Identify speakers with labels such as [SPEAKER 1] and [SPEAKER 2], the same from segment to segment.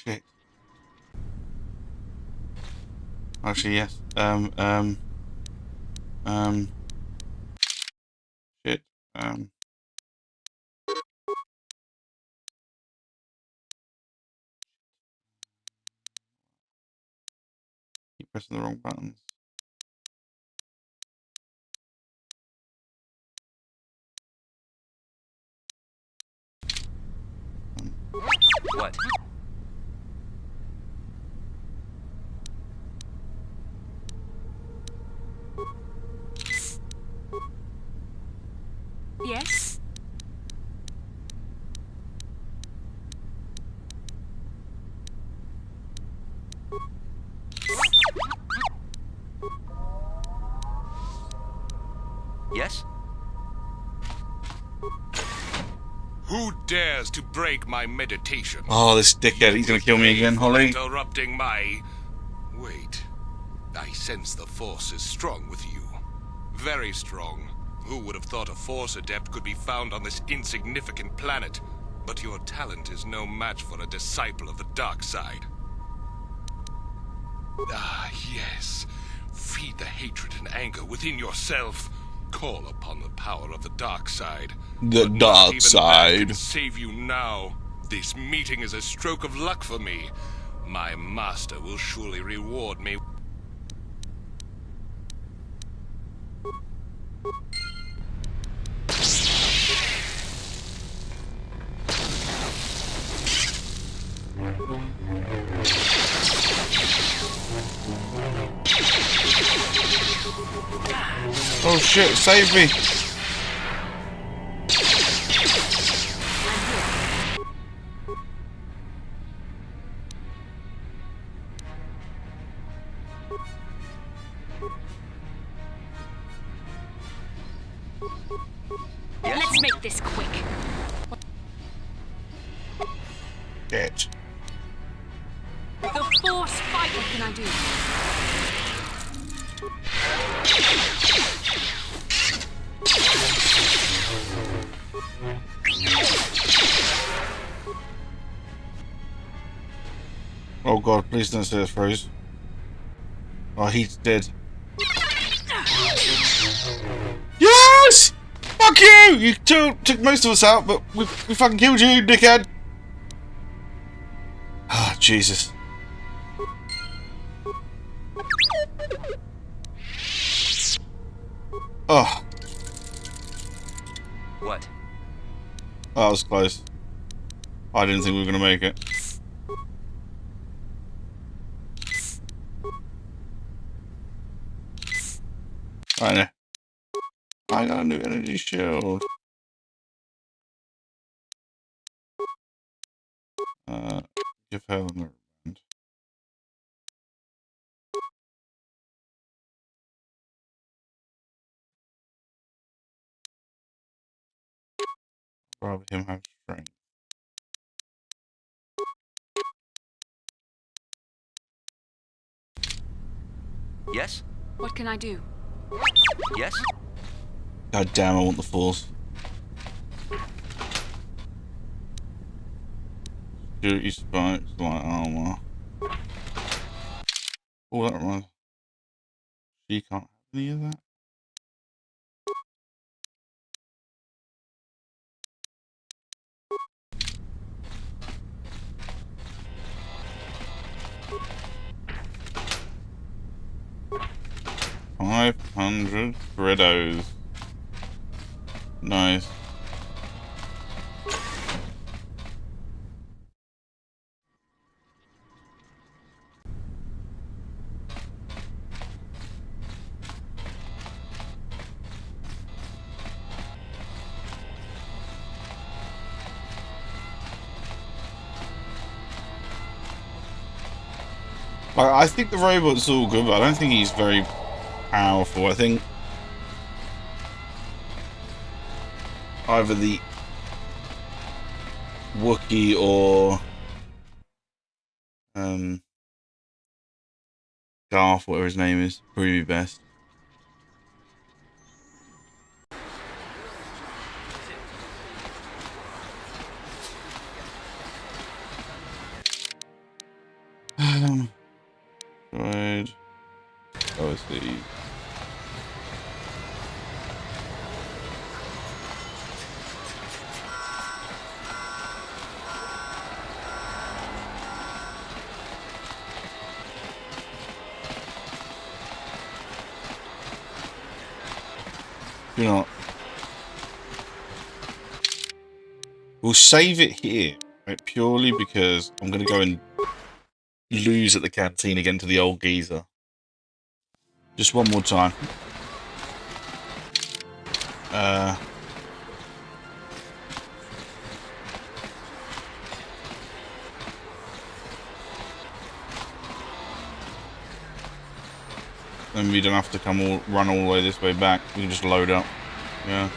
[SPEAKER 1] shit. Actually, yes. Shit. Keep pressing the wrong buttons.
[SPEAKER 2] What?
[SPEAKER 3] Yes?
[SPEAKER 2] Yes?
[SPEAKER 4] Who dares to break my meditation?
[SPEAKER 1] Oh, this dickhead. He's gonna kill me again, Holly.
[SPEAKER 4] Interrupting my... Wait. I sense the Force is strong with you. Very strong. Who would have thought a Force adept could be found on this insignificant planet? But your talent is no match for a disciple of the dark side. Ah, yes. Feed the hatred and anger within yourself. Call upon the power of the dark side.
[SPEAKER 1] The
[SPEAKER 4] But not
[SPEAKER 1] dark
[SPEAKER 4] even
[SPEAKER 1] side.
[SPEAKER 4] that can save you now. This meeting is a stroke of luck for me. My master will surely reward me.
[SPEAKER 1] Oh shit, save me!
[SPEAKER 3] Let's make this quick.
[SPEAKER 1] Shit.
[SPEAKER 3] The Force fight, what can I do?
[SPEAKER 1] Oh god, please don't say it's froze. Oh, he's dead. Yes! Fuck you! You took most of us out, but we fucking killed you, dickhead! Ah, Jesus. Oh.
[SPEAKER 2] What?
[SPEAKER 1] Oh, that was close. I didn't think we were gonna make it. I know. I got a new energy shield. Give her the round. Rather him have strength.
[SPEAKER 2] Yes?
[SPEAKER 3] What can I do?
[SPEAKER 2] Yes?
[SPEAKER 1] God damn, I want the Force. Security spikes, light armor. Oh, that reminds me. She can't have any of that. $500 grittos. Nice. Like, I think the robot's all good, but I don't think he's very powerful. I think either the Wookiee or Garth, whatever his name is, probably be best. see. Do not. We'll save it here, right, purely because I'm going to go and lose at the canteen again to the old geezer. Just one more time. Then we don't have to run all the way this way back. We can just load up. Yeah.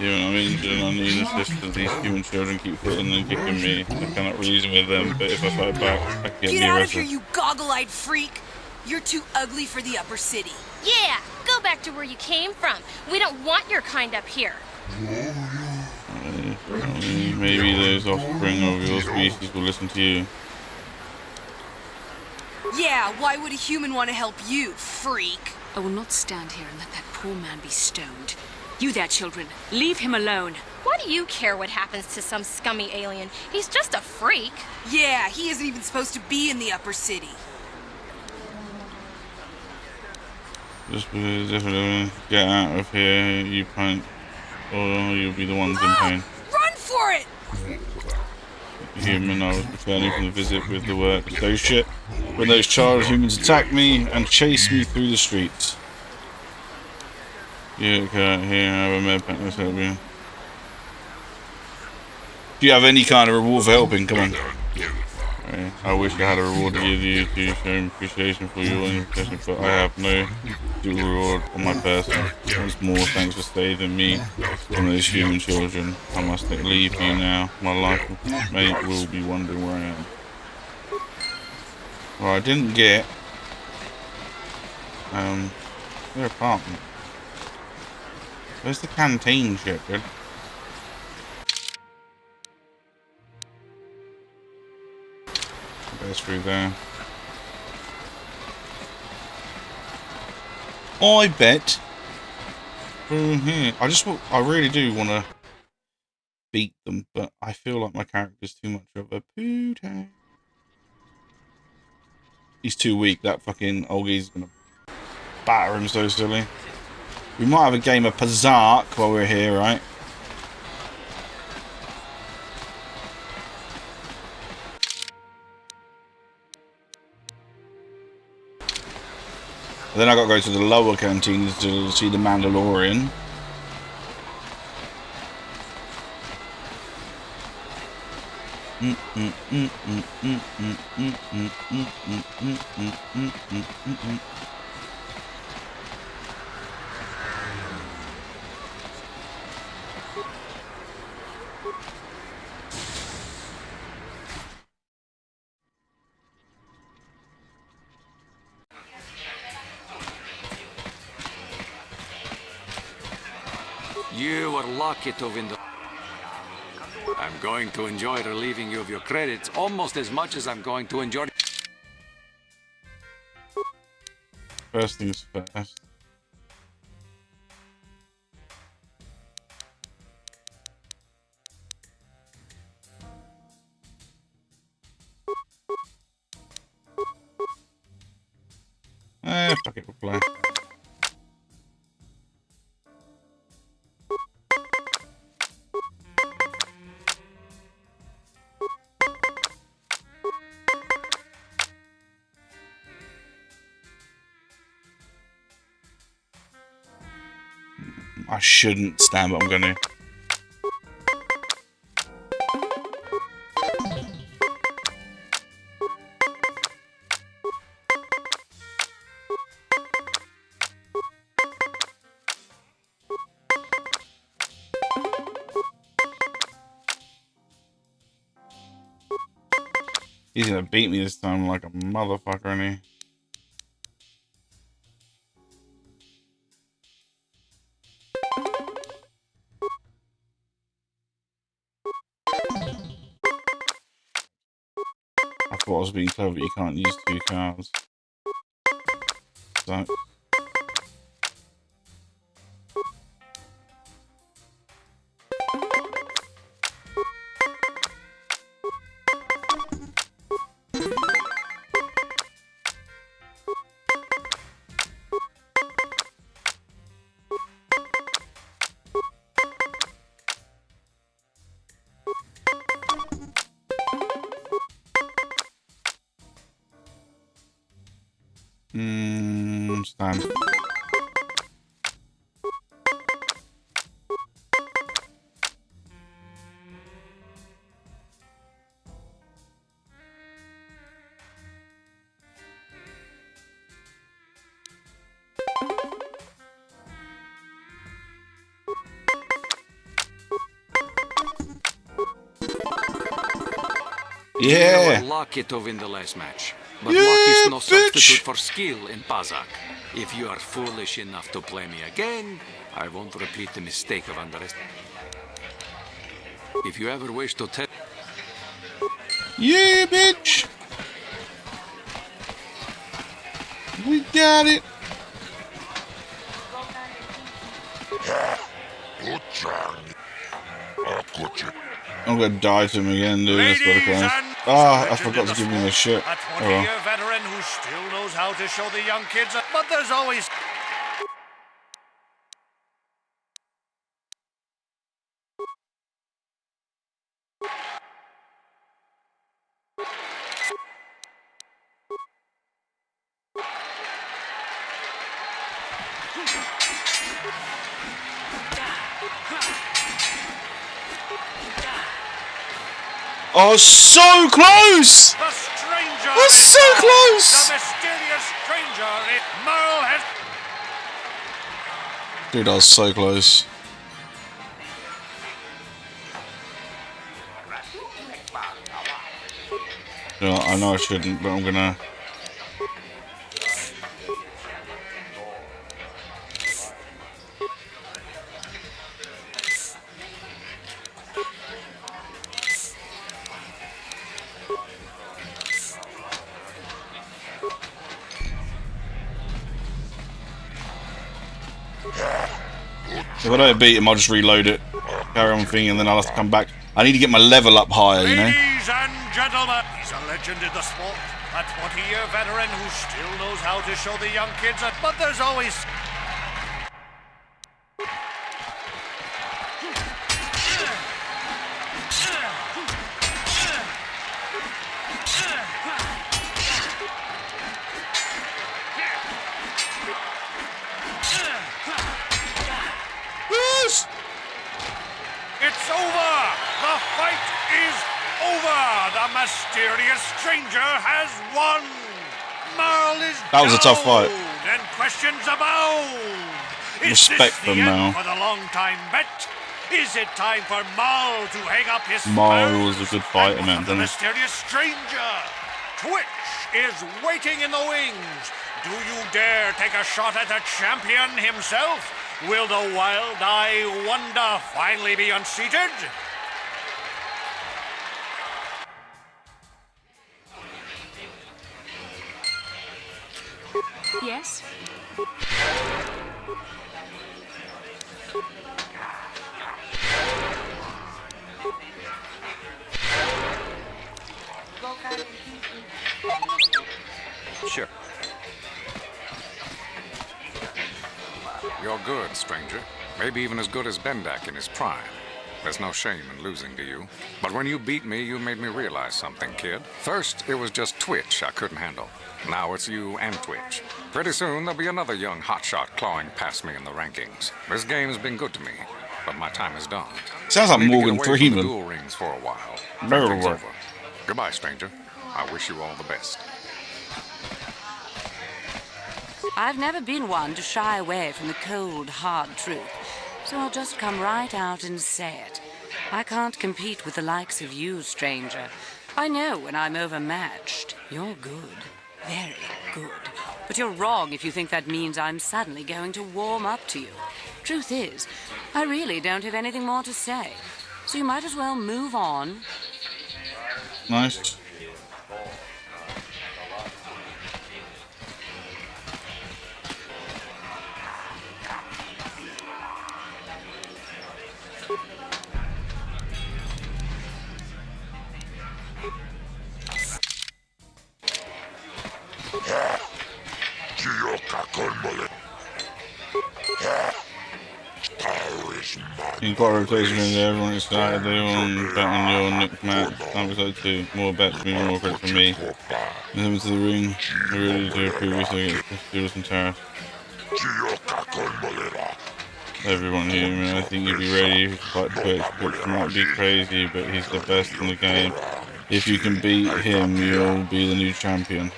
[SPEAKER 1] Yeah, I'm injured and I need assistance. These human children keep hitting and kicking me. I cannot reason with them, but if I fight back, I can
[SPEAKER 5] Get
[SPEAKER 1] be
[SPEAKER 5] out of
[SPEAKER 1] arrested.
[SPEAKER 5] here, you goggle-eyed freak! You're too ugly for the upper city.
[SPEAKER 3] Yeah, go back to where you came from. We don't want your kind up here.
[SPEAKER 1] Maybe those offspring of your species will listen to you.
[SPEAKER 5] Yeah, why would a human want to help you, freak?
[SPEAKER 6] I will not stand here and let that poor man be stoned. You there, children, leave him alone.
[SPEAKER 3] Why do you care what happens to some scummy alien? He's just a freak.
[SPEAKER 5] Yeah, he isn't even supposed to be in the upper city.
[SPEAKER 1] Just because definitely get out of here, you punk, or you'll be the ones in pain.
[SPEAKER 5] Run for it!
[SPEAKER 1] Human, I was returning from the visit with the work associate when those child humans attacked me and chased me through the streets. Yeah, okay, here, I have a med pack, let's help you. Do you have any kind of reward for helping? Come on. Right. I wish I had a reward to give you to show appreciation for your invitation, but I have no due reward on my person. Once more, thanks for saving me from those human children. I must leave you now. My life mate will be wondering where I am. Well, I didn't get their apartment. Where's the canteen shit, dude? That's through there. I bet through here. I really do want to beat them, but I feel like my character's too much of a pooter. He's too weak. That fucking old geezer's gonna batter him so silly. We might have a game of Pazark while we're here, right? Then I got to go to the lower canteens to see the Mandalorian.
[SPEAKER 7] You were lucky to win the... I'm going to enjoy relieving you of your credits almost as much as I'm going to enjoy...
[SPEAKER 1] First things first. Fuck it, we'll play. I shouldn't stand, but I'm gonna. He's gonna beat me this time like a motherfucker, ain't he? I thought I was being clever, but you can't use 2 cards. So. Stand. Yeah.
[SPEAKER 7] You were lucky to win the last match. But luck is no substitute for skill in Pazak. If you are foolish enough to play me again, I won't repeat the mistake of underestimating. If you ever wish to tell...
[SPEAKER 1] Yeah, bitch! We got it! I'm gonna die to him again, dude. That's what it comes. Ah, I forgot to give him the shit.
[SPEAKER 8] A 20-year veteran who still knows how to show the young kids, but there's always...
[SPEAKER 1] Oh, so close!
[SPEAKER 8] The stranger!
[SPEAKER 1] That's so close!
[SPEAKER 8] The mysterious stranger! Merle has...
[SPEAKER 1] Dude, I was so close. You know, I know I shouldn't, but I'm gonna... If I don't beat him, I'll just reload it, carry on thinking, and then I'll have to come back. I need to get my level up higher, you know?
[SPEAKER 8] Ladies and gentlemen, he's a legend in the sport. A 20-year veteran who still knows how to show the young kids, but there's always... It's over! The fight is over! The mysterious stranger has won! Merle is
[SPEAKER 1] That was a tough fight.
[SPEAKER 8] And questions abound!
[SPEAKER 1] Respect
[SPEAKER 8] is this
[SPEAKER 1] them
[SPEAKER 8] the
[SPEAKER 1] now.
[SPEAKER 8] end for the long-time bet? Is it time for Merle to hang up his
[SPEAKER 1] Merle was a
[SPEAKER 8] spurs?
[SPEAKER 1] good fighter,
[SPEAKER 8] And
[SPEAKER 1] man,
[SPEAKER 8] the
[SPEAKER 1] didn't he?
[SPEAKER 8] mysterious stranger! Twitch is waiting in the wings! Do you dare take a shot at the champion himself? Will the wild-eye wonder finally be unseated?
[SPEAKER 6] Yes?
[SPEAKER 2] Sure.
[SPEAKER 9] You're good, stranger. Maybe even as good as Bendak in his prime. There's no shame in losing to you. But when you beat me, you made me realize something, kid. First, it was just Twitch I couldn't handle. Now it's you and Twitch. Pretty soon, there'll be another young hotshot clawing past me in the rankings. This game's been good to me, but my time is done.
[SPEAKER 1] Sounds like
[SPEAKER 9] I need to get
[SPEAKER 1] Morgan
[SPEAKER 9] away from the
[SPEAKER 1] Freeman.
[SPEAKER 9] duel rings for a while.
[SPEAKER 1] Very
[SPEAKER 9] Everything's
[SPEAKER 1] well.
[SPEAKER 9] over. Goodbye, stranger. I wish you all the best.
[SPEAKER 10] I've never been one to shy away from the cold, hard truth, so I'll just come right out and say it. I can't compete with the likes of you, stranger. I know when I'm overmatched. You're good. Very good. But you're wrong if you think that means I'm suddenly going to warm up to you. Truth is, I really don't have anything more to say. So you might as well move on.
[SPEAKER 1] Nice. You've got a rotation in there, everyone excited, they all bet on your next match. Episode 2, more bets, moving more credit from me. Come to the ring, we're ready to previously against Judas and Taris. Everyone here, man, I think you'll be ready to fight Twitch. Twitch might be crazy, but he's the best in the game. If you can beat him, you'll be the new champion.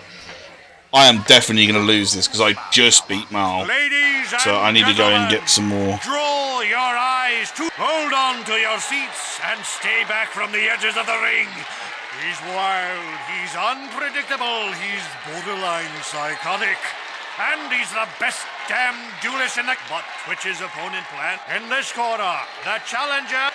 [SPEAKER 1] I am definitely going to lose this because I just beat Mal. So I need to go and get some more.
[SPEAKER 8] Draw your eyes to... Hold on to your seats and stay back from the edges of the ring. He's wild, he's unpredictable, he's borderline psychotic. And he's the best damn duelist in the... But Twitch's opponent plan. In this corner, the challenger...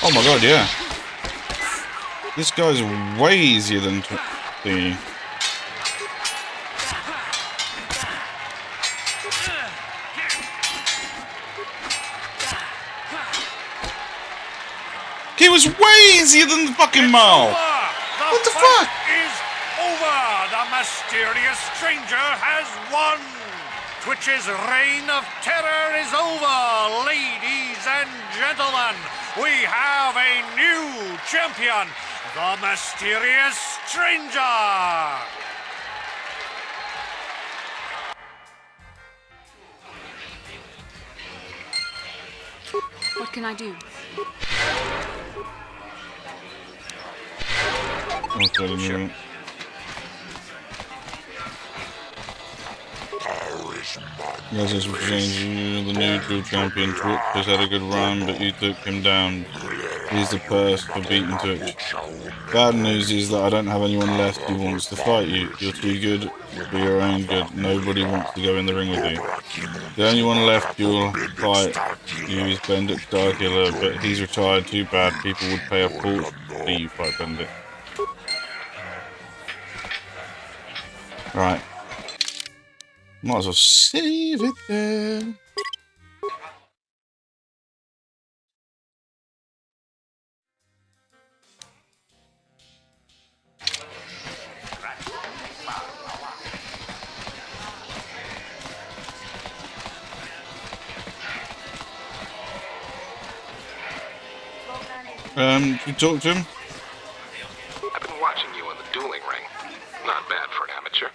[SPEAKER 1] Oh my god, yeah. This guy's way easier than the... He was way easier than the fucking Mal. What the fuck?
[SPEAKER 8] Is over. The mysterious stranger has won. Twitch's reign of terror is over, ladies and gentlemen. We have a new champion, the mysterious stranger.
[SPEAKER 6] What can I do?
[SPEAKER 1] Sure. Yes, this was changing. The new dual champion. Twitch has had a good run, but you took him down. He's the purse for beating Twitch. Bad news is that I don't have anyone left who wants to fight you. You're too good for your own good. Nobody wants to go in the ring with you. The only one left you'll fight you is Bendix Starkiller, but he's retired. Too bad. People would pay a fortune to see you fight Bendix. Right. Might as well save it there. You talk to him?
[SPEAKER 9] I've been watching you in the dueling ring. Not bad for an amateur.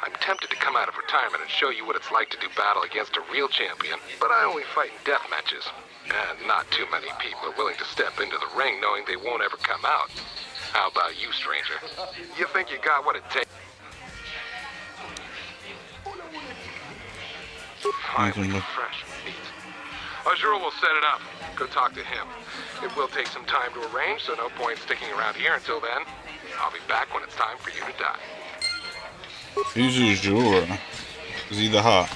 [SPEAKER 9] I'm tempted to come out of retirement and show you what it's like to do battle against a real champion, but I only fight in death matches. And not too many people are willing to step into the ring knowing they won't ever come out. How about you, stranger? You think you got what it takes? Finally, fresh meat. Azure will set it up. Go talk to him. It will take some time to arrange, so no point sticking around here until then. I'll be back when it's time for you to die.
[SPEAKER 1] Who's Azure? Is he the hot?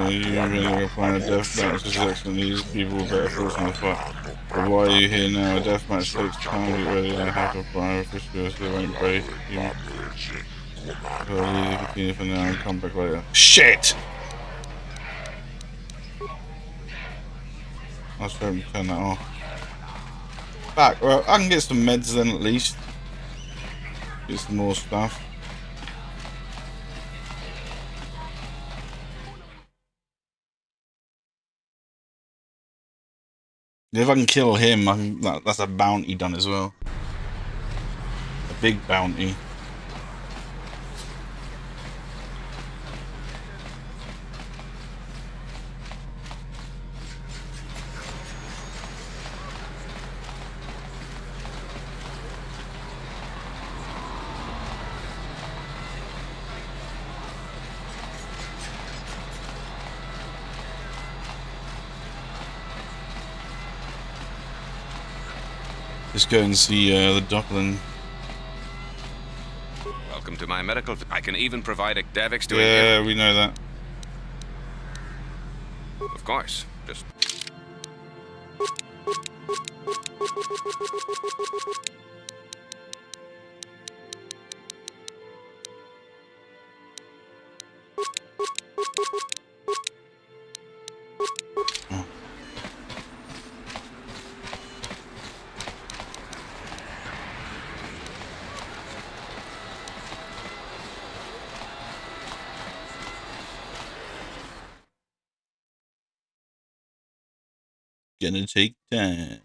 [SPEAKER 1] You're really find a deathmatch is excellent. These people are better force in the fight. But why are you here now? A deathmatch takes time. Get ready to have a fire official so they won't break you. I'll continue for now and come back later. Shit! I'll try and turn that off. Back, well, I can get some meds then at least. Get some more stuff. If I can kill him, that's a bounty done as well. A big bounty. Let's go and see the Dublin.
[SPEAKER 11] Welcome to my medical. I can even provide Davix to
[SPEAKER 1] Yeah, we know that.
[SPEAKER 11] Of course. Just.
[SPEAKER 1] Gonna take time.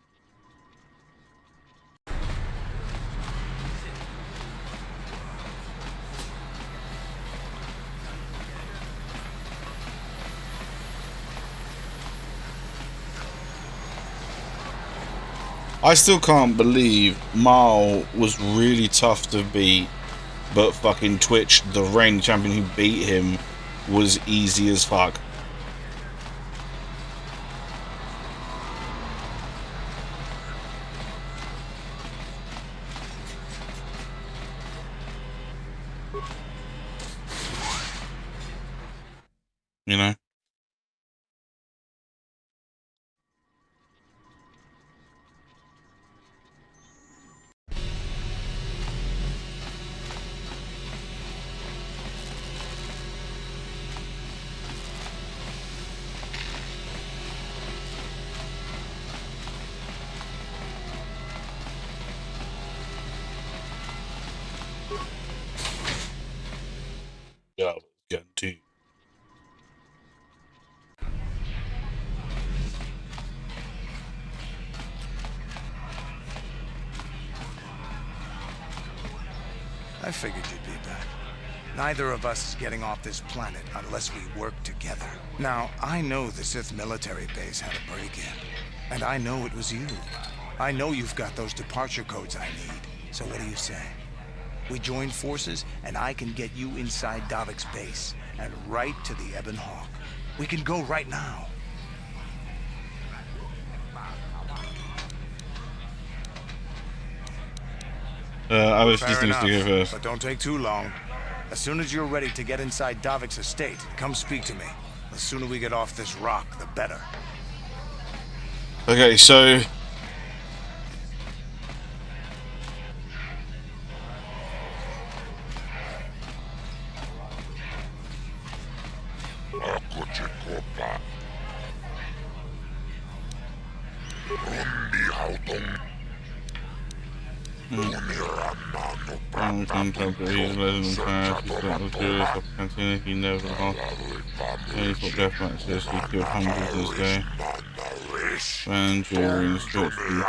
[SPEAKER 1] I still can't believe Marl was really tough to beat, but fucking Twitch, the reigning champion who beat him, was easy as fuck. You know? Yeah, I was getting too.
[SPEAKER 12] I figured you'd be back. Neither of us is getting off this planet unless we work together. Now, I know the Sith military base had a break-in, and I know it was you. I know you've got those departure codes I need, so what do you say? We join forces, and I can get you inside Davik's base, and right to the Ebon Hawk. We can go right now.
[SPEAKER 1] I was just
[SPEAKER 12] Fair
[SPEAKER 1] needs to go
[SPEAKER 12] enough,
[SPEAKER 1] first.
[SPEAKER 12] but don't take too long. As soon as you're ready to get inside Davik's estate, come speak to me. The sooner we get off this rock, the better.
[SPEAKER 1] Okay, so contact that he's letting him pass. He's not as good as opportunity. He never lost. Any sort of death matches. He killed hundreds this day. When during stretch the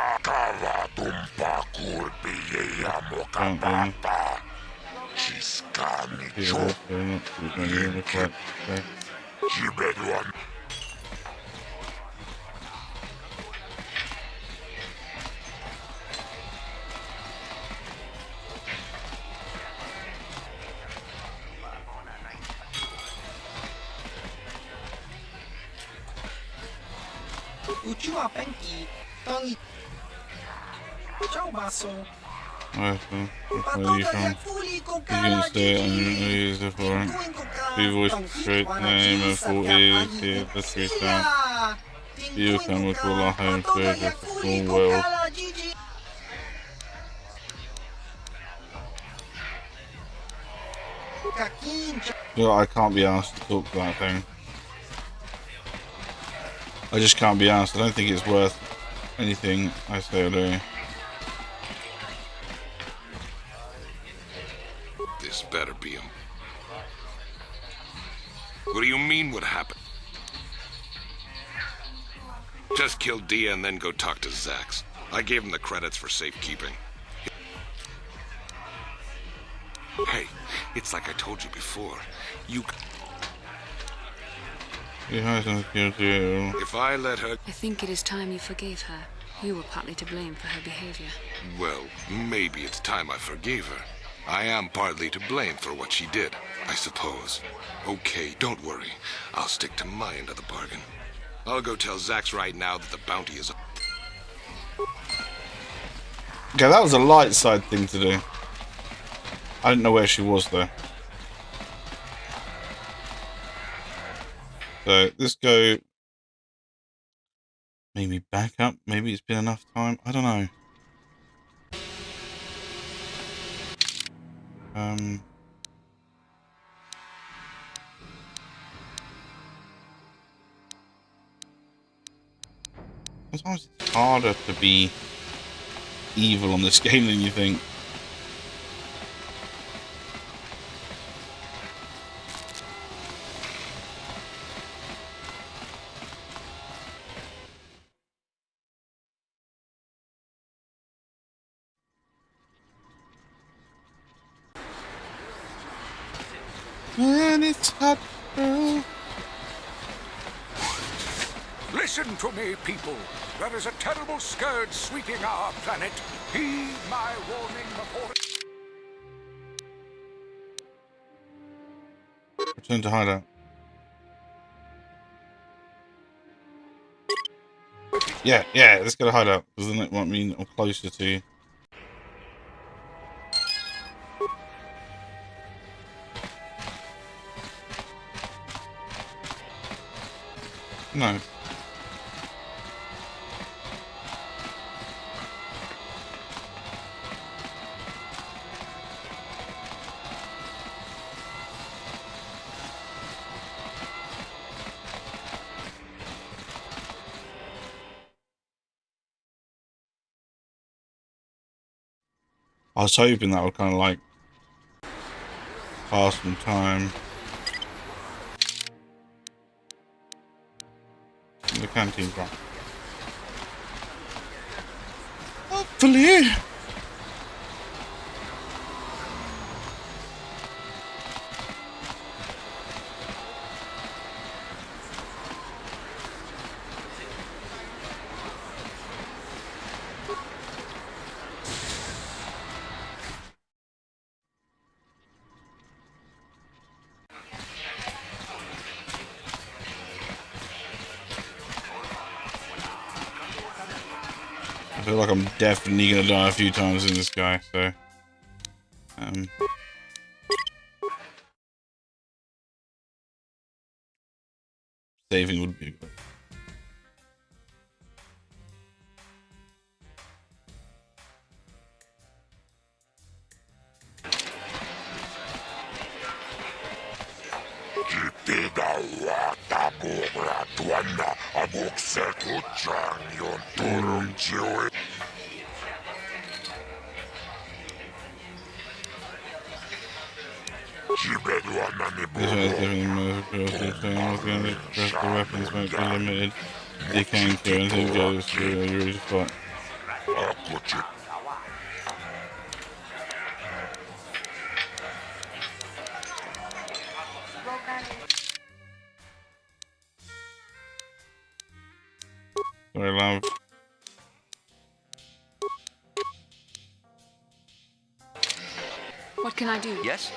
[SPEAKER 1] I think where you from. You can stay and use it for be voiced straight name and full is here the street sound. You can with all our home flavors of full well. Well, I can't be asked to talk to that thing. I just can't be asked. I don't think it's worth anything I say or do.
[SPEAKER 4] This better be him. What do you mean what happened? Just kill Dia and then go talk to Zax. I gave him the credits for safekeeping. Hey, it's like I told you before. If I let her...
[SPEAKER 6] I think it is time you forgave her. You were partly to blame for her behavior.
[SPEAKER 4] Well, maybe it's time I forgave her. I am partly to blame for what she did, I suppose. Okay, don't worry. I'll stick to my end of the bargain. I'll go tell Zax right now that the bounty is...
[SPEAKER 1] Okay, that was a light side thing to do. I didn't know where she was though. So let's go. Maybe back up. Maybe it's been enough time. I don't know. Sometimes it's harder to be evil on this game than you think. And it's hot, girl.
[SPEAKER 13] Listen to me, people. There is a terrible scourge sweeping our planet. Heed my warning before...
[SPEAKER 1] Return to hideout. Yeah, let's go to hideout, because then it might mean I'm closer to you. No. I was hoping that would kind of like pass some time. The canteen's wrong. Hopefully. I feel like I'm definitely gonna die a few times in this guy, so saving would be good. The weapons won't be limited. They can kill until it goes through. You're ready to fight. Sorry, love.
[SPEAKER 6] What can I do?
[SPEAKER 2] Yes?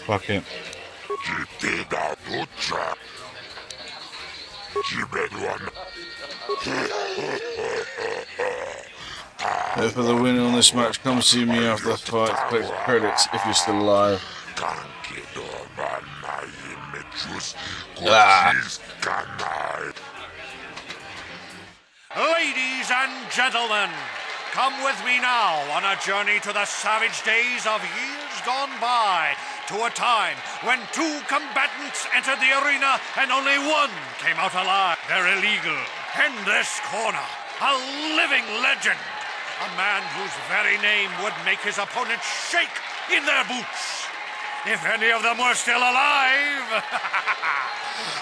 [SPEAKER 1] Fuck it. For the winner on this match, come see me after the fight. Click credits if you're still alive.
[SPEAKER 8] Ladies and gentlemen, come with me now on a journey to the savage days of years gone by to a time when 2 combatants entered the arena and only 1 came out alive. They're illegal. In this corner, a living legend. A man whose very name would make his opponents shake in their boots. If any of them were still alive.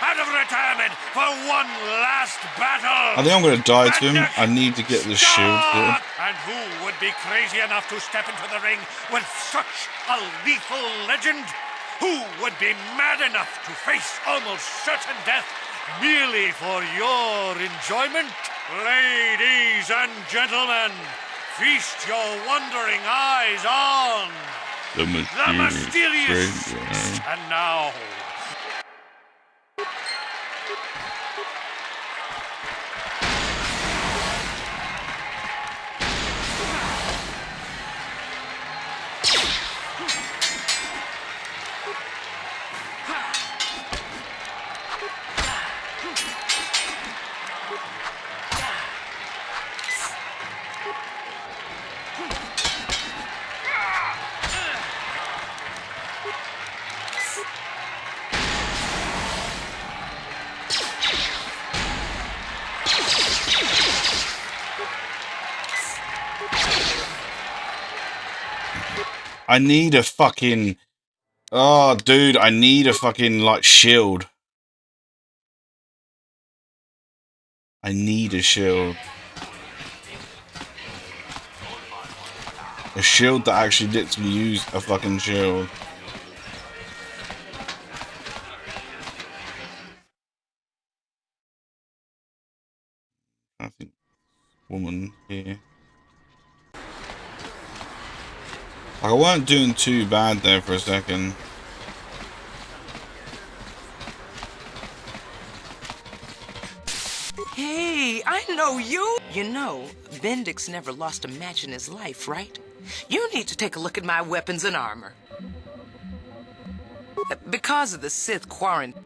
[SPEAKER 8] Out of retirement for one last battle.
[SPEAKER 1] I think I'm going to die to him. I need to get this shield sorted.
[SPEAKER 8] And who would be crazy enough to step into the ring with such a lethal legend? Who would be mad enough to face almost certain death merely for your enjoyment? Ladies and gentlemen, feast your wondering eyes on
[SPEAKER 1] The mysterious stranger.
[SPEAKER 8] And now,
[SPEAKER 1] I need a fucking... Oh, dude, I need a fucking, like, shield. I need a shield. A shield that actually lets me use a fucking shield. I think woman here. I weren't doing too bad there for a second.
[SPEAKER 5] Hey, I know you. You know, Bendix never lost a match in his life, right? You need to take a look at my weapons and armor. Because of the Sith quarantine.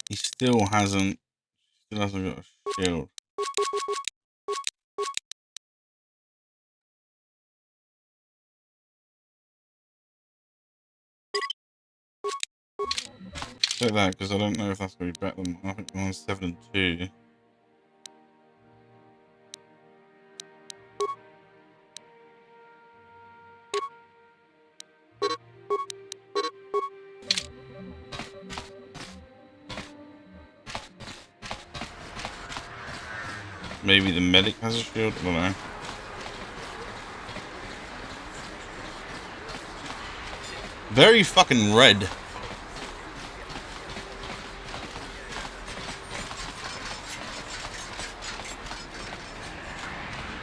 [SPEAKER 1] He still hasn't got a shield. Check that, because I don't know if that's going to be better than... I think I'm on 7-2. Maybe the medic has a shield? I don't know. Very fucking red. If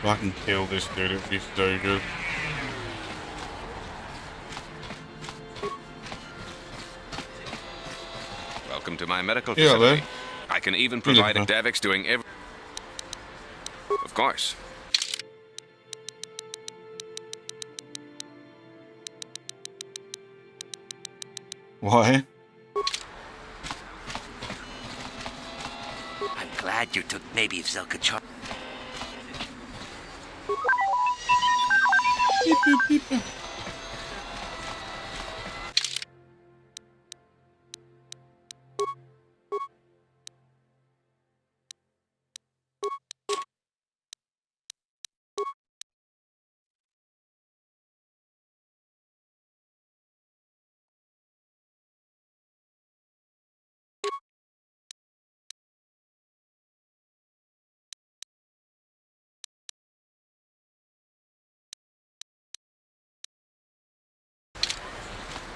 [SPEAKER 1] I can kill this dude, it'd be so good.
[SPEAKER 11] Welcome to my medical
[SPEAKER 1] Yeah,
[SPEAKER 11] facility.
[SPEAKER 1] man.
[SPEAKER 11] I can even provide a Davix doing every... Of course.
[SPEAKER 1] Why?
[SPEAKER 2] I'm glad you took maybe if Zelka Char.
[SPEAKER 1] Beep, beep, beep.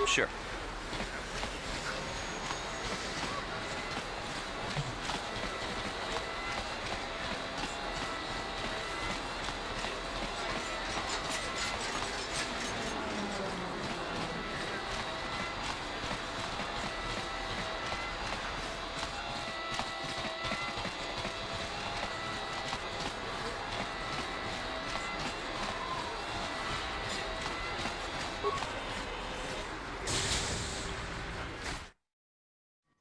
[SPEAKER 11] Sure.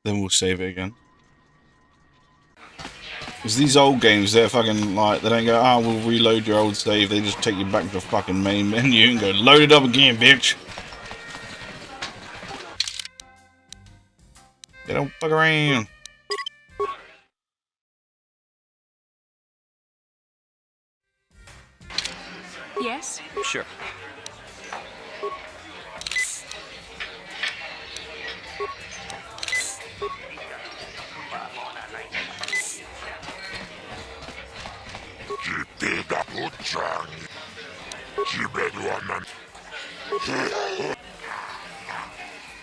[SPEAKER 1] Then we'll save it again. Because these old games, they're fucking like, they don't go, ah, we'll reload your old save. They just take you back to the fucking main menu and go, load it up again, bitch. They don't fuck around.
[SPEAKER 6] Yes?
[SPEAKER 11] Sure.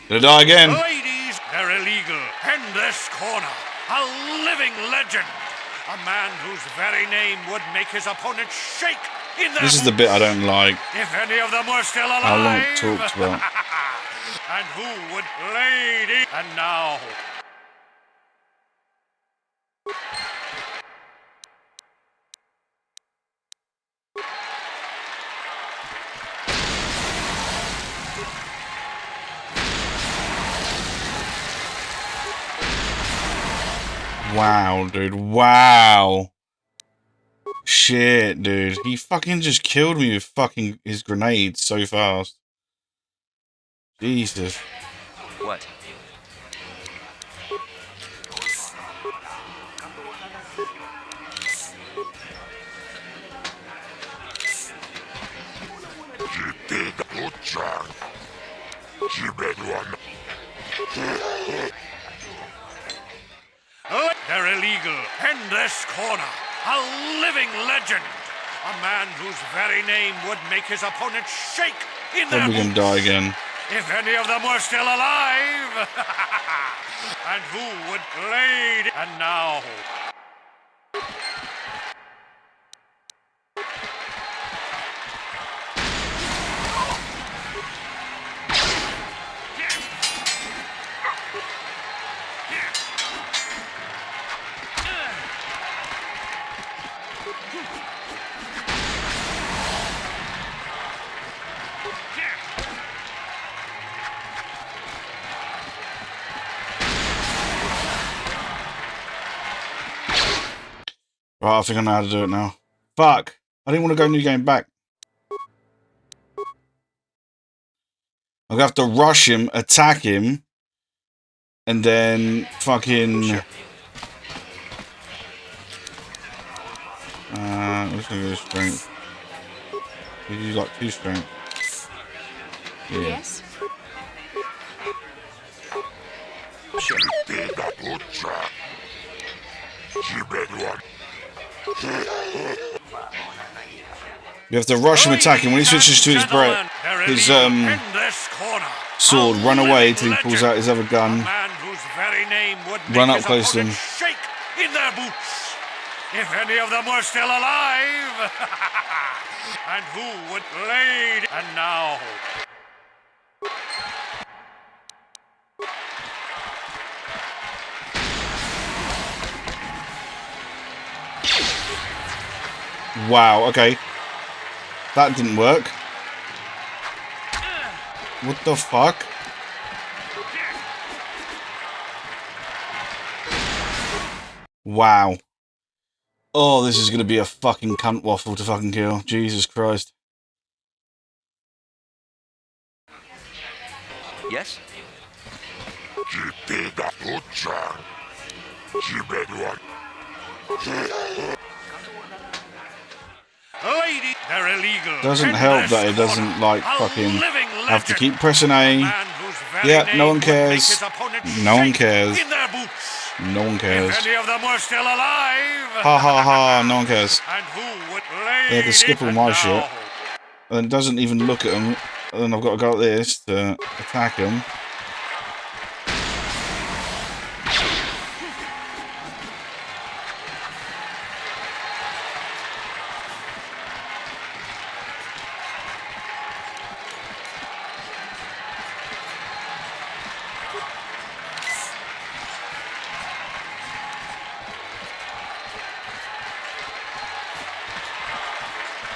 [SPEAKER 1] Gonna die again.
[SPEAKER 8] Ladies, they're illegal. In this corner, a living legend. A man whose very name would make his opponent shake in their
[SPEAKER 1] This is the bit I don't like.
[SPEAKER 8] If any of them were still alive.
[SPEAKER 1] How long it talks about.
[SPEAKER 8] And who would lady? And now.
[SPEAKER 1] Wow, dude. Wow. Shit, dude. He fucking just killed me with fucking his grenades so fast. Jesus.
[SPEAKER 11] What?
[SPEAKER 8] They're illegal. In this corner, a living legend. A man whose very name would make his opponent shake in their
[SPEAKER 1] Probably gonna die again.
[SPEAKER 8] If any of them were still alive. And who would lady? And now.
[SPEAKER 1] Right, I think I know how to do it now. Fuck! I didn't want to go new game back. I'm gonna have to rush him, attack him, and then fucking... Sure. I'm just gonna go strength. You got 2 strength. Yeah.
[SPEAKER 6] Yes?
[SPEAKER 11] Sure.
[SPEAKER 1] You have to rush him, attack him. When he switches to his sword, run away till he pulls out his other gun. Run up close to him.
[SPEAKER 8] Shake in their boots. If any of them were still alive. And who would lady? And now.
[SPEAKER 1] Wow, okay. That didn't work. What the fuck? Wow. Oh, this is gonna be a fucking cunt waffle to fucking kill. Jesus Christ.
[SPEAKER 11] Yes?
[SPEAKER 8] Lady, they're illegal.
[SPEAKER 1] Doesn't help that it doesn't like fucking have to keep pressing A. Yeah, no one cares. No one cares. No one cares.
[SPEAKER 8] If any of them were still alive.
[SPEAKER 1] Ha ha ha, no one cares.
[SPEAKER 8] And who would
[SPEAKER 1] They have to skip all my shit. And it doesn't even look at them. And then I've got to go like this to attack him.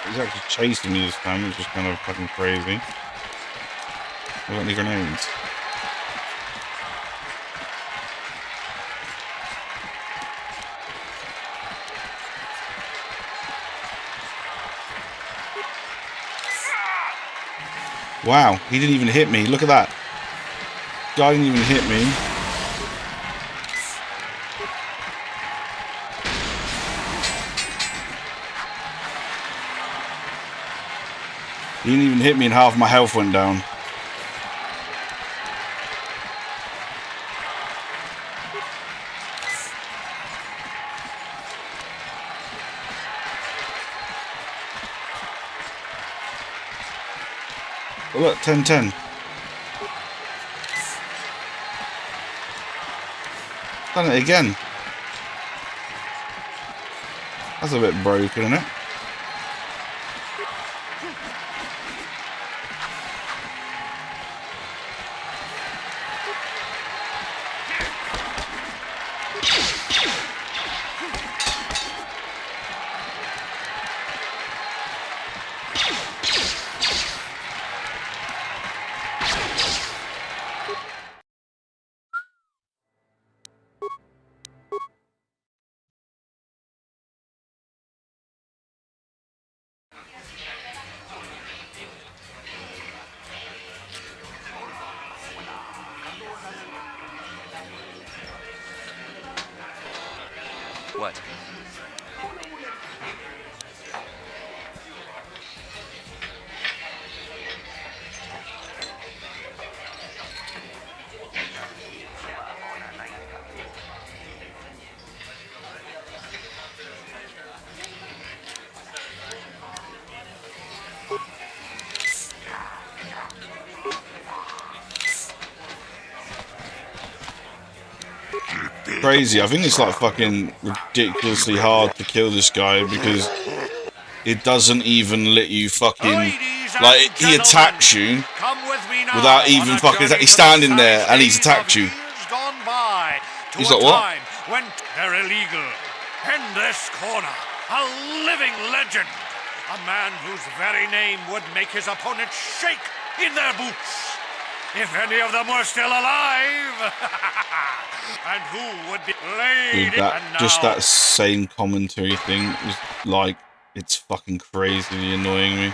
[SPEAKER 1] He's actually chasing me this time, which is kind of fucking crazy. I got any grenades? Wow, he didn't even hit me. Look at that. Guy didn't even hit me. He didn't even hit me and half my health went down. Oh, look, 10-10. Done it again. That's a bit broken, isn't it?
[SPEAKER 2] What?
[SPEAKER 1] Crazy. I think it's like fucking ridiculously hard to kill this guy because it doesn't even let you fucking, like, he attacks you without even fucking, he's standing there and he's attacked you. He's like, what?
[SPEAKER 8] When they're illegal. In this corner, a living legend. A man whose very name would make his opponents shake in their boots. If any of them were still alive. And who would be laid.
[SPEAKER 1] Dude, just that same commentary thing is like, it's fucking crazily annoying me.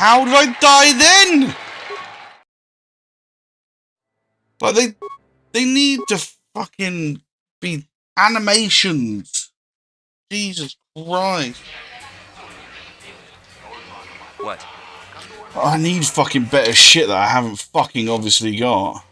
[SPEAKER 1] How did I die then? But they need to fucking be animations. Jesus Christ.
[SPEAKER 2] What?
[SPEAKER 1] I need fucking better shit that I haven't fucking obviously got.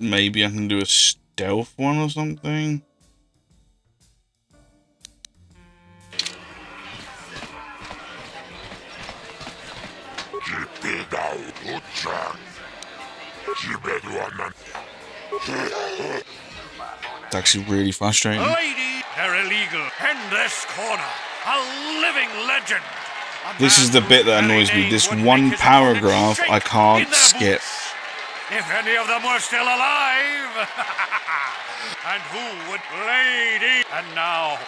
[SPEAKER 1] Maybe I can do a stealth one or something. It's actually really frustrating.
[SPEAKER 8] Lady, they're illegal. In this corner, a living legend.
[SPEAKER 1] This is the bit that annoys me. This one paragraph I can't skip.
[SPEAKER 8] If any of them were still alive. And who would lady? And now.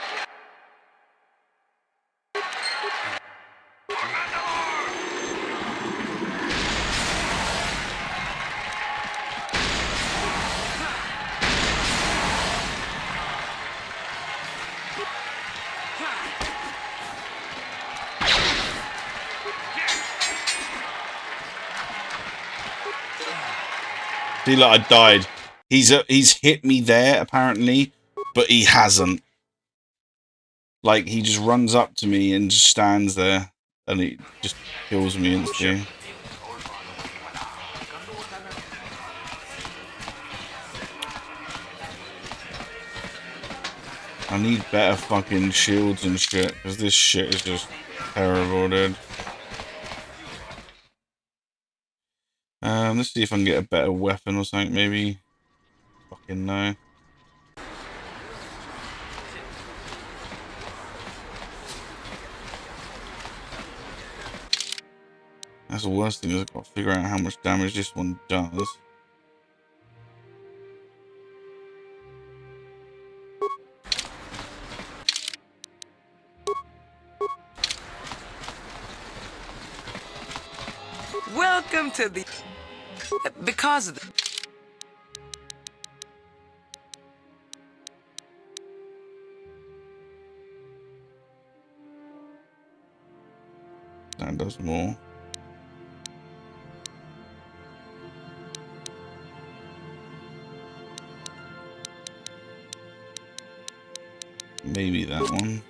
[SPEAKER 1] See, like I died. He's hit me there apparently, but he hasn't. Like he just runs up to me and just stands there, and he just kills me instantly. I need better fucking shields and shit, because this shit is just terrible, dude. Let's see if I can get a better weapon or something, maybe. Fucking no. That's the worst thing, is I've got to figure out how much damage this one does.
[SPEAKER 5] Welcome to the... Because of the...
[SPEAKER 1] That does more. Maybe that one.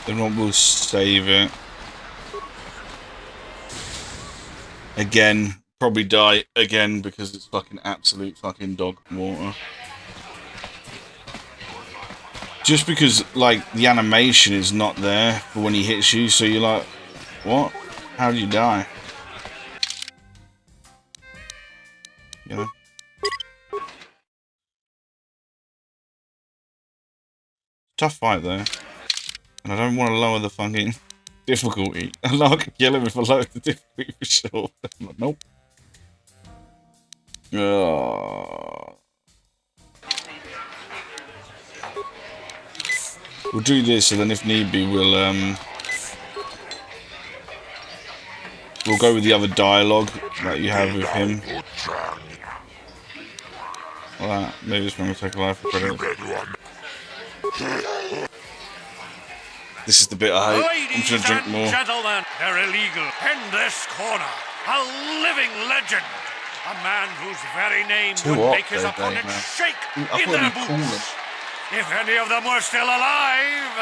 [SPEAKER 1] Then what will save it? Again, probably die again because it's fucking absolute fucking dog water. Just because, like, the animation is not there for when he hits you, so you're like, what? How do you die? You know? Tough fight though. And I don't want to lower the fucking difficulty. I know I could kill him if I lowered the difficulty for sure. I'm like, nope. We'll do this, and then if need be, we'll go with the other dialogue that you have with him. Well, maybe this one will take a life for credit. This is the bit I hate. I'm just gonna drink more.
[SPEAKER 8] Gentlemen, they're illegal. In this corner, a living legend. A man whose very name would make his opponent shake in their boots. If any of them were still alive.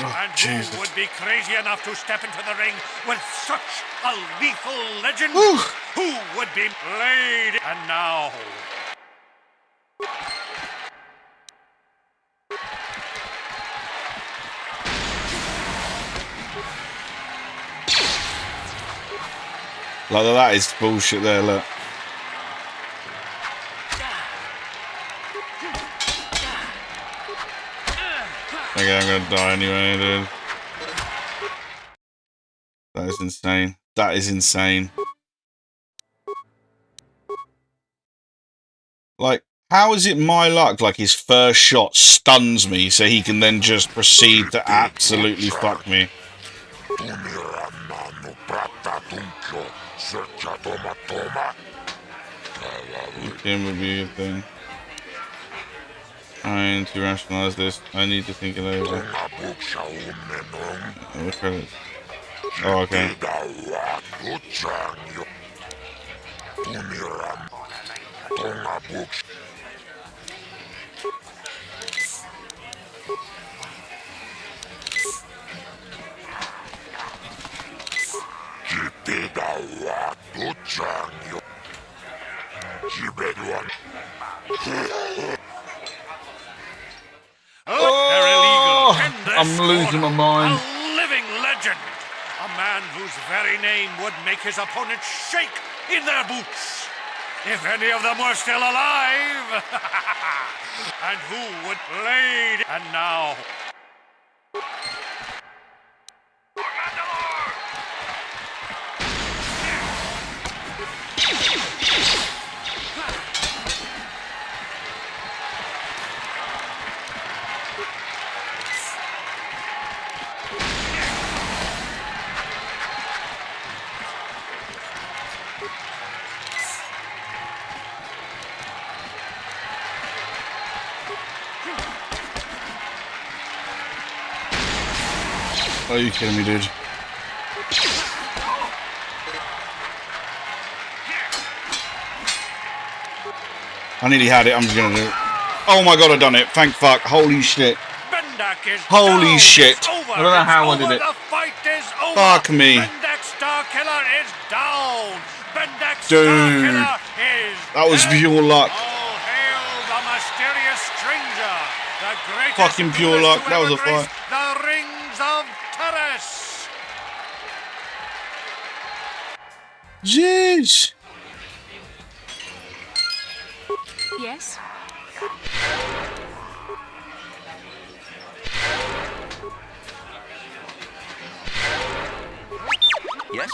[SPEAKER 8] And who would be crazy enough to step into the ring with such a lethal legend? Who would be laid? And now...
[SPEAKER 1] Like that is bullshit there, look. Okay, I'm gonna die anyway, dude. That is insane. That is insane. Like, how is it my luck, like his first shot stuns me so he can then just proceed to absolutely fuck me? Game would be a good thing. Trying to rationalize this. I need to think it over. What credits? Oh, okay. I'm losing my mind.
[SPEAKER 8] A living legend. A man whose very name would make his opponents shake in their boots. If any of them were still alive. And who would blade? And now.
[SPEAKER 1] Are you kidding me, dude? I nearly had it. I'm just gonna do it. Oh my god, I done it. Thank fuck. Holy shit. Holy shit. I don't know how I did it. Fuck me. Dude. That was pure luck. Fucking pure luck. That was a fight.
[SPEAKER 8] The rings of Taris.
[SPEAKER 1] Jeez.
[SPEAKER 6] Yes?
[SPEAKER 2] Yes?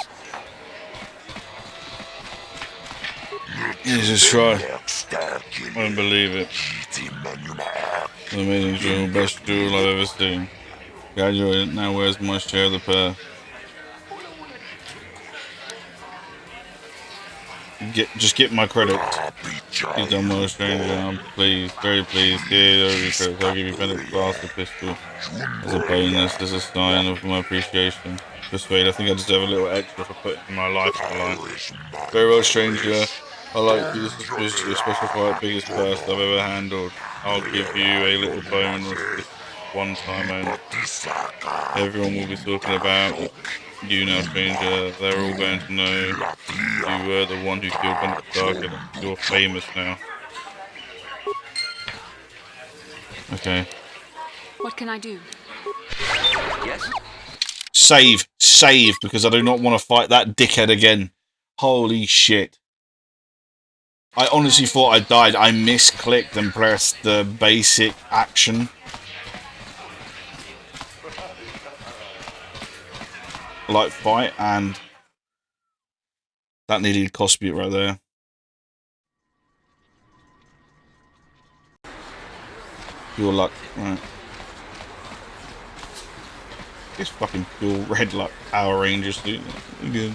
[SPEAKER 1] Jesus Christ. I don't believe it. An amazing jewel, best jewel I've ever seen. Graduated, now where's my share of the pair? Just get my credit. He's done well, stranger. I'm pleased, very pleased. Here, over your credits. I'll give you Bennett's blaster pistol as a bonus. As a sign of my appreciation. Persuade, I think I deserve a little extra for putting my life on the line. Very well, stranger. I like you. This is supposed to be a special fight, biggest burst I've ever handled. I'll give you a little bonus this one time only. Everyone will be talking about you now, stranger. They're all going to know you were the one who killed Bennett's target. You're famous now. Okay.
[SPEAKER 6] What can I do?
[SPEAKER 2] Yes?
[SPEAKER 1] Save, because I do not want to fight that dickhead again. Holy shit. I honestly thought I died. I misclicked and pressed the basic action. Like fight, and that nearly cost me it right there. Pure luck, right. It's fucking pure red luck Power Rangers, dude. Good.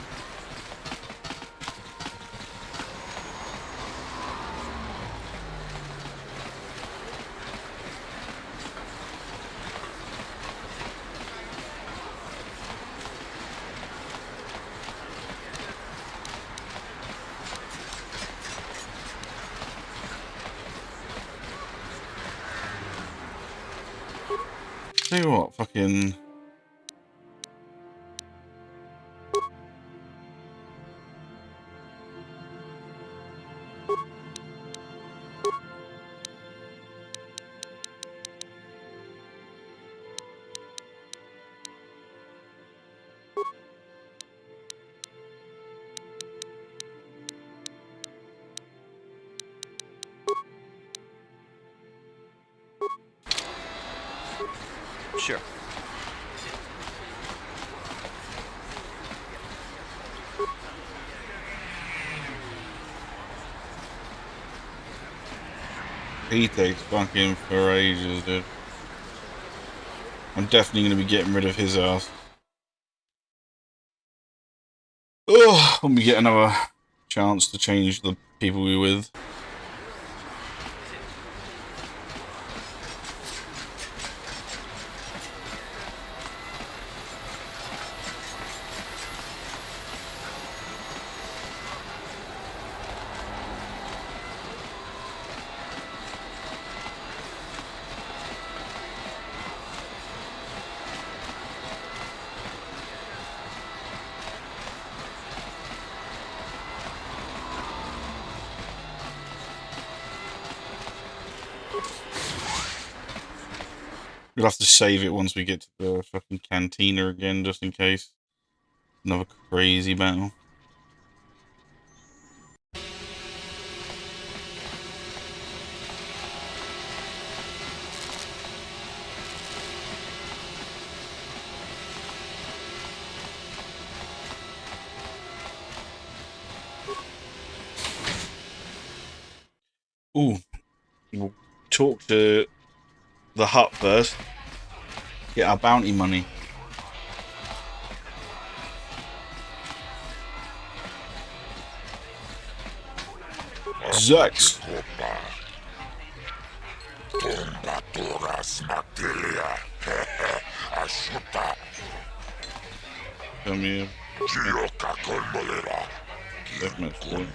[SPEAKER 1] Tell you what, fucking...
[SPEAKER 2] Sure.
[SPEAKER 1] He takes fucking for ages, dude. I'm definitely going to be getting rid of his ass. Oh, when we get another chance to change the people we're with. We'll have to save it once we get to the fucking cantina again, just in case. Another crazy battle. Ooh, we'll talk to the hut first. Get our bounty money. Zex. Come here. Definitely.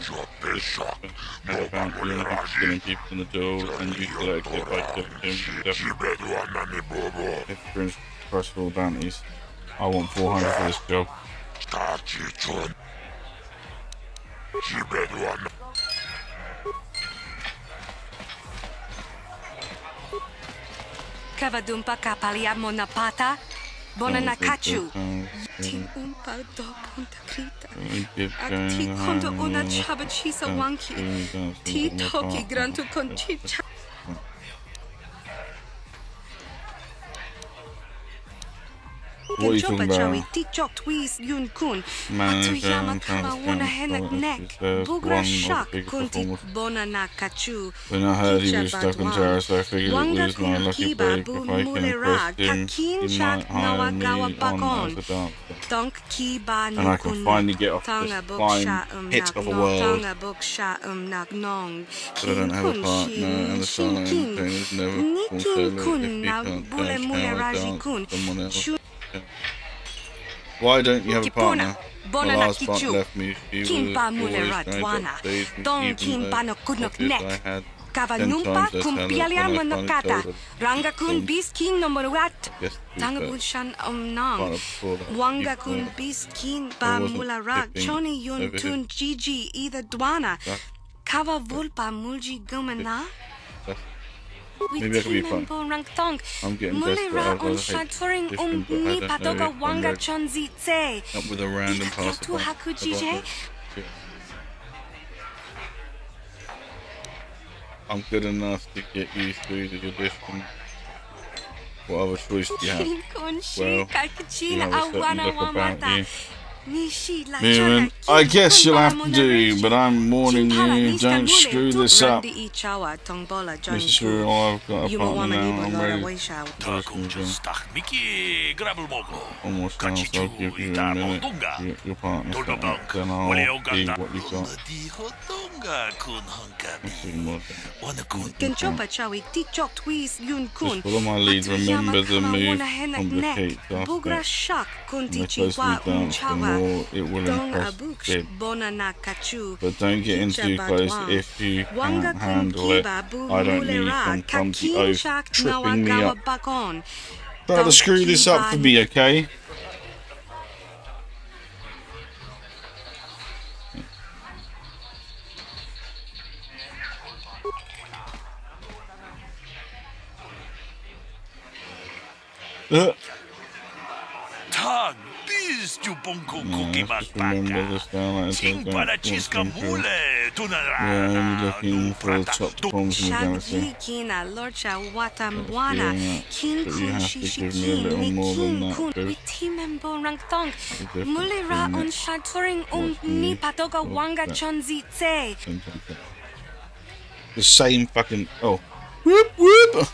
[SPEAKER 1] Killing people in the door and you select it by tipping him. Experience across all bounties. I want 400 for this job.
[SPEAKER 6] Kavadumpa kapalia monapata. Bonanakachu. Tin umpa do punta krita. Akti kondo ona chabachisa wanki. Ti toki grantu conchicha.
[SPEAKER 1] What are you talking about? When I heard he was stuck on Taris, I figured it was my lucky break. If I can impress him, he might hire me on as a dancer. And I can finally get off this fine hit of a world. But I don't have a partner, and the silent pain is never fulfilled if he can't dance how I dance someone else. Why don't you have a partner? My last partner left me. She was always trying to upstage me, even though touches I had 10 times less talent when I finally told her.
[SPEAKER 6] Rangakun biskin nomoruat.
[SPEAKER 1] Guess
[SPEAKER 6] Tangabushan omnang. Wangakun biskin ba mularat. Choni yun tun Gigi either dwana. Kava vulpa mulji gumana.
[SPEAKER 1] Maybe I could be fun. I'm getting desperate. I'd rather hate different, but I don't know if I'm ready. Not with a random passerby. I'm good enough to get you through the audition. What other choice do you have? Well, you have a certain look about you. Miriam, I guess you'll have to do, but I'm warning you, don't screw this up. This is true, I've got a partner now, I'm ready. Almost now, so I'll give you a minute to get your partner set up, then I'll see what you've got. Just follow my lead, remember the move, complicate stuff. The closer we dance, the more it will impress Kid. But don't get in too close if you can't handle it. I don't need some clumsy oaf tripping me up. Try to screw this up for me, okay?
[SPEAKER 8] Tag, bis du bonko cookie bakbaka. Ting para chiska mule, tunara.
[SPEAKER 1] Looking for the top bombs in the galaxy. But you have to give me a little more than that, dude. The same fucking... Oh. Whoop, whoop!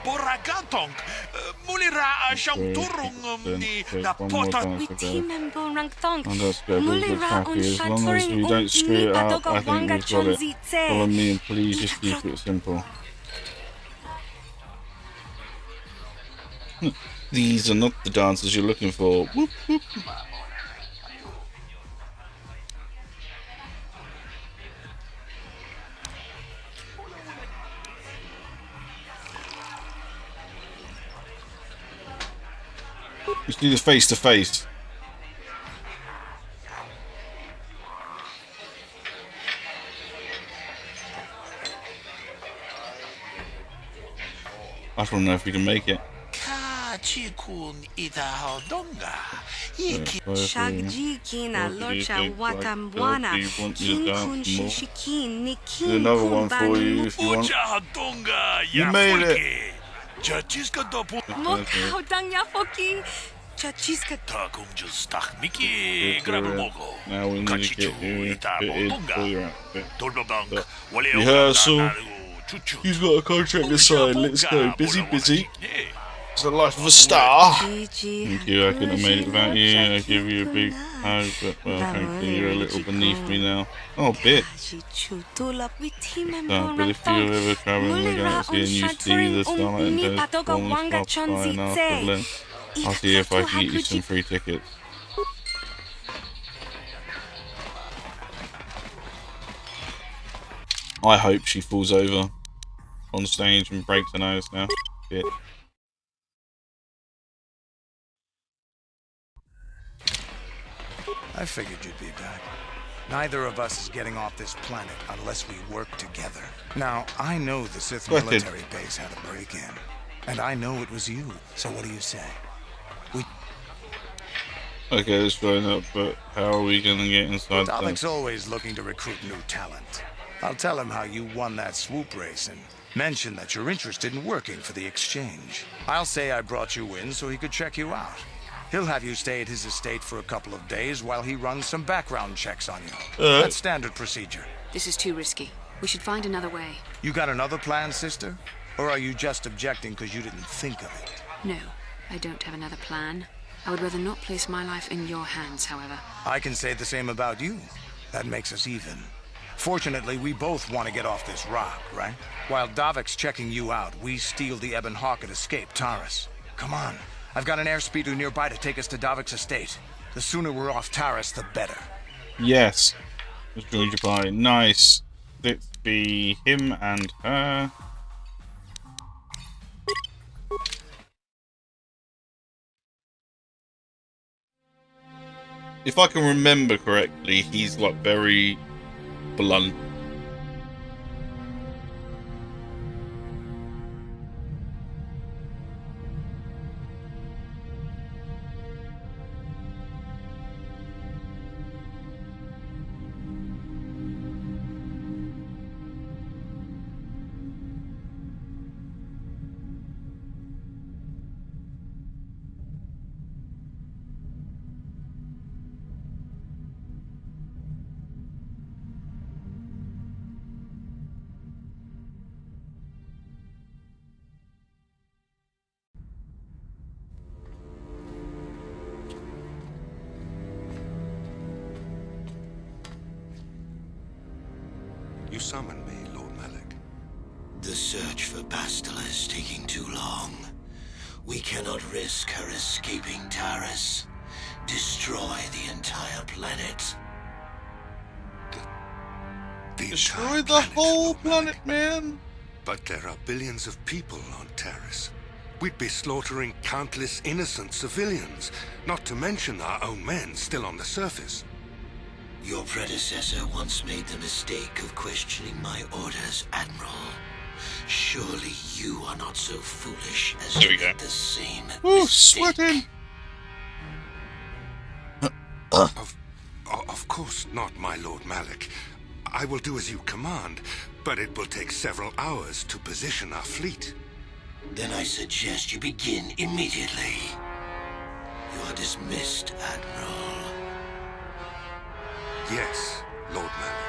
[SPEAKER 8] Boragatong, mulira siyang turong ni napota.
[SPEAKER 1] And that's good, we're happy. As long as we don't screw it up, I think we've got it. Follow me and please just keep it simple. These are not the dancers you're looking for. Whoop, whoop. Let's do this face to face. I just want to know if we can make it.
[SPEAKER 6] Shagji kina locha watambwana kinkun shishikin nikin
[SPEAKER 1] Another one for you if you want. You made it.
[SPEAKER 6] Mokao dangyafoki chachiska
[SPEAKER 1] Now we need to get you fitted for your outfit. Rehearsal. He's got a contract to sign. Let's go. Busy. It's the life of a star. Thank you. I couldn't have made it without you. I give you a big hug, but well, thankfully you're a little beneath me now. Oh, bitch. But if you're ever traveling the galaxy and you see the starlight and the falling star flying after Len, I'll see if I can get you some free tickets. I hope she falls over on stage and breaks her nose now. Bitch.
[SPEAKER 12] I figured you'd be back. Neither of us is getting off this planet unless we work together. Now, I know the Sith military base had a break-in, and I know it was you. So what do you say?
[SPEAKER 1] Okay, let's join up, but how are we gonna get inside?
[SPEAKER 12] Dalek's always looking to recruit new talent. I'll tell him how you won that swoop race and mention that you're interested in working for the exchange. I'll say I brought you in so he could check you out. He'll have you stay at his estate for a couple of days while he runs some background checks on you. That's standard procedure.
[SPEAKER 14] This is too risky. We should find another way.
[SPEAKER 12] You got another plan, sister? Or are you just objecting because you didn't think of it?
[SPEAKER 14] No, I don't have another plan. I would rather not place my life in your hands, however.
[SPEAKER 12] I can say the same about you. That makes us even. Fortunately, we both want to get off this rock, right? While Davik's checking you out, we steal the Ebon Hawk and escape Taris. Come on. I've got an airspeeder nearby to take us to Davik's estate. The sooner we're off Taris, the better.
[SPEAKER 1] Yes. Let's join your party. Nice. Let's be him and her. If I can remember correctly, he's like very blunt.
[SPEAKER 4] You summoned me, Lord Malak.
[SPEAKER 15] The search for Bastila is taking too long. We cannot risk her escaping Taris. Destroy the entire planet.
[SPEAKER 1] Destroy the whole planet, man!
[SPEAKER 4] But there are billions of people on Taris. We'd be slaughtering countless innocent civilians, not to mention our own men still on the surface.
[SPEAKER 15] Your predecessor once made the mistake of questioning my orders, Admiral. Surely you are not so foolish as to make the same mistake.
[SPEAKER 1] Sweating!
[SPEAKER 4] Of course not, my Lord Malak. I will do as you command, but it will take several hours to position our fleet.
[SPEAKER 15] Then I suggest you begin immediately. You are dismissed, Admiral.
[SPEAKER 4] Yes, Lord Malak.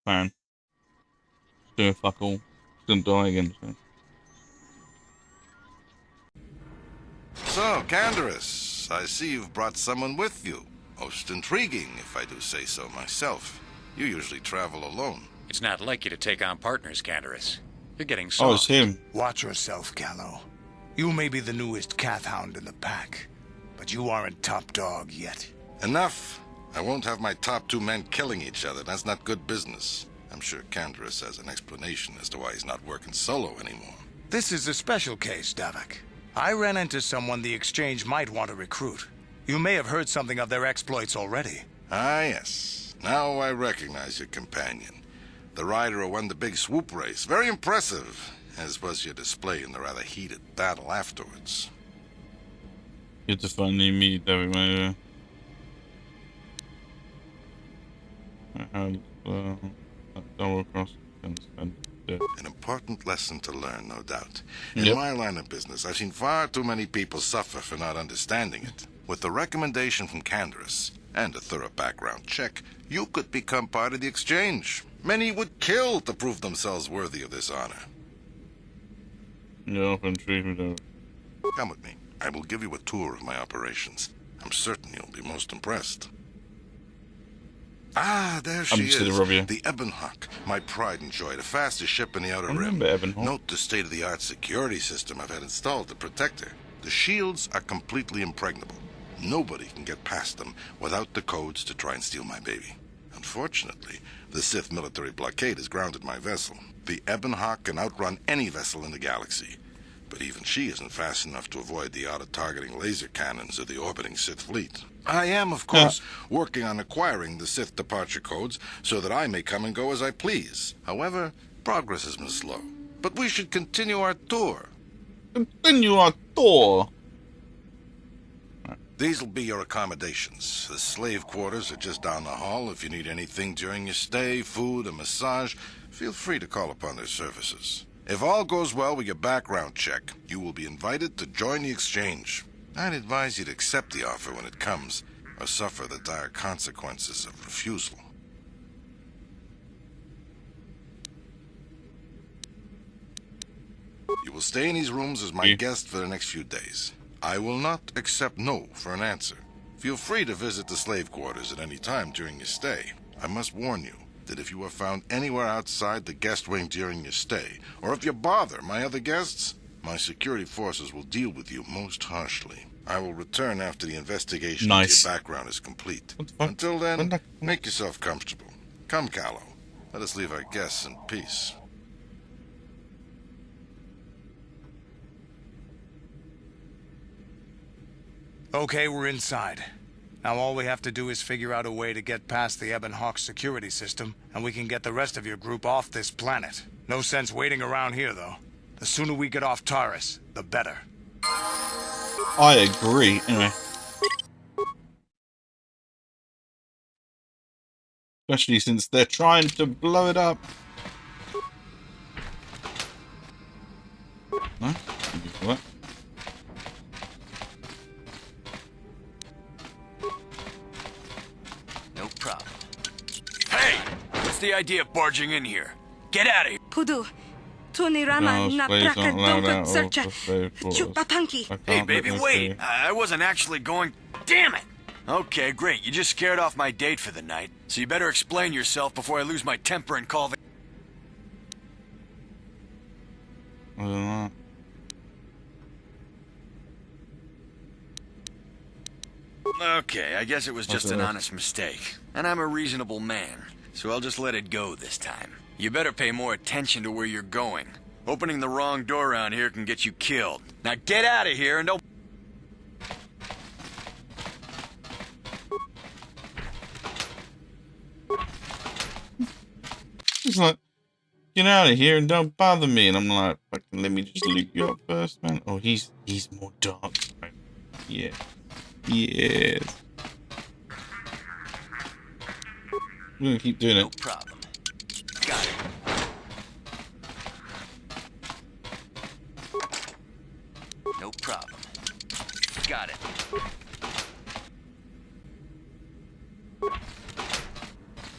[SPEAKER 1] Plan. Do fuck all. Gonna die again.
[SPEAKER 16] So, Candaris, I see you've brought someone with you. Most intriguing, if I do say so myself. You usually travel alone.
[SPEAKER 17] It's not like you to take on partners, Candaris. You're getting soft.
[SPEAKER 1] Oh, it's him.
[SPEAKER 12] Watch yourself, Callow. You may be the newest Cathhound in the pack, but you aren't top dog yet.
[SPEAKER 16] Enough. I won't have my top 2 men killing each other. That's not good business. I'm sure Taris has an explanation as to why he's not working solo anymore.
[SPEAKER 12] This is a special case, Davik. I ran into someone the Exchange might want to recruit. You may have heard something of their exploits already.
[SPEAKER 16] Ah, yes. Now I recognize your companion. The rider who won the big swoop race. Very impressive, as was your display in the rather heated battle afterwards.
[SPEAKER 1] Good to finally meet David, man. Double cross.
[SPEAKER 16] An important lesson to learn, no doubt. In my line of business, I've seen far too many people suffer for not understanding it. With the recommendation from Taris and a thorough background check, you could become part of the Exchange. Many would kill to prove themselves worthy of this honor. Come with me. I will give you a tour of my operations. I'm certain you'll be most impressed. Ah, there she is. The Ebonhawk, my pride and joy, the fastest ship in the Outer Rim. Note the state-of-the-art security system I've had installed to protect her. The shields are completely impregnable. Nobody can get past them without the codes to try and steal my baby. Unfortunately, the Sith military blockade has grounded my vessel. The Ebonhawk can outrun any vessel in the galaxy. But even she isn't fast enough to avoid the auto-targeting laser cannons of the orbiting Sith fleet. I am, of course, working on acquiring the Sith departure codes so that I may come and go as I please. However, progress has been slow. But we should continue our tour.
[SPEAKER 1] Continue our tour?
[SPEAKER 16] These will be your accommodations. The slave quarters are just down the hall. If you need anything during your stay, food, a massage, feel free to call upon their services. If all goes well with your background check, you will be invited to join the Exchange. I'd advise you to accept the offer when it comes, or suffer the dire consequences of refusal. You will stay in these rooms as my guest for the next few days. I will not accept no for an answer. Feel free to visit the slave quarters at any time during your stay. I must warn you that if you are found anywhere outside the guest wing during your stay, or if you bother my other guests, my security forces will deal with you most harshly. I will return after the investigation into your background is complete. Until then, make yourself comfortable. Come, Callow. Let us leave our guests in peace.
[SPEAKER 12] Okay, we're inside. Now all we have to do is figure out a way to get past the Ebonhawk security system, and we can get the rest of your group off this planet. No sense waiting around here, though. The sooner we get off Taris, the better.
[SPEAKER 1] I agree. Anyway. Especially since they're trying to blow it up. No? What?
[SPEAKER 2] No problem. Hey! What's the idea of barging in here? Get out of here!
[SPEAKER 6] Pudu. Tunirama na praka donka searcha. Chupatanki.
[SPEAKER 2] Hey, baby, wait! I wasn't actually going... Damn it! Okay, great. You just scared off my date for the night. So you better explain yourself before I lose my temper and call the...
[SPEAKER 1] I don't know.
[SPEAKER 2] Okay, I guess it was just an honest mistake. And I'm a reasonable man, so I'll just let it go this time. You better pay more attention to where you're going. Opening the wrong door around here can get you killed. Now get out of here and don't...
[SPEAKER 1] He's like, get out of here and don't bother me. And I'm like, fucking let me just loot you up first, man. Oh, he's more dark. Yeah. Yes. We're gonna keep doing it.
[SPEAKER 2] No problem. Got it. No problem. Got it.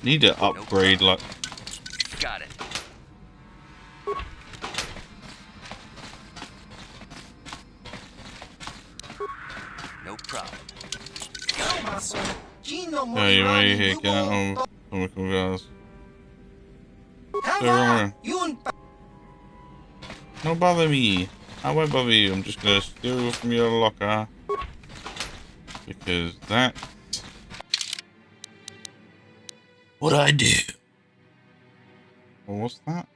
[SPEAKER 1] Need to upgrade, like.
[SPEAKER 2] Got it. No problem.
[SPEAKER 1] Hey, why are you here? Get out of chemical gas. Don't bother me. I won't bother you. I'm just gonna steal from your locker. Because that What'd I do? Well, what's that?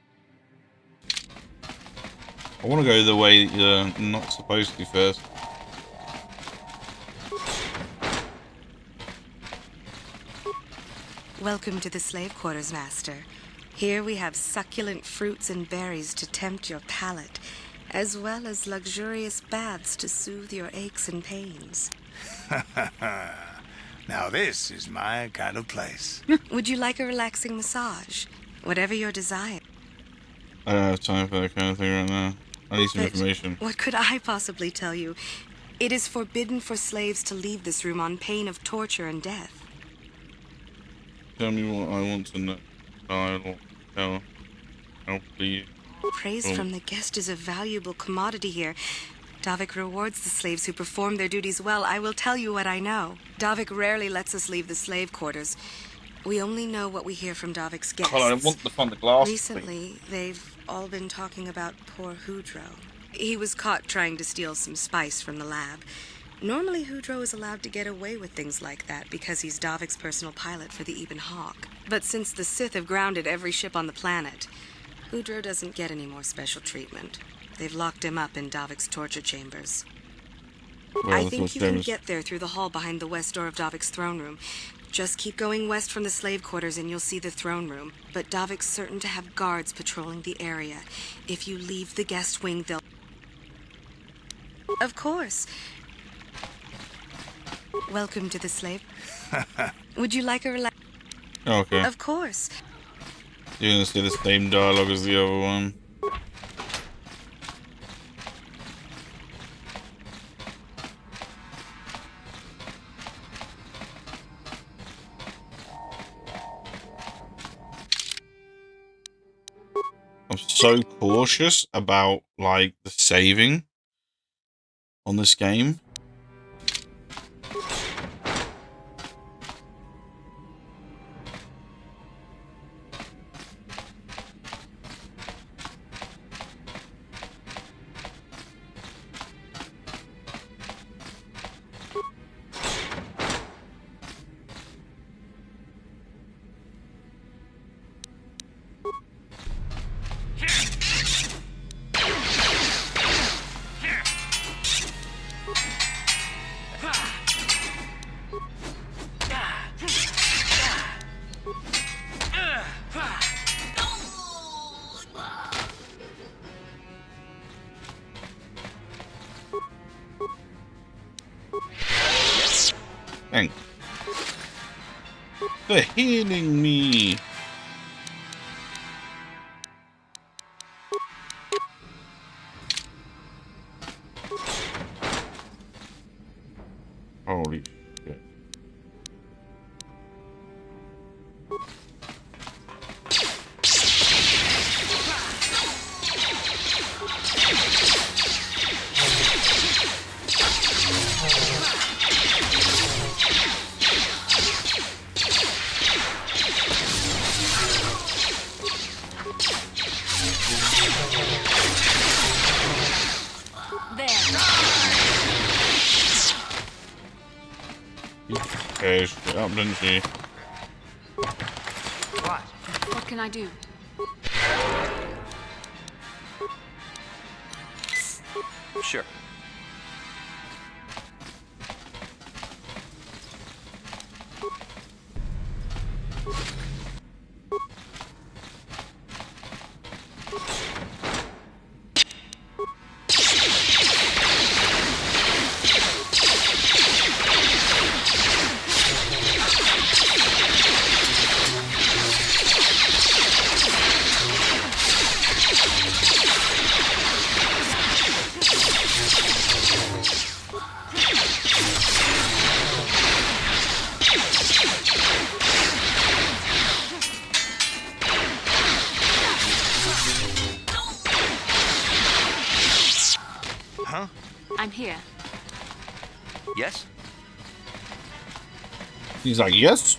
[SPEAKER 1] I want to go the way you're not supposed to first.
[SPEAKER 6] Welcome to the slave quarters, Master. Here we have succulent fruits and berries to tempt your palate, as well as luxurious baths to soothe your aches and pains.
[SPEAKER 12] Now this is my kind of place.
[SPEAKER 6] Would you like a relaxing massage? Whatever your desire.
[SPEAKER 1] I don't have time for that kind of thing right now. I need some information.
[SPEAKER 6] What could I possibly tell you? It is forbidden for slaves to leave this room on pain of torture and death.
[SPEAKER 1] Tell me what I want to know. I don't tell. I'll please.
[SPEAKER 6] Praise from the guest is a valuable commodity here. Davik rewards the slaves who perform their duties well. I will tell you what I know. Davik rarely lets us leave the slave quarters. We only know what we hear from Davik's guests.
[SPEAKER 1] Hold on, I want to find the glass.
[SPEAKER 6] Recently, they've all been talking about poor Hudro. He was caught trying to steal some spice from the lab. Normally, Hudro is allowed to get away with things like that because he's Davik's personal pilot for the Ebon Hawk. But since the Sith have grounded every ship on the planet, Hudro doesn't get any more special treatment. They've locked him up in Davik's torture chambers.
[SPEAKER 1] Well,
[SPEAKER 6] I think you can get there through the hall behind the west door of Davik's throne room. Just keep going west from the slave quarters and you'll see the throne room. But Davik's certain to have guards patrolling the area. If you leave the guest wing, they'll... Of course. Welcome to the slave. Would you like a relax?
[SPEAKER 1] Okay.
[SPEAKER 6] Of course.
[SPEAKER 1] You're gonna say the same dialogue as the other one. I'm so cautious about like the saving on this game. Thanks for healing me. Holy shit. Okay, shut up, didn't she?
[SPEAKER 14] What? What can I do?
[SPEAKER 11] Sure.
[SPEAKER 14] I'm here.
[SPEAKER 11] Yes?
[SPEAKER 1] He's like, yes?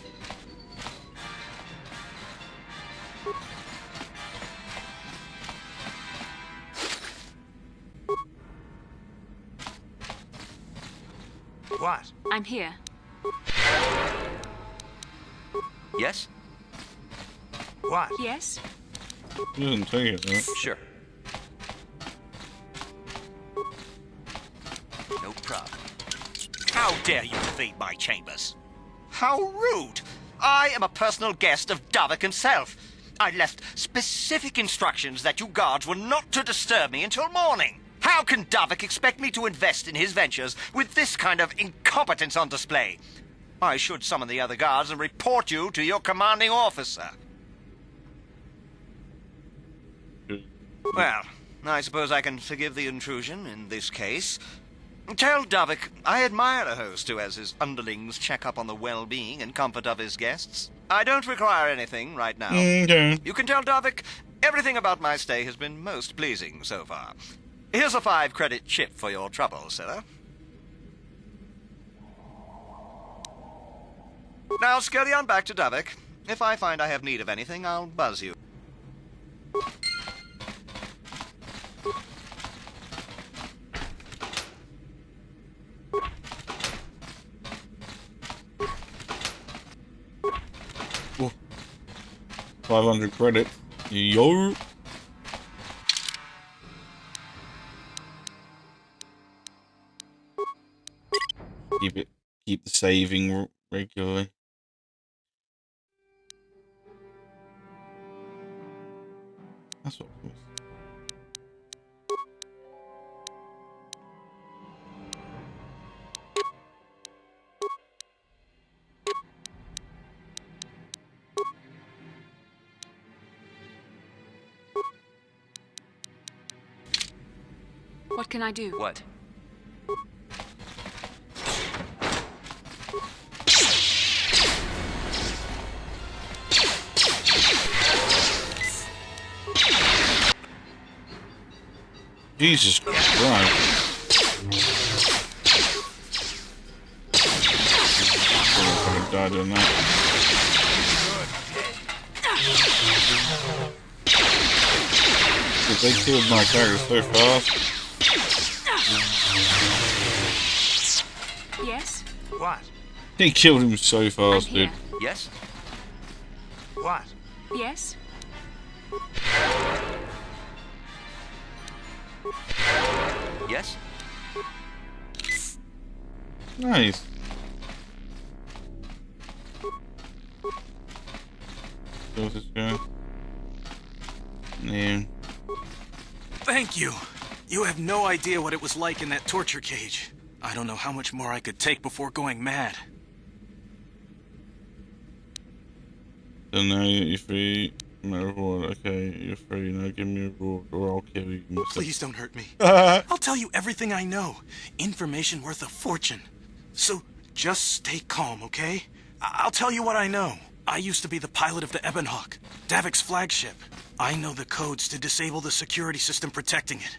[SPEAKER 12] What?
[SPEAKER 14] I'm here.
[SPEAKER 11] Yes?
[SPEAKER 12] What?
[SPEAKER 14] Yes?
[SPEAKER 1] He doesn't take it, right?
[SPEAKER 17] Sure. No problem.
[SPEAKER 18] How dare you invade my chambers? How rude! I am a personal guest of Davik himself. I left specific instructions that you guards were not to disturb me until morning. How can Davik expect me to invest in his ventures with this kind of incompetence on display? I should summon the other guards and report you to your commanding officer. Well, I suppose I can forgive the intrusion in this case. Tell Davik I admire a host who has his underlings check up on the well-being and comfort of his guests. I don't require anything right now.
[SPEAKER 1] Okay.
[SPEAKER 18] You can tell Davik everything about my stay has been most pleasing so far. Here's a 5-credit chip for your trouble, sir. Now scurry on back to Davik. If I find I have need of anything, I'll buzz you.
[SPEAKER 1] Oh. 500 credit. Yo. Keep the saving regularly. That's what it was.
[SPEAKER 14] What can I do?
[SPEAKER 17] What?
[SPEAKER 1] Jesus Christ. I died in that. They killed my character so fast.
[SPEAKER 14] Yes?
[SPEAKER 12] What?
[SPEAKER 1] He killed him so fast, dude.
[SPEAKER 18] Yes?
[SPEAKER 12] What?
[SPEAKER 14] Yes?
[SPEAKER 18] Yes?
[SPEAKER 1] Nice. Where's this going? Yeah.
[SPEAKER 19] Thank you. You have no idea what it was like in that torture cage. I don't know how much more I could take before going mad.
[SPEAKER 1] So now you're free. No reward. Okay, you're free. Now give me a reward or I'll kill you.
[SPEAKER 19] Please don't hurt me. I'll tell you everything I know. Information worth a fortune. So just stay calm, okay? I'll tell you what I know. I used to be the pilot of the Ebonhawk, Davik's flagship. I know the codes to disable the security system protecting it.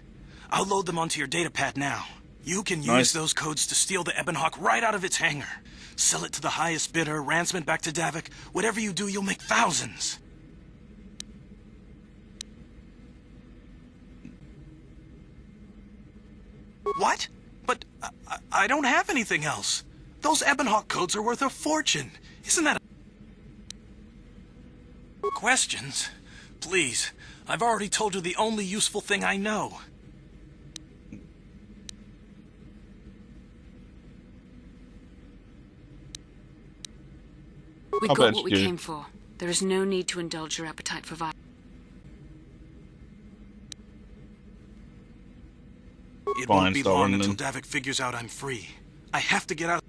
[SPEAKER 19] I'll load them onto your datapad now. You can use those codes to steal the Ebonhawk right out of its hangar. Sell it to the highest bidder, ransom it back to Davik. Whatever you do, you'll make thousands. What? But I don't have anything else. Those Ebonhawk codes are worth a fortune. Isn't that Questions? Please, I've already told you the only useful thing I know.
[SPEAKER 14] We got what we came for. There is no need to indulge your appetite for violence.
[SPEAKER 19] It won't be long until Davik figures out I'm free. I have to get out.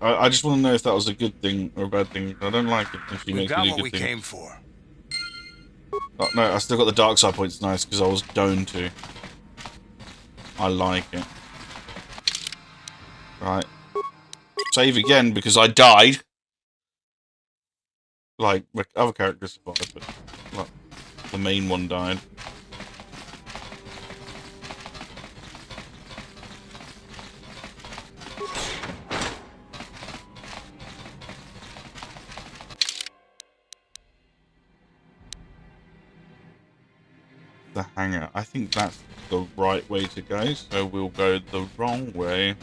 [SPEAKER 1] I just want to know if that was a good thing or a bad thing. I don't like it if she makes me do good things.
[SPEAKER 12] What we came for.
[SPEAKER 1] Oh, no, I still got the dark side points. Nice, because I was going to. I like it. Right. Save again because I died. Like, other characters survived, but like, the main one died. The hangar. I think that's the right way to go, so we'll go the wrong way.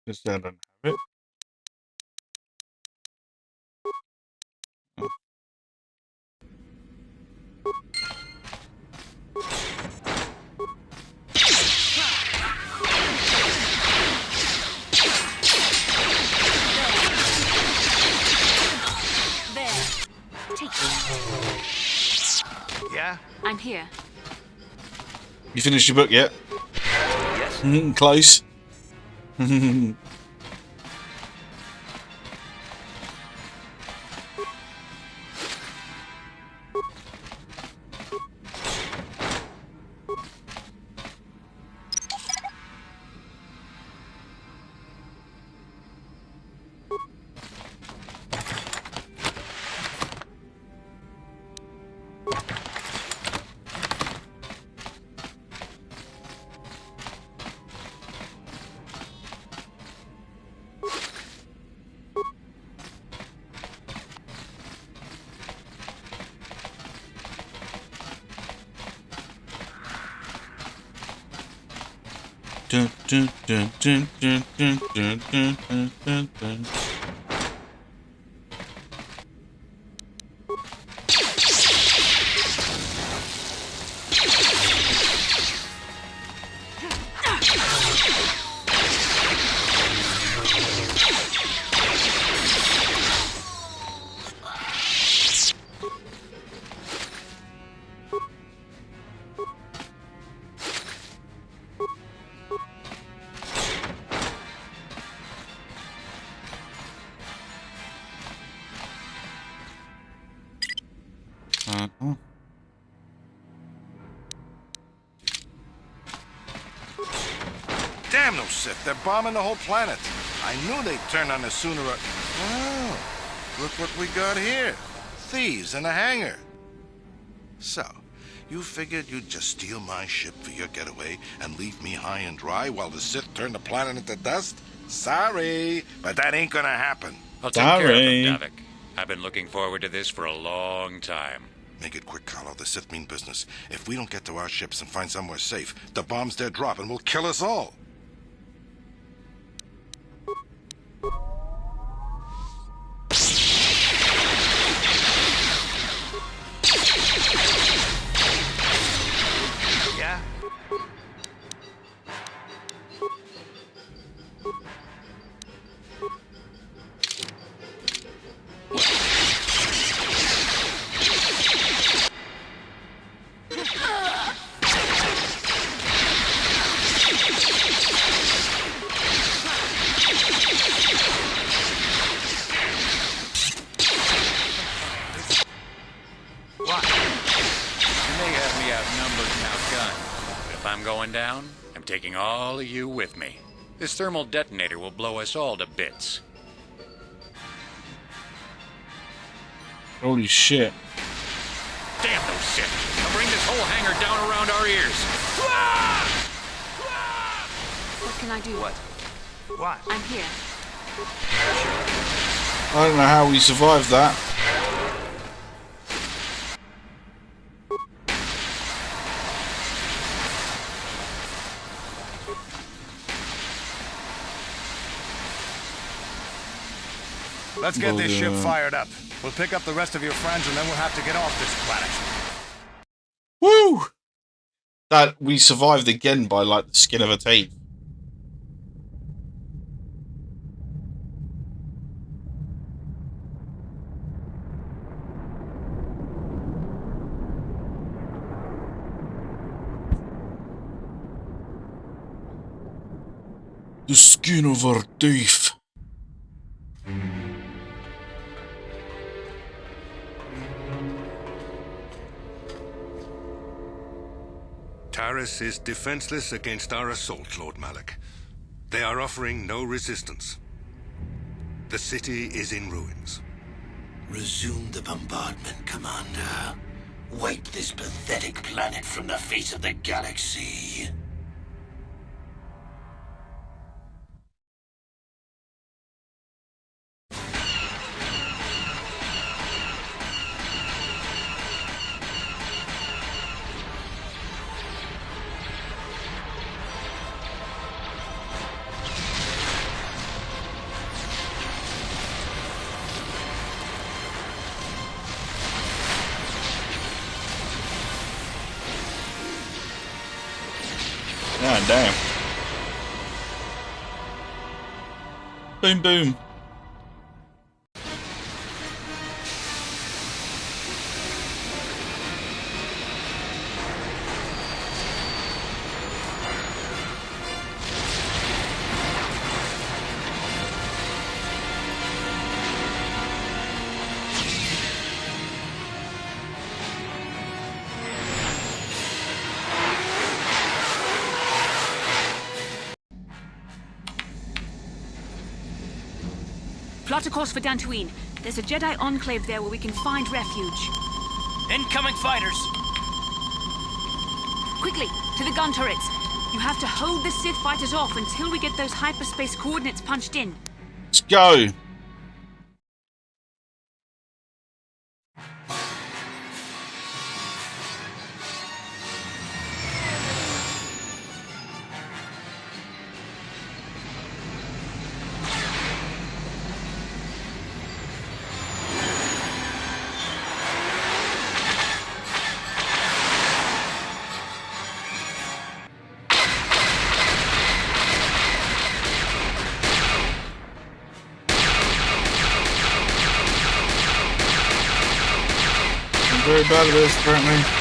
[SPEAKER 1] Just I don't have it. Oh.
[SPEAKER 12] Yeah?
[SPEAKER 14] I'm here.
[SPEAKER 1] You finished your book yet?
[SPEAKER 18] Yes.
[SPEAKER 1] Close. Dun, dun, dun, dun, dun, dun, dun, dun, dun, dun, dun. Oh.
[SPEAKER 16] Damn those Sith, they're bombing the whole planet. I knew they'd turn on us sooner or... Oh, look what we got here. Thieves in a hangar. So, you figured you'd just steal my ship for your getaway and leave me high and dry while the Sith turn the planet into dust? Sorry, but that ain't gonna happen.
[SPEAKER 17] I'll take care of him, Davik. I've been looking forward to this for a long time.
[SPEAKER 16] Make it quick, Carlo. The Sith mean business. If we don't get to our ships and find somewhere safe, the bombs they're dropping will kill us all.
[SPEAKER 12] Yeah?
[SPEAKER 17] I'm going down, I'm taking all of you with me. This thermal detonator will blow us all to bits.
[SPEAKER 1] Holy shit.
[SPEAKER 17] Damn those Sith! Now bring this whole hangar down around our ears!
[SPEAKER 14] What can I do?
[SPEAKER 12] What?
[SPEAKER 14] I'm here.
[SPEAKER 1] I don't know how we survived that.
[SPEAKER 12] Let's get this ship fired up. We'll pick up the rest of your friends and then we'll have to get off this planet.
[SPEAKER 1] Woo! That we survived again by like the skin of a teeth. The skin of our teeth.
[SPEAKER 4] Taris is defenseless against our assault, Lord Malak. They are offering no resistance. The city is in ruins.
[SPEAKER 15] Resume the bombardment, Commander. Wipe this pathetic planet from the face of the galaxy.
[SPEAKER 1] damn. Boom, boom.
[SPEAKER 14] Plot a course for Dantooine. There's a Jedi enclave there where we can find refuge.
[SPEAKER 20] Incoming fighters!
[SPEAKER 14] Quickly, to the gun turrets. You have to hold the Sith fighters off until we get those hyperspace coordinates punched in.
[SPEAKER 1] Let's go. Very bad at this, apparently.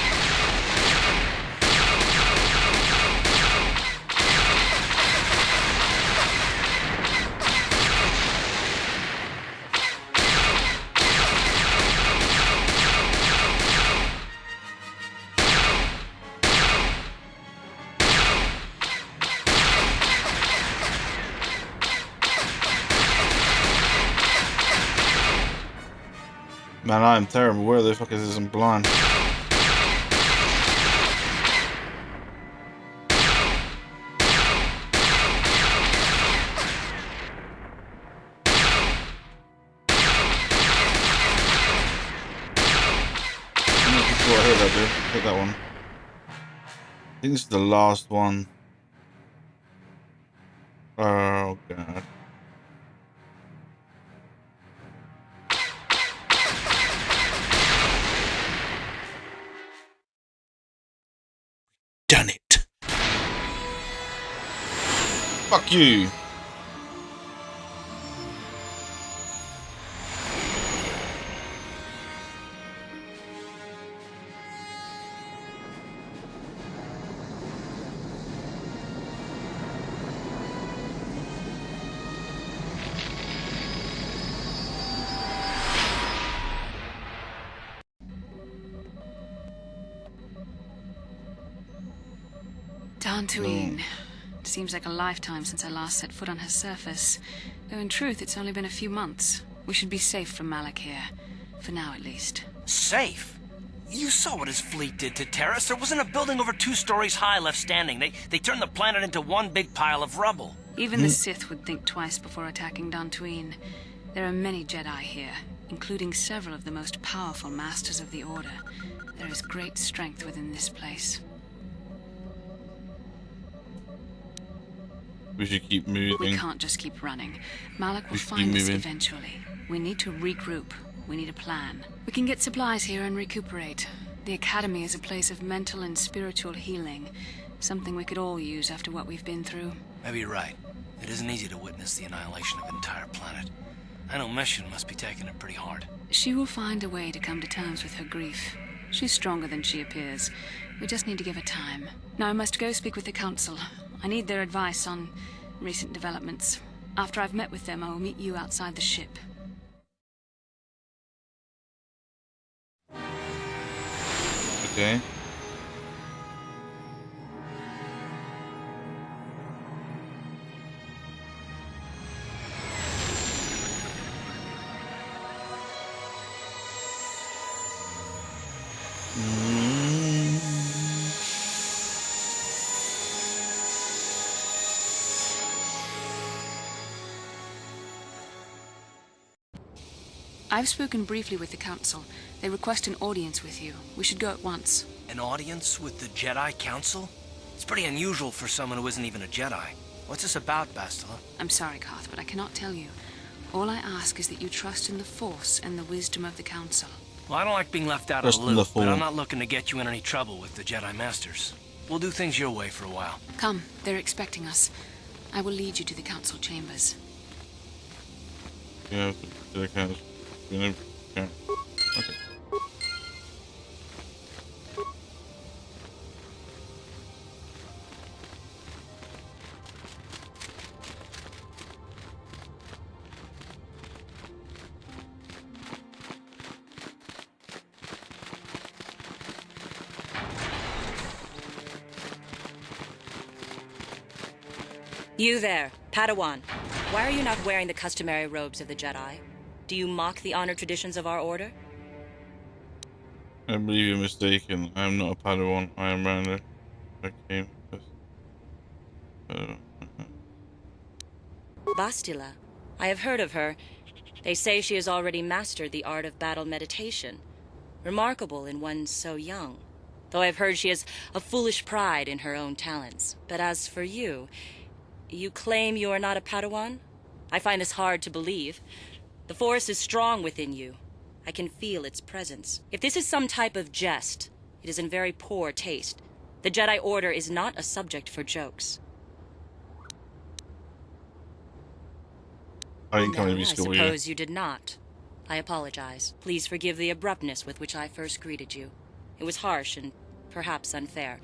[SPEAKER 1] Man, I am terrible. Where the fuck is this? I'm blind. Hit that one. I think this is the last one. Oh god. Done it. Fuck you.
[SPEAKER 14] Dantooine. It seems like a lifetime since I last set foot on her surface. Though in truth, it's only been a few months. We should be safe from Malak here. For now, at least.
[SPEAKER 20] Safe? You saw what his fleet did to Taris. There wasn't a building over 2 stories high left standing. They turned the planet into one big pile of rubble.
[SPEAKER 14] Even the Sith would think twice before attacking Dantooine. There are many Jedi here, including several of the most powerful masters of the Order. There is great strength within this place.
[SPEAKER 1] We should keep moving.
[SPEAKER 14] We can't just keep running. Malak will find us eventually. We need to regroup. We need a plan. We can get supplies here and recuperate. The Academy is a place of mental and spiritual healing. Something we could all use after what we've been through.
[SPEAKER 20] Maybe you're right. It isn't easy to witness the annihilation of an entire planet. I know Mission must be taking it pretty hard.
[SPEAKER 14] She will find a way to come to terms with her grief. She's stronger than she appears. We just need to give her time. Now I must go speak with the Council. I need their advice on recent developments. After I've met with them, I will meet you outside the ship.
[SPEAKER 1] Okay.
[SPEAKER 14] I've spoken briefly with the Council. They request an audience with you. We should go at once.
[SPEAKER 20] An audience with the Jedi Council? It's pretty unusual for someone who isn't even a Jedi. What's this about, Bastila?
[SPEAKER 14] I'm sorry, Carth, but I cannot tell you. All I ask is that you trust in the Force and the wisdom of the Council.
[SPEAKER 20] Well, I don't like being left out of the loop, but I'm not looking to get you in any trouble with the Jedi Masters. We'll do things your way for a while.
[SPEAKER 14] Come, they're expecting us. I will lead you to the council chambers.
[SPEAKER 1] Yeah, to the council. Okay.
[SPEAKER 21] You there, Padawan. Why are you not wearing the customary robes of the Jedi? Do you mock the honor traditions of our order?
[SPEAKER 1] I believe you're mistaken. I am not a Padawan. I am Randa. I came with
[SPEAKER 21] Bastila. I have heard of her. They say she has already mastered the art of battle meditation. Remarkable in one so young. Though I've heard she has a foolish pride in her own talents. But as for you, you claim you are not a Padawan? I find this hard to believe. The Force is strong within you. I can feel its presence. If this is some type of jest, it is in very poor taste. The Jedi Order is not a subject for jokes.
[SPEAKER 1] I didn't come to
[SPEAKER 21] No,
[SPEAKER 1] be
[SPEAKER 21] I
[SPEAKER 1] school
[SPEAKER 21] suppose you did not. I apologize. Please forgive the abruptness with which I first greeted you. It was harsh and perhaps unfair.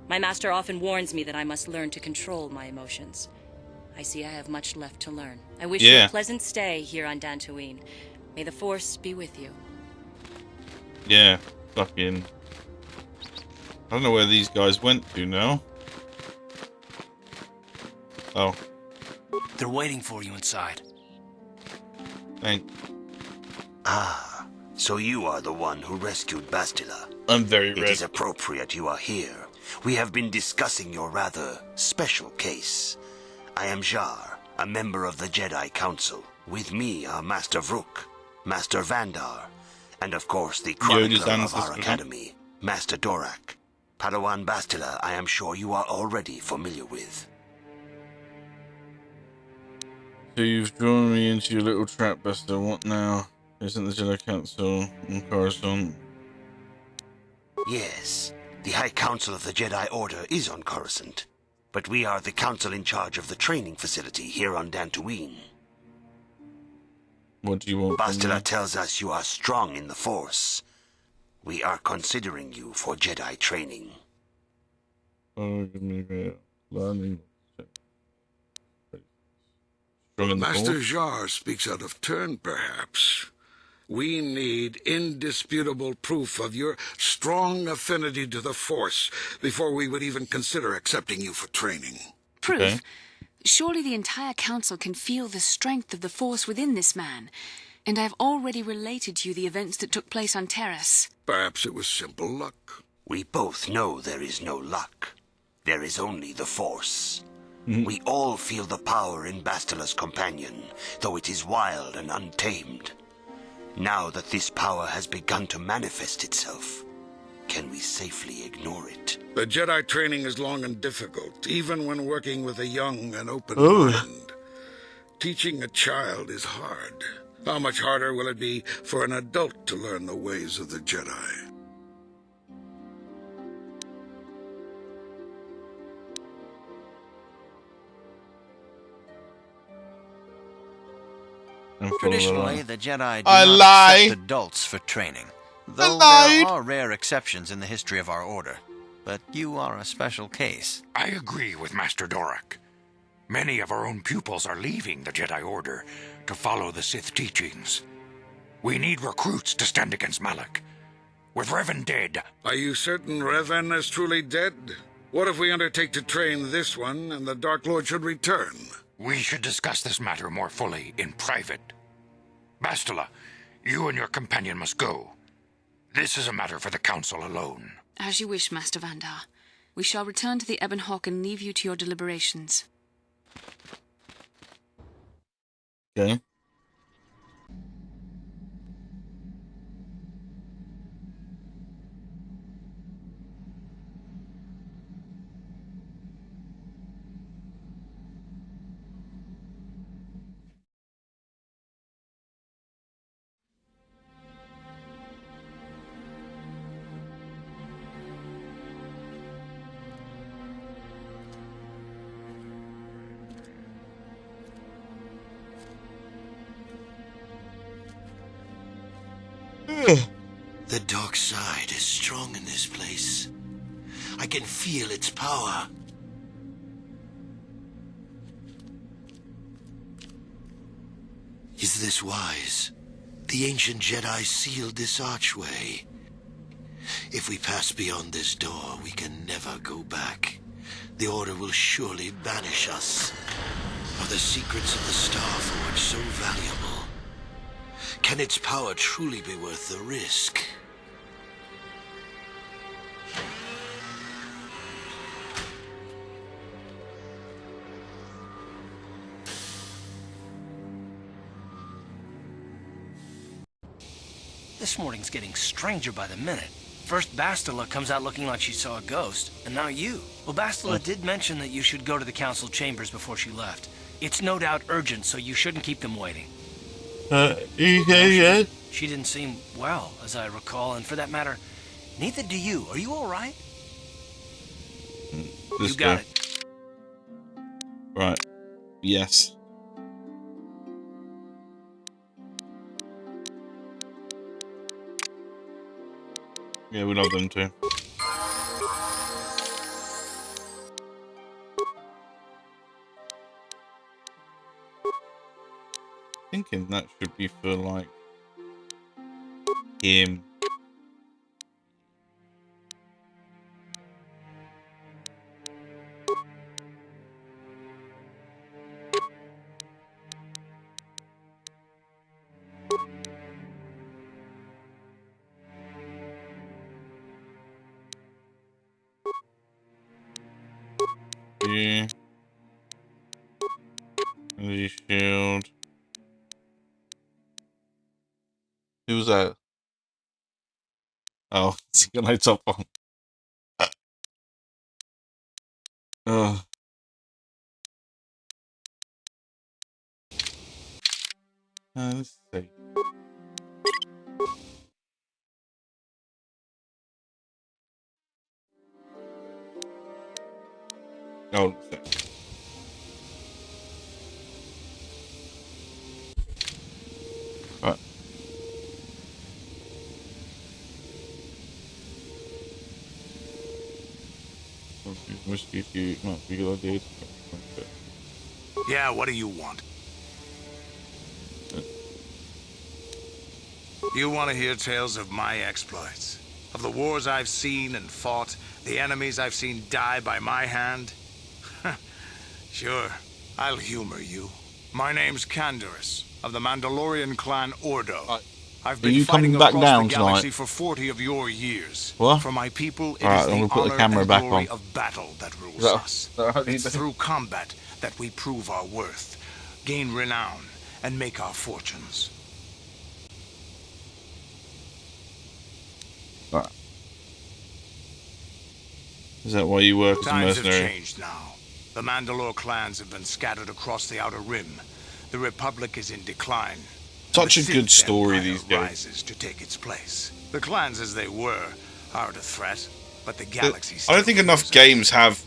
[SPEAKER 21] My master often warns me that I must learn to control my emotions. I see I have much left to learn. I wish you a pleasant stay here on Dantooine. May the Force be with you.
[SPEAKER 1] Yeah, fucking. I don't know where these guys went to now. Oh.
[SPEAKER 20] They're waiting for you inside.
[SPEAKER 1] Thanks.
[SPEAKER 15] Ah, so you are the one who rescued Bastila.
[SPEAKER 1] I'm very red.
[SPEAKER 15] It is appropriate you are here. We have been discussing your rather special case. I am Jar, a member of the Jedi Council. With me are Master Vrook, Master Vandar, and of course the chronicler of our academy, Master Dorak. Padawan Bastila, I am sure you are already familiar with.
[SPEAKER 1] So you've drawn me into your little trap, Buster. What now? Isn't the Jedi Council on Coruscant?
[SPEAKER 15] Yes, the High Council of the Jedi Order is on Coruscant, but we are the council in charge of the training facility here on Dantooine.
[SPEAKER 1] What do you want?
[SPEAKER 15] Bastila tells us you are strong in the Force. We are considering you for Jedi training.
[SPEAKER 13] Master Jar speaks out of turn, perhaps. We need indisputable proof of your strong affinity to the Force before we would even consider accepting you for training.
[SPEAKER 14] Proof? Okay. Surely the entire council can feel the strength of the Force within this man. And I've already related to you the events that took place on Taris.
[SPEAKER 13] Perhaps it was simple luck.
[SPEAKER 15] We both know there is no luck. There is only the Force. We all feel the power in Bastila's companion, though it is wild and untamed. Now that this power has begun to manifest itself, can we safely ignore it?
[SPEAKER 13] The Jedi training is long and difficult, even when working with a young and open mind. Teaching a child is hard. How much harder will it be for an adult to learn the ways of the Jedi?
[SPEAKER 2] Traditionally, the Jedi do not accept adults for training, though there are rare exceptions in the history of our order. But you are a special case.
[SPEAKER 9] I agree with Master Dorak. Many of our own pupils are leaving the Jedi Order to follow the Sith teachings. We need recruits to stand against Malak. With Revan dead...
[SPEAKER 13] Are you certain Revan is truly dead? What if we undertake to train this one and the Dark Lord should return?
[SPEAKER 9] We should discuss this matter more fully in private. Bastila, you and your companion must go. This is a matter for the Council alone.
[SPEAKER 14] As you wish, Master Vandar. We shall return to the Ebon Hawk and leave you to your deliberations.
[SPEAKER 1] Okay.
[SPEAKER 15] The dark side is strong in this place. I can feel its power. Is this wise? The ancient Jedi sealed this archway. If we pass beyond this door, we can never go back. The Order will surely banish us. Are the secrets of the Star Forge so valuable? Can its power truly be worth the risk?
[SPEAKER 20] This morning's getting stranger by the minute. First Bastila comes out looking like she saw a ghost, and now you. Well, Bastila did mention that you should go to the council chambers before she left. It's no doubt urgent, so you shouldn't keep them waiting. She didn't seem well, as I recall, and for that matter, neither do you. Are you all right?
[SPEAKER 1] You
[SPEAKER 20] got it.
[SPEAKER 1] Right. Yes. Yeah, we love them too. Thinking that should be for like him. Yeah. The shield. Who's that? Oh, it's got no top on. Oh. Let's see. Oh, right.
[SPEAKER 12] Yeah, what do you want? You want to hear tales of my exploits? Of the wars I've seen and fought, the enemies I've seen die by my hand? Sure, I'll humor you. My name's Canderous, of the Mandalorian clan Ordo. I've been fighting across the galaxy for 40 of your years.
[SPEAKER 1] What?
[SPEAKER 12] For my people, it
[SPEAKER 1] All right,
[SPEAKER 12] is
[SPEAKER 1] I'm
[SPEAKER 12] the
[SPEAKER 1] gonna put the
[SPEAKER 12] honor
[SPEAKER 1] camera
[SPEAKER 12] and
[SPEAKER 1] back
[SPEAKER 12] glory
[SPEAKER 1] on.
[SPEAKER 12] of battle that rules
[SPEAKER 1] Is
[SPEAKER 12] us. It's through combat that we prove our worth, gain renown, and make our fortunes.
[SPEAKER 1] Right. Is that why you work as a
[SPEAKER 12] Times have
[SPEAKER 1] mercenary?
[SPEAKER 12] changed now. The Mandalore clans have been scattered across the Outer Rim. The Republic is in decline.
[SPEAKER 1] Such a good story, these days.
[SPEAKER 12] Rises to take its place. The clans as they were aren't a threat, but the galaxy
[SPEAKER 1] I don't think enough games have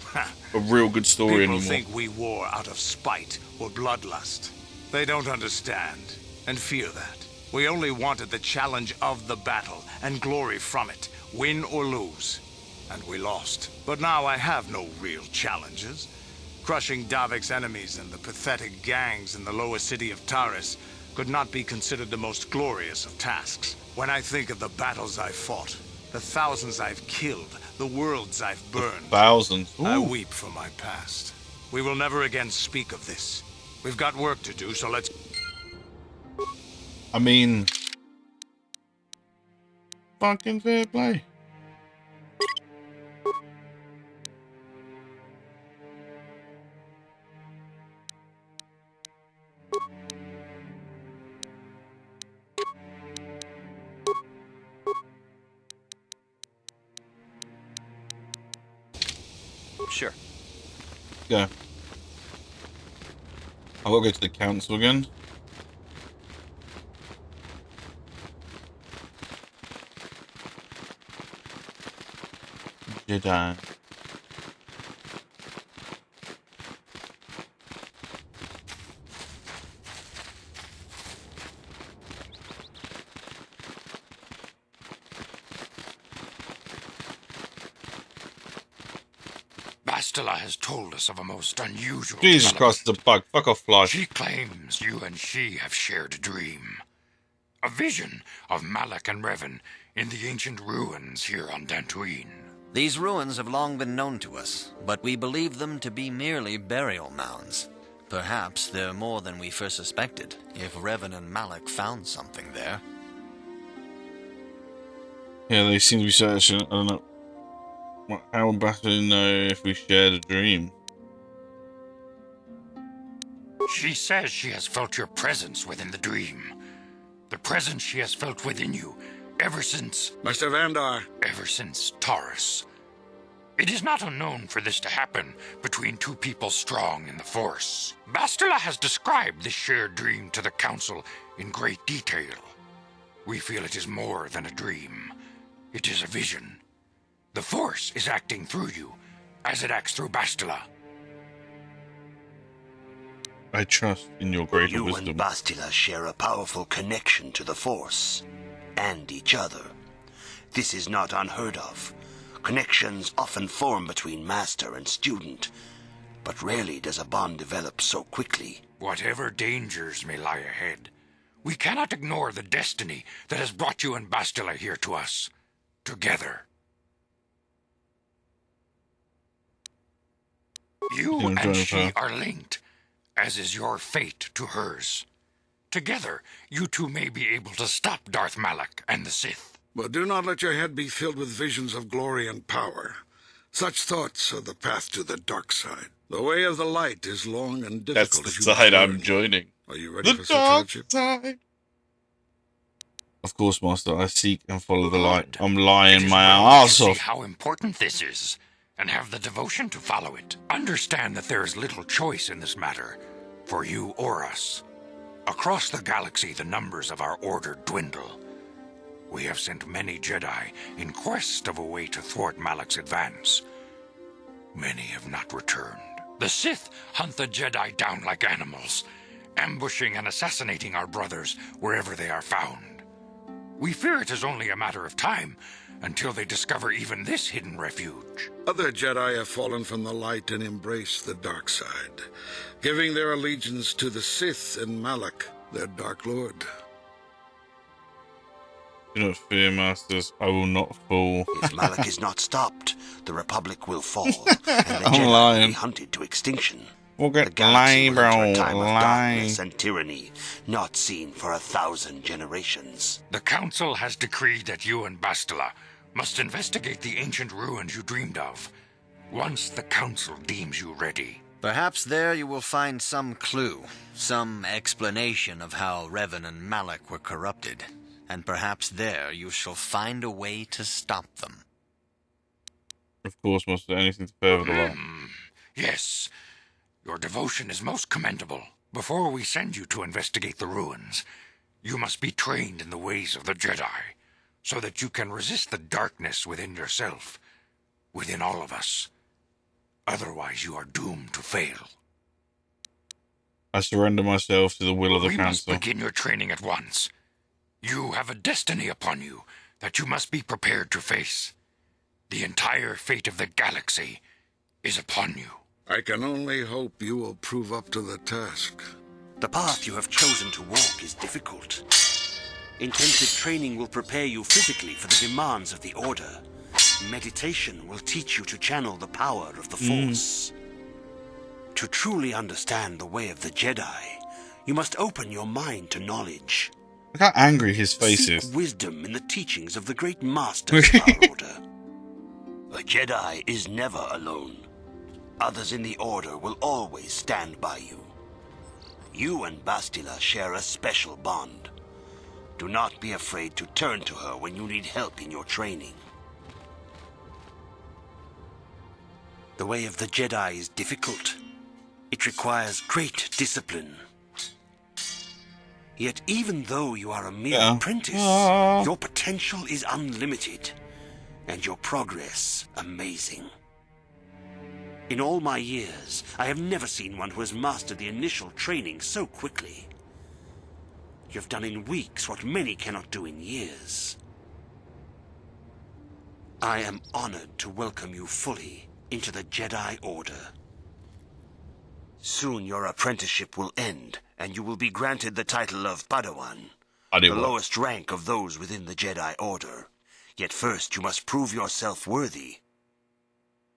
[SPEAKER 1] a real good story
[SPEAKER 12] People
[SPEAKER 1] anymore.
[SPEAKER 12] think we war out of spite or bloodlust. They don't understand, and fear that. We only wanted the challenge of the battle and glory from it, win or lose. And we lost. But now I have no real challenges. Crushing Davik's enemies and the pathetic gangs in the lower city of Taris could not be considered the most glorious of tasks. When I think of the battles I've fought, the thousands I've killed, the worlds I've burned,
[SPEAKER 1] Thousands.
[SPEAKER 12] I weep for my past. We will never again speak of this. We've got work to do, so let's...
[SPEAKER 1] I mean, fucking fair play.
[SPEAKER 20] Sure.
[SPEAKER 1] Go. I will go to the council again. Jedi.
[SPEAKER 3] Bastila has told us of a most unusual
[SPEAKER 1] Jesus Christ, it's a bug. Fuck off, fly.
[SPEAKER 3] She claims you and she have shared a dream. A vision of Malak and Revan in the ancient ruins here on Dantooine.
[SPEAKER 2] These ruins have long been known to us, but we believe them to be merely burial mounds. Perhaps they're more than we first suspected, if Revan and Malak found something there.
[SPEAKER 1] Yeah, they seem to be searching. I don't know. How would Bastila know if we shared a dream?
[SPEAKER 3] She says she has felt your presence within the dream. The presence she has felt within you ever since...
[SPEAKER 13] Master Vandar.
[SPEAKER 3] Ever since Taris. It is not unknown for this to happen between two people strong in the Force. Bastila has described this shared dream to the Council in great detail. We feel it is more than a dream. It is a vision. The Force is acting through you, as it acts through Bastila.
[SPEAKER 1] I trust in your greater
[SPEAKER 15] you
[SPEAKER 1] wisdom.
[SPEAKER 15] You and Bastila share a powerful connection to the Force, and each other. This is not unheard of. Connections often form between master and student, but rarely does a bond develop so quickly.
[SPEAKER 3] Whatever dangers may lie ahead, we cannot ignore the destiny that has brought you and Bastila here to us, together. You and she are linked, as is your fate to hers. Together, you two may be able to stop Darth Malak and the Sith.
[SPEAKER 13] But do not let your head be filled with visions of glory and power. Such thoughts are the path to the dark side. The way of the light is long and difficult.
[SPEAKER 1] That's the side I'm joining.
[SPEAKER 13] Are you ready for such hardship?
[SPEAKER 1] Side. Of course, Master. I seek and follow the light. I'm lying my ass off.
[SPEAKER 3] See how important this is, and have the devotion to follow it. Understand that there is little choice in this matter, for you or us. Across the galaxy, the numbers of our order dwindle. We have sent many Jedi in quest of a way to thwart Malak's advance. Many have not returned. The Sith hunt the Jedi down like animals, ambushing and assassinating our brothers wherever they are found. We fear it is only a matter of time until they discover even this hidden refuge.
[SPEAKER 13] Other Jedi have fallen from the light and embraced the dark side, giving their allegiance to the Sith and Malak, their Dark Lord.
[SPEAKER 1] Do not fear, Masters. I will not fall.
[SPEAKER 15] If Malak is not stopped, the Republic will fall, and the Jedi will be hunted to extinction.
[SPEAKER 1] We'll get
[SPEAKER 15] the galaxy will enter a time of
[SPEAKER 1] lying.
[SPEAKER 15] darkness and tyranny, not seen for 1,000 generations.
[SPEAKER 3] The Council has decreed that you and Bastila must investigate the ancient ruins you dreamed of, once the Council deems you ready.
[SPEAKER 2] Perhaps there you will find some clue, some explanation of how Revan and Malak were corrupted. And perhaps there you shall find a way to stop them.
[SPEAKER 1] Of course, Master. Anything to further the light.
[SPEAKER 3] Yes. Your devotion is most commendable. Before we send you to investigate the ruins, you must be trained in the ways of the Jedi, so that you can resist the darkness within yourself, within all of us. Otherwise, you are doomed to fail.
[SPEAKER 1] I surrender myself to the will of the Council.
[SPEAKER 3] We must begin your training at once. You have a destiny upon you that you must be prepared to face. The entire fate of the galaxy is upon you.
[SPEAKER 13] I can only hope you will prove up to the task.
[SPEAKER 15] The path you have chosen to walk is difficult. Intensive training will prepare you physically for the demands of the Order. Meditation will teach you to channel the power of the Force. To truly understand the way of the Jedi, you must open your mind to knowledge.
[SPEAKER 1] Look how angry his face
[SPEAKER 15] Seek
[SPEAKER 1] is.
[SPEAKER 15] wisdom in the teachings of the great masters of our Order. A Jedi is never alone. Others in the Order will always stand by you. You and Bastila share a special bond. Do not be afraid to turn to her when you need help in your training. The way of the Jedi is difficult. It requires great discipline. Yet even though you are a mere apprentice, your potential is unlimited, and your progress amazing. In all my years, I have never seen one who has mastered the initial training so quickly. You have done in weeks what many cannot do in years. I am honored to welcome you fully into the Jedi Order. Soon your apprenticeship will end, and you will be granted the title of Padawan, the lowest rank of those within the Jedi Order. Yet first you must prove yourself worthy.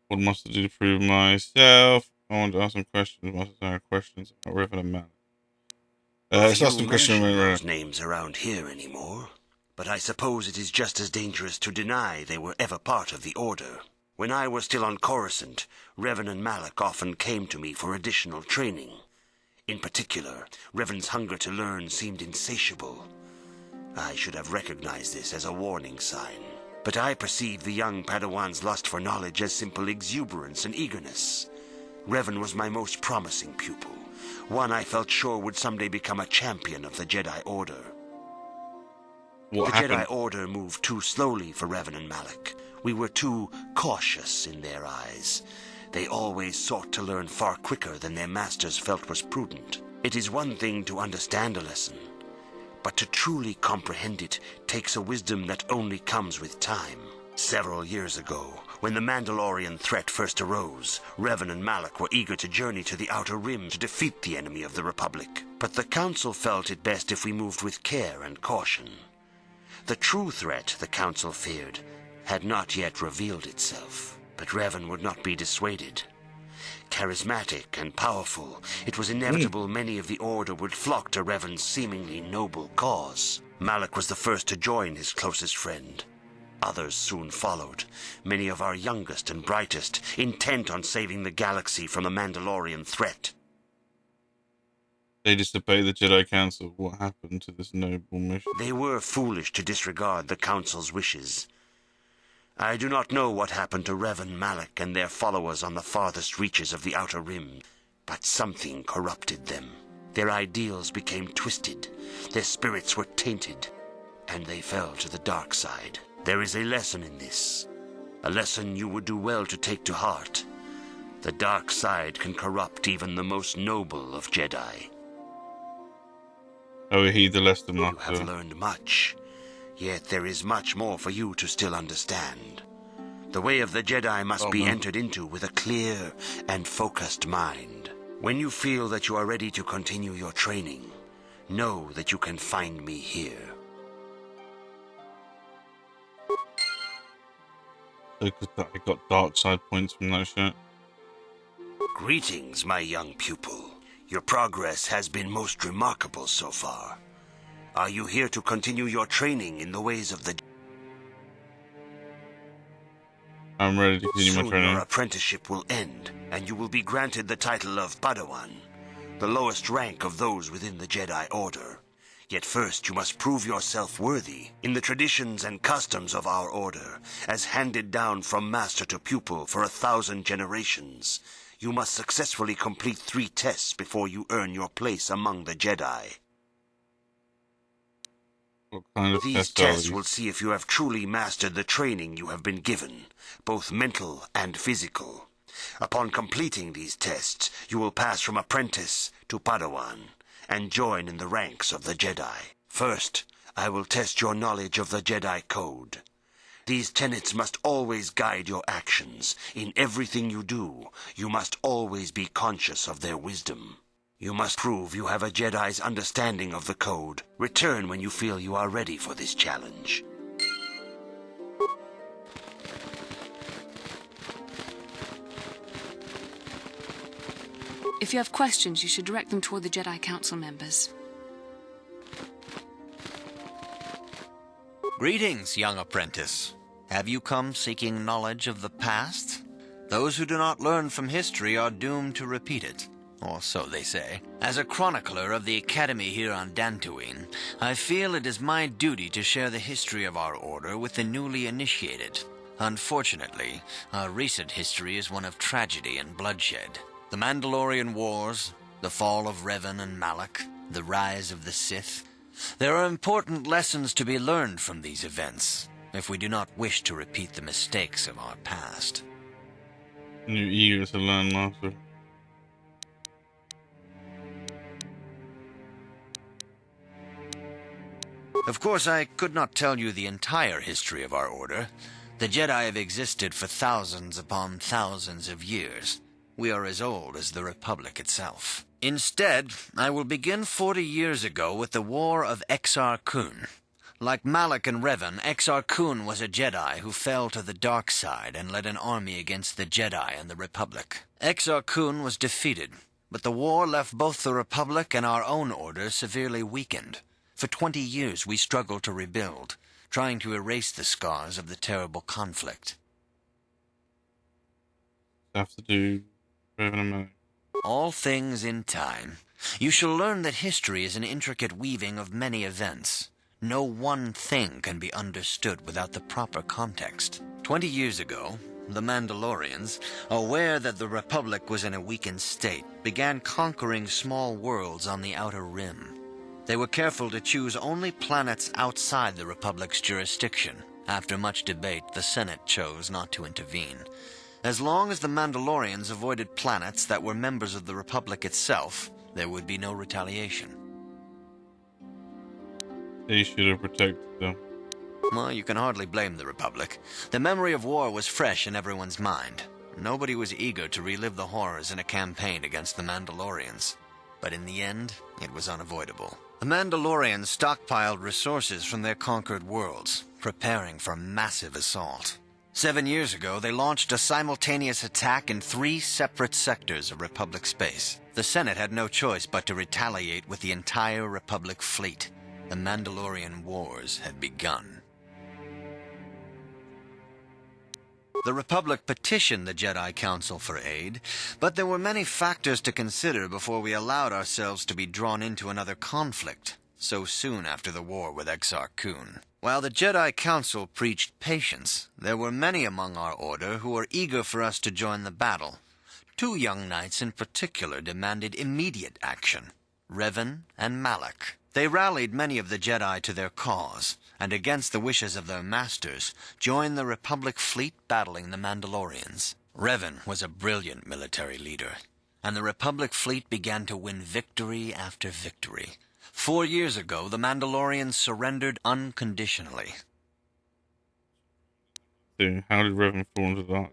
[SPEAKER 1] What must I do to prove myself? I want to ask some questions. Must I ask questions about Revan and Malak? Let's ask some questions.
[SPEAKER 15] Those names around here anymore, but I suppose it is just as dangerous to deny they were ever part of the Order. When I was still on Coruscant, Revan and Malak often came to me for additional training. In particular, Revan's hunger to learn seemed insatiable. I should have recognized this as a warning sign. But I perceived the young Padawan's lust for knowledge as simple exuberance and eagerness. Revan was my most promising pupil, one I felt sure would someday become a champion of the Jedi Order. The Jedi Order moved too slowly for Revan and Malak. We were too cautious in their eyes. They always sought to learn far quicker than their masters felt was prudent. It is one thing to understand a lesson, but to truly comprehend it takes a wisdom that only comes with time. Several years ago, when the Mandalorian threat first arose, Revan and Malak were eager to journey to the Outer Rim to defeat the enemy of the Republic. But the Council felt it best if we moved with care and caution. The true threat the Council feared had not yet revealed itself, but Revan would not be dissuaded. Charismatic and powerful, it was inevitable many of the Order would flock to Revan's seemingly noble cause. Malak was the first to join his closest friend. Others soon followed, many of our youngest and brightest, intent on saving the galaxy from the Mandalorian threat.
[SPEAKER 1] They disobeyed the Jedi Council. What happened to this noble mission?
[SPEAKER 15] They were foolish to disregard the Council's wishes. I do not know what happened to Revan, Malak, and their followers on the farthest reaches of the Outer Rim, but something corrupted them. Their ideals became twisted, their spirits were tainted, and they fell to the dark side. There is a lesson in this, a lesson you would do well to take to heart. The dark side can corrupt even the most noble of Jedi.
[SPEAKER 1] Oh, heed the lesson,
[SPEAKER 15] Master. You have learned much. Yet there is much more for you to still understand. The way of the Jedi must be entered into with a clear and focused mind. When you feel that you are ready to continue your training, know that you can find me here.
[SPEAKER 1] I got dark side points from that shit.
[SPEAKER 15] Greetings, my young pupil. Your progress has been most remarkable so far. Are you here to continue your training in the ways of the...
[SPEAKER 1] I'm ready to continue my training.
[SPEAKER 15] Soon your apprenticeship will end, and you will be granted the title of Padawan, the lowest rank of those within the Jedi Order. Yet first you must prove yourself worthy. In the traditions and customs of our order, as handed down from master to pupil for 1,000 generations, you must successfully complete 3 tests before you earn your place among the Jedi.
[SPEAKER 1] What kind of
[SPEAKER 15] These tests will see if you have truly mastered the training you have been given, both mental and physical. Upon completing these tests, you will pass from apprentice to Padawan and join in the ranks of the Jedi. First, I will test your knowledge of the Jedi Code. These tenets must always guide your actions. In everything you do, you must always be conscious of their wisdom. You must prove you have a Jedi's understanding of the Code. Return when you feel you are ready for this challenge.
[SPEAKER 14] If you have questions, you should direct them toward the Jedi Council members.
[SPEAKER 2] Greetings, young apprentice. Have you come seeking knowledge of the past? Those who do not learn from history are doomed to repeat it. Or so they say. As a chronicler of the Academy here on Dantooine, I feel it is my duty to share the history of our order with the newly initiated. Unfortunately, our recent history is one of tragedy and bloodshed. The Mandalorian Wars, the fall of Revan and Malak, the rise of the Sith. There are important lessons to be learned from these events, if we do not wish to repeat the mistakes of our past.
[SPEAKER 1] You're eager to learn, Master.
[SPEAKER 2] Of course, I could not tell you the entire history of our order. The Jedi have existed for thousands upon thousands of years. We are as old as the Republic itself. Instead, I will begin 40 years ago with the War of Exar Kun. Like Malak and Revan, Exar Kun was a Jedi who fell to the dark side and led an army against the Jedi and the Republic. Exar Kun was defeated, but the war left both the Republic and our own order severely weakened. For 20 years we struggled to rebuild, trying to erase the scars of the terrible conflict.
[SPEAKER 1] Have to do Revan and Malak.
[SPEAKER 2] All things in time. You shall learn that history is an intricate weaving of many events. No one thing can be understood without the proper context. 20 years ago, the Mandalorians, aware that the Republic was in a weakened state, began conquering small worlds on the Outer Rim. They were careful to choose only planets outside the Republic's jurisdiction. After much debate, the Senate chose not to intervene. As long as the Mandalorians avoided planets that were members of the Republic itself, there would be no retaliation.
[SPEAKER 1] They should have protected them.
[SPEAKER 2] Well, you can hardly blame the Republic. The memory of war was fresh in everyone's mind. Nobody was eager to relive the horrors in a campaign against the Mandalorians. But in the end, it was unavoidable. The Mandalorians stockpiled resources from their conquered worlds, preparing for a massive assault. 7 years ago, they launched a simultaneous attack in 3 separate sectors of Republic space. The Senate had no choice but to retaliate with the entire Republic fleet. The Mandalorian Wars had begun. The Republic petitioned the Jedi Council for aid, but there were many factors to consider before we allowed ourselves to be drawn into another conflict, so soon after the war with Exar Kun. While the Jedi Council preached patience, there were many among our order who were eager for us to join the battle. 2 young knights in particular demanded immediate action, Revan and Malak. They rallied many of the Jedi to their cause, and against the wishes of their masters, joined the Republic fleet battling the Mandalorians. Revan was a brilliant military leader, and the Republic fleet began to win victory after victory. 4 years ago, the Mandalorians surrendered unconditionally.
[SPEAKER 1] How did Revan fall into the dark?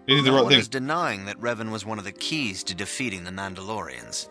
[SPEAKER 1] He did the
[SPEAKER 2] No
[SPEAKER 1] right
[SPEAKER 2] one
[SPEAKER 1] thing.
[SPEAKER 2] is denying that Revan was one of the keys to defeating the Mandalorians.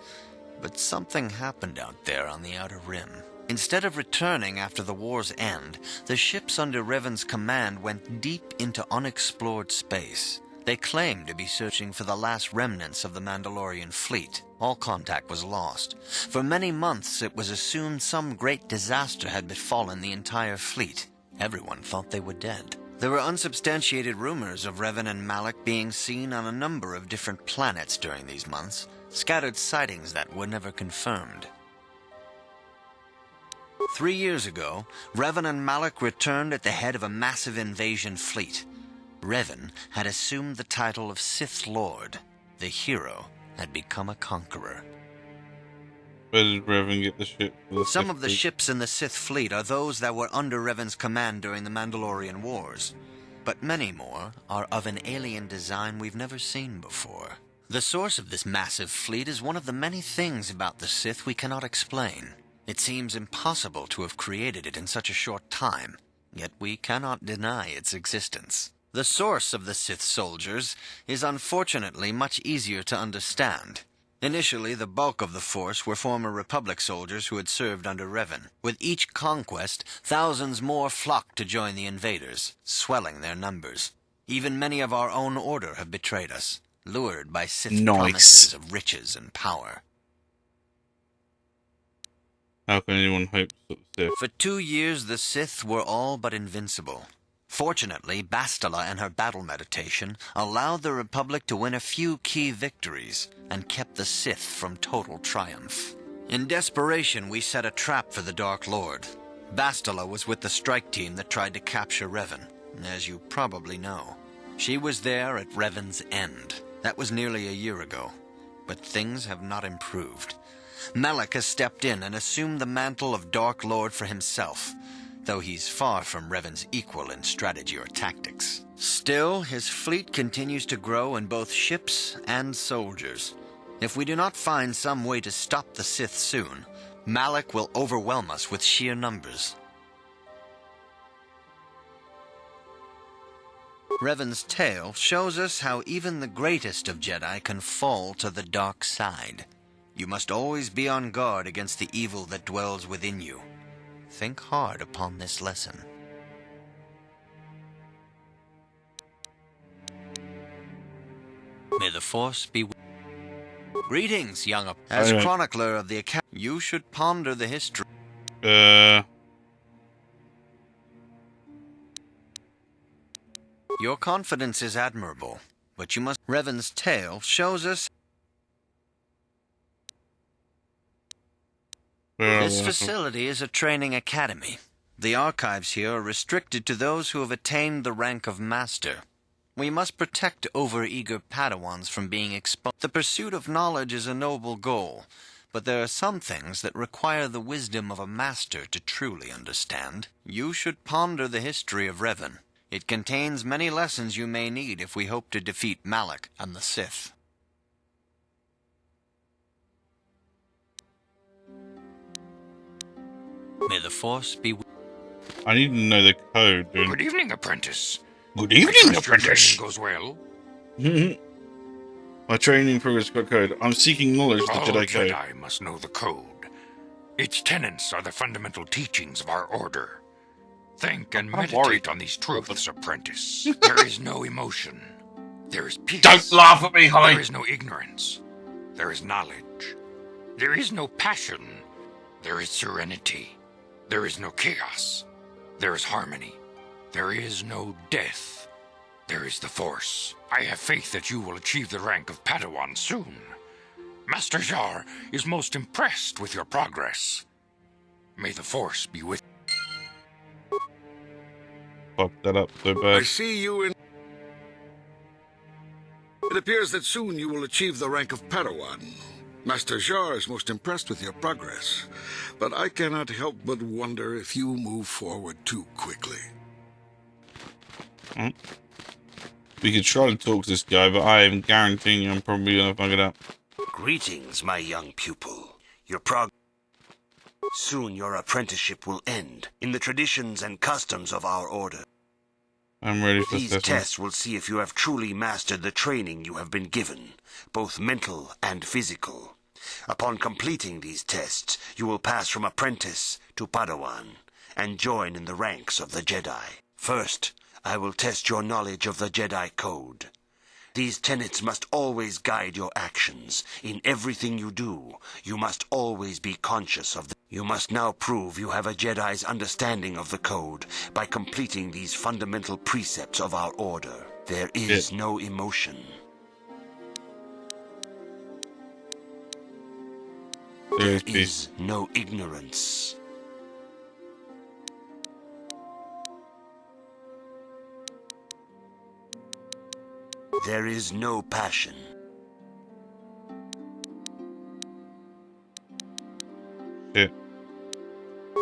[SPEAKER 2] But something happened out there on the Outer Rim. Instead of returning after the war's end, the ships under Revan's command went deep into unexplored space. They claimed to be searching for the last remnants of the Mandalorian fleet. All contact was lost. For many months, it was assumed some great disaster had befallen the entire fleet. Everyone thought they were dead. There were unsubstantiated rumors of Revan and Malak being seen on a number of different planets during these months. Scattered sightings that were never confirmed. 3 years ago, Revan and Malak returned at the head of a massive invasion fleet. Revan had assumed the title of Sith Lord. The hero had become a conqueror.
[SPEAKER 1] Where did Revan get the ship?
[SPEAKER 2] Some of the ships in the Sith fleet are those that were under Revan's command during the Mandalorian Wars. But many more are of an alien design we've never seen before. The source of this massive fleet is one of the many things about the Sith we cannot explain. It seems impossible to have created it in such a short time, yet we cannot deny its existence. The source of the Sith soldiers is unfortunately much easier to understand. Initially, the bulk of the force were former Republic soldiers who had served under Revan. With each conquest, thousands more flocked to join the invaders, swelling their numbers. Even many of our own order have betrayed us, lured by Sith promises of riches and power.
[SPEAKER 1] How can anyone hope to stop the Sith?
[SPEAKER 2] For 2 years, the Sith were all but invincible. Fortunately, Bastila and her battle meditation allowed the Republic to win a few key victories and kept the Sith from total triumph. In desperation, we set a trap for the Dark Lord. Bastila was with the strike team that tried to capture Revan, as you probably know. She was there at Revan's end. That was nearly a year ago, but things have not improved. Malak has stepped in and assumed the mantle of Dark Lord for himself, though he's far from Revan's equal in strategy or tactics. Still, his fleet continues to grow in both ships and soldiers. If we do not find some way to stop the Sith soon, Malak will overwhelm us with sheer numbers. Revan's tale shows us how even the greatest of Jedi can fall to the dark side. You must always be on guard against the evil that dwells within you. Think hard upon this lesson. May the Force be with you. Greetings, young. As chronicler of the account, you should ponder the history. Your confidence is admirable, but you must. Revan's tale shows us. This facility is a training academy. The archives here are restricted to those who have attained the rank of master. We must protect overeager Padawans from being exposed. The pursuit of knowledge is a noble goal, but there are some things that require the wisdom of a master to truly understand. You should ponder the history of Revan. It contains many lessons you may need if we hope to defeat Malak and the Sith. May the Force be with you.
[SPEAKER 1] I need to know the code, dude.
[SPEAKER 3] Good evening, apprentice.
[SPEAKER 1] Good evening, apprentice.
[SPEAKER 3] Your training goes well.
[SPEAKER 1] My training progress got code. I'm seeking knowledge, the
[SPEAKER 3] All
[SPEAKER 1] Jedi code.
[SPEAKER 3] Jedi must know the code. Its tenets are the fundamental teachings of our order. Think and meditate on these truths, apprentice. There is no emotion. There is peace.
[SPEAKER 1] Don't laugh at me, Holly.
[SPEAKER 3] There is no ignorance. There is knowledge. There is no passion. There is serenity. There is no chaos. There is harmony. There is no death. There is the Force. I have faith that you will achieve the rank of Padawan soon. Master Jar is most impressed with your progress. May the Force be with you.
[SPEAKER 1] Fuck that up so bad.
[SPEAKER 13] I see you in... It appears that soon you will achieve the rank of Padawan. Master Jar is most impressed with your progress, but I cannot help but wonder if you move forward too quickly.
[SPEAKER 1] We could try to talk to this guy, but I am guaranteeing you I'm probably gonna fuck it up.
[SPEAKER 15] Greetings, my young pupil. Soon your apprenticeship will end in the traditions and customs of our order.
[SPEAKER 1] I'm ready for
[SPEAKER 15] These tests will see if you have truly mastered the training you have been given, both mental and physical. Upon completing these tests, you will pass from apprentice to Padawan and join in the ranks of the Jedi. First, I will test your knowledge of the Jedi Code. These tenets must always guide your actions. In everything you do, you must always be conscious of them. You must now prove you have a Jedi's understanding of the Code by completing these fundamental precepts of our order. There is no emotion. There is no ignorance. There is no passion.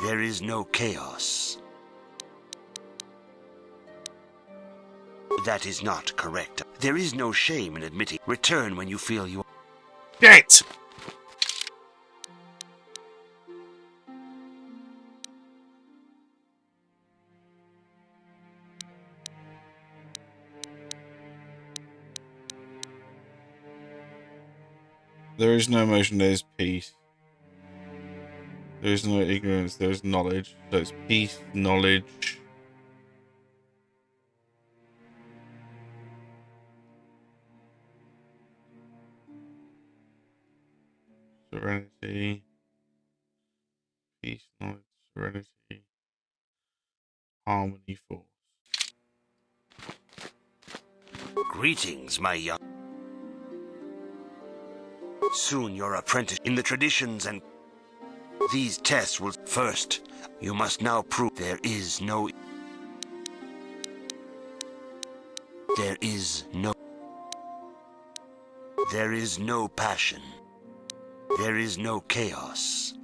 [SPEAKER 15] There is no chaos. That is not correct. There is no shame in admitting. Return when you feel you...
[SPEAKER 1] Get! There is no emotion, there is peace. There is no ignorance, there is knowledge. So it's peace, knowledge. Serenity. Peace, knowledge, serenity. Harmony, force.
[SPEAKER 15] Greetings, my young... Soon your apprentice in the traditions and... These tests will... First, you must now prove there is no... There is no... There is no passion. There is no chaos.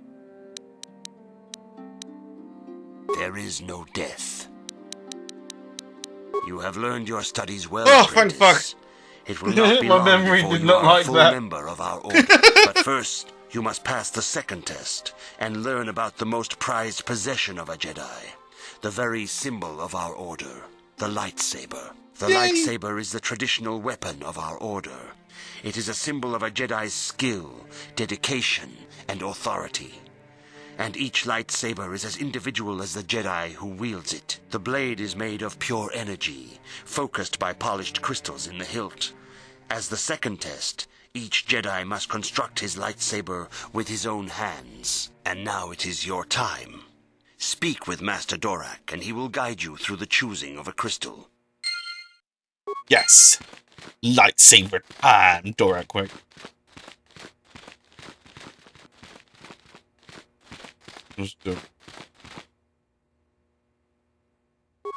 [SPEAKER 15] There is no death. You have learned your studies well,
[SPEAKER 1] oh, thank fuck!
[SPEAKER 15] It will not be
[SPEAKER 1] My
[SPEAKER 15] long
[SPEAKER 1] memory
[SPEAKER 15] before
[SPEAKER 1] did
[SPEAKER 15] you
[SPEAKER 1] not
[SPEAKER 15] are
[SPEAKER 1] like
[SPEAKER 15] a full
[SPEAKER 1] that.
[SPEAKER 15] member of our order. But first, you must pass the second test and learn about the most prized possession of a Jedi, the very symbol of our order. the lightsaber. The lightsaber is the traditional weapon of our order. It is a symbol of a Jedi's skill, dedication, and authority. And each lightsaber is as individual as the Jedi who wields it. The blade is made of pure energy, focused by polished crystals in the hilt. As the second test, each Jedi must construct his lightsaber with his own hands. And now it is your time. Speak with Master Dorak, and he will guide you through the choosing of a crystal.
[SPEAKER 1] Yes! Lightsaber time, Dorak, quick. Let's do it.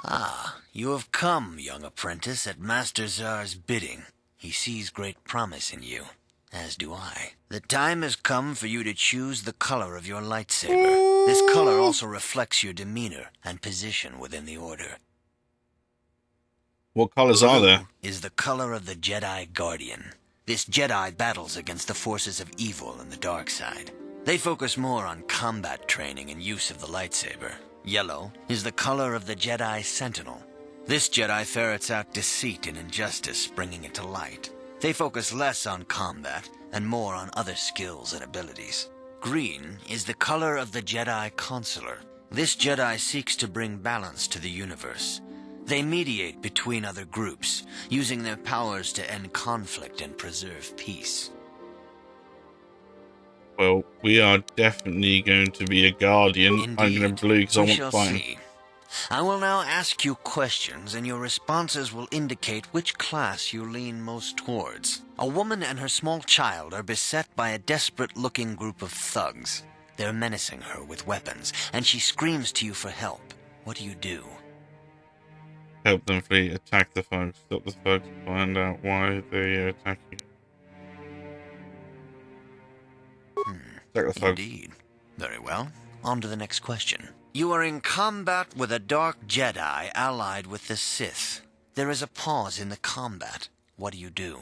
[SPEAKER 2] Ah, you have come, young apprentice, at Master Zar's bidding. He sees great promise in you, as do I. The time has come for you to choose the color of your lightsaber. This color also reflects your demeanor and position within the Order.
[SPEAKER 1] What colors are there?
[SPEAKER 2] Blue is the color of the Jedi Guardian. This Jedi battles against the forces of evil and the dark side. They focus more on combat training and use of the lightsaber. Yellow is the color of the Jedi Sentinel. This Jedi ferrets out deceit and injustice, bringing it to light. They focus less on combat and more on other skills and abilities. Green is the color of the Jedi Consular. This Jedi seeks to bring balance to the universe. They mediate between other groups, using their powers to end conflict and preserve peace.
[SPEAKER 1] Well, we are definitely going to be a guardian.
[SPEAKER 2] Indeed.
[SPEAKER 1] I'm going to blue because I
[SPEAKER 2] We
[SPEAKER 1] want
[SPEAKER 2] shall
[SPEAKER 1] fighting.
[SPEAKER 2] see. I will now ask you questions, and your responses will indicate which class you lean most towards. A woman and her small child are beset by a desperate-looking group of thugs. They're menacing her with weapons, and she screams to you for help. What do you do?
[SPEAKER 1] Help them flee, attack the thugs, stop the thugs, find out why they are attacking. Attack the thugs.
[SPEAKER 2] Indeed. Very well. On to the next question. You are in combat with a dark Jedi allied with the Sith. There is a pause in the combat. What do you do?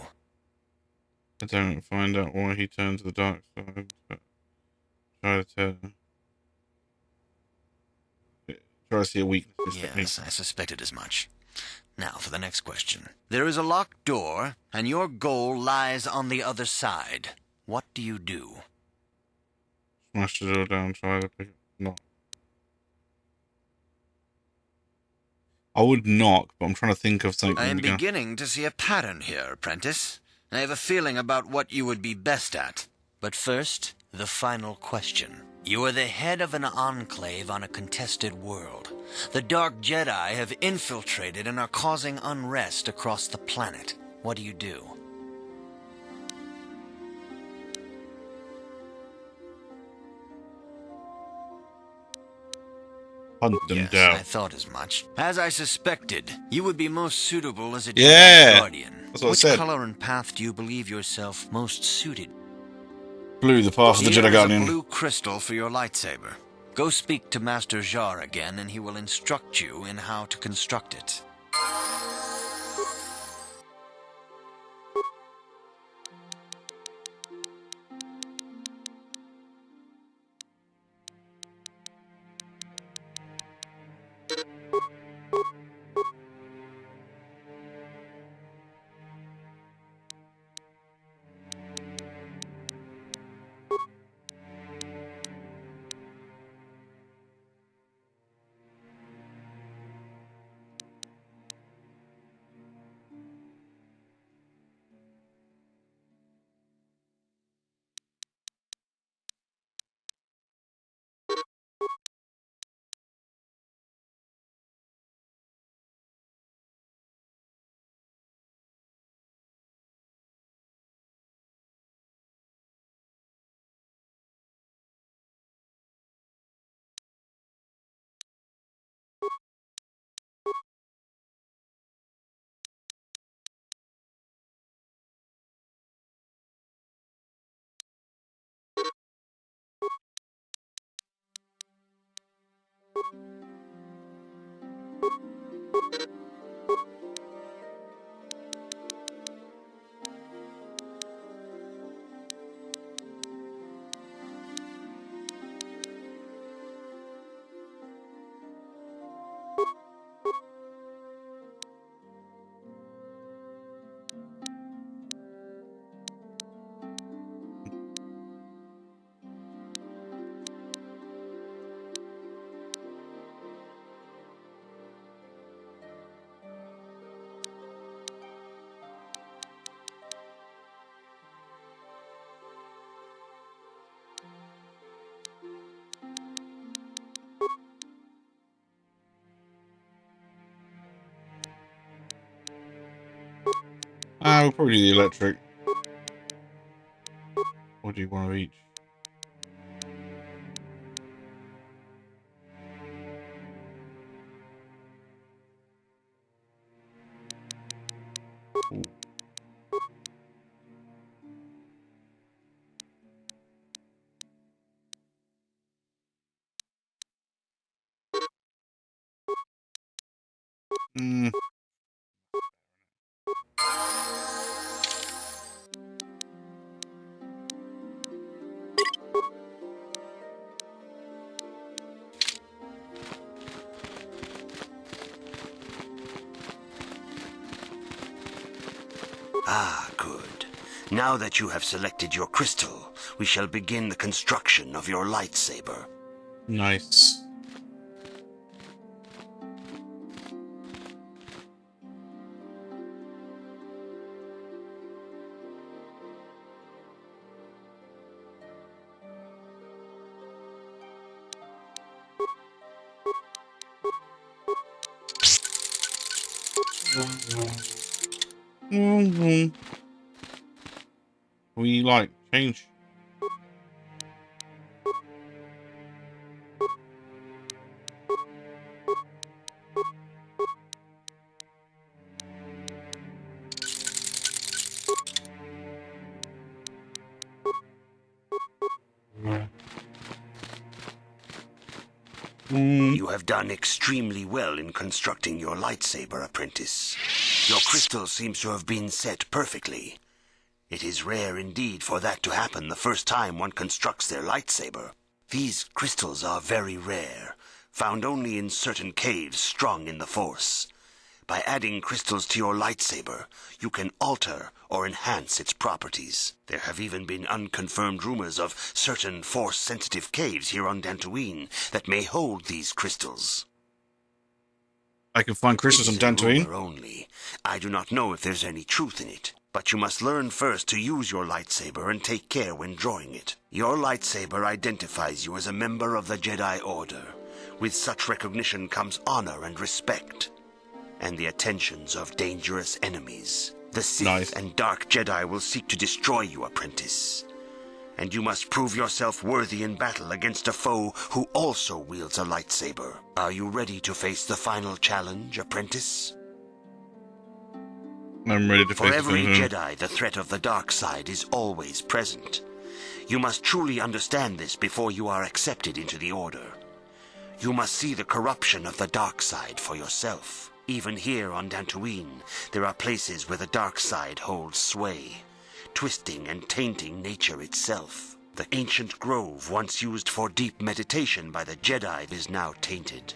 [SPEAKER 1] I don't find out why he turned to the dark side. Try to tell. Try to see a weakness.
[SPEAKER 2] Yes, I suspected as much. Now for the next question. There is a locked door, and your goal lies on the other side. What do you do?
[SPEAKER 1] Smash the door down, try to pick it. Knock. I would knock, but I'm trying to think of something.
[SPEAKER 2] I am beginning to see a pattern here, apprentice. I have a feeling about what you would be best at. But first, the final question. You are the head of an enclave on a contested world. The Dark Jedi have infiltrated and are causing unrest across the planet. What do you do?
[SPEAKER 1] Hunt them
[SPEAKER 2] Yes,
[SPEAKER 1] down.
[SPEAKER 2] I thought as much. As I suspected, you would be most suitable as a
[SPEAKER 1] Yeah,
[SPEAKER 2] Jedi Guardian.
[SPEAKER 1] that's what I
[SPEAKER 2] Which
[SPEAKER 1] said.
[SPEAKER 2] color and path do you believe yourself most suited?
[SPEAKER 1] Blue, the path of the
[SPEAKER 2] Here
[SPEAKER 1] Jedi
[SPEAKER 2] is
[SPEAKER 1] Guardian.
[SPEAKER 2] a blue crystal for your lightsaber. Go speak to Master Jar again, and he will instruct you in how to construct it.
[SPEAKER 1] We'll probably do the electric. Or do one of each? Mm.
[SPEAKER 15] Ah, good. Now that you have selected your crystal, we shall begin the construction of your lightsaber.
[SPEAKER 1] Nice. We like change.
[SPEAKER 15] You have done extremely well in constructing your lightsaber, apprentice. Your crystal seems to have been set perfectly. It is rare indeed for that to happen the first time one constructs their lightsaber. These crystals are very rare, found only in certain caves strong in the Force. By adding crystals to your lightsaber, you can alter or enhance its properties. There have even been unconfirmed rumors of certain Force-sensitive caves here on Dantooine that may hold these crystals.
[SPEAKER 1] I can find crystals on Dantooine.
[SPEAKER 15] Only. I do not know if there's any truth in it, but you must learn first to use your lightsaber and take care when drawing it. Your lightsaber identifies you as a member of the Jedi Order. With such recognition comes honor and respect, and the attentions of dangerous enemies. The Sith and Dark Jedi will seek to destroy you, apprentice. And you must prove yourself worthy in battle against a foe who also wields a lightsaber. Are you ready to face the final challenge, apprentice?
[SPEAKER 1] I'm ready to face
[SPEAKER 15] For every
[SPEAKER 1] the
[SPEAKER 15] Jedi, the threat of the dark side is always present. You must truly understand this before you are accepted into the Order. You must see the corruption of the dark side for yourself. Even here on Dantooine, there are places where the dark side holds sway, twisting and tainting nature itself. The ancient grove once used for deep meditation by the Jedi is now tainted.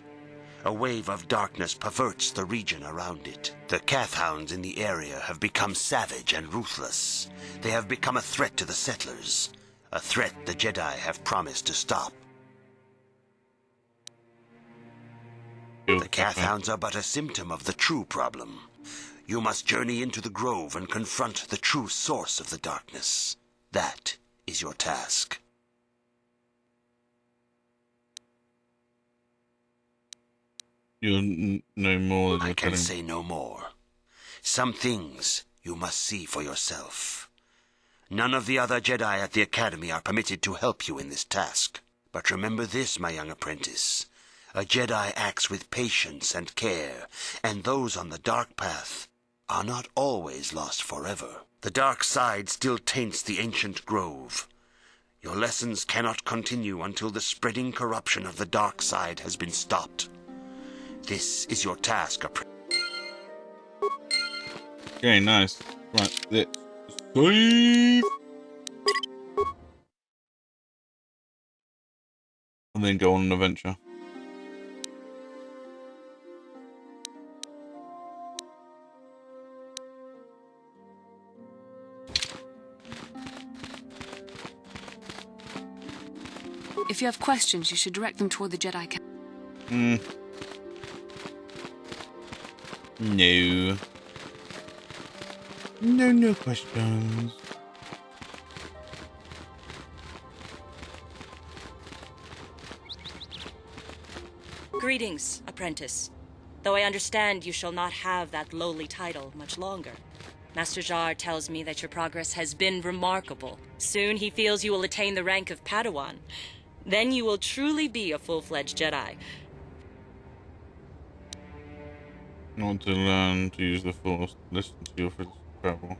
[SPEAKER 15] A wave of darkness perverts the region around it. The Kathhounds in the area have become savage and ruthless. They have become a threat to the settlers, a threat the Jedi have promised to stop. The Kathhounds are but a symptom of the true problem. You must journey into the grove and confront the true source of the darkness. That is your task.
[SPEAKER 1] You'll know more than
[SPEAKER 15] I
[SPEAKER 1] you're
[SPEAKER 15] can
[SPEAKER 1] telling
[SPEAKER 15] say no more. Some things you must see for yourself. None of the other Jedi at the Academy are permitted to help you in this task. But remember this, my young apprentice. A Jedi acts with patience and care, and those on the dark path are not always lost forever. The dark side still taints the ancient grove. Your lessons cannot continue until the spreading corruption of the dark side has been stopped. This is your task, apprentice.
[SPEAKER 1] Okay, nice. Right, let's save. And then go on an adventure.
[SPEAKER 14] If you have questions, you should direct them toward the Jedi Council.
[SPEAKER 1] No. No questions.
[SPEAKER 21] Greetings, apprentice. Though I understand you shall not have that lowly title much longer. Master Jar tells me that your progress has been remarkable. Soon he feels you will attain the rank of Padawan. Then you will truly be a full-fledged Jedi.
[SPEAKER 1] Want to learn to use the Force. Listen to your friends travel.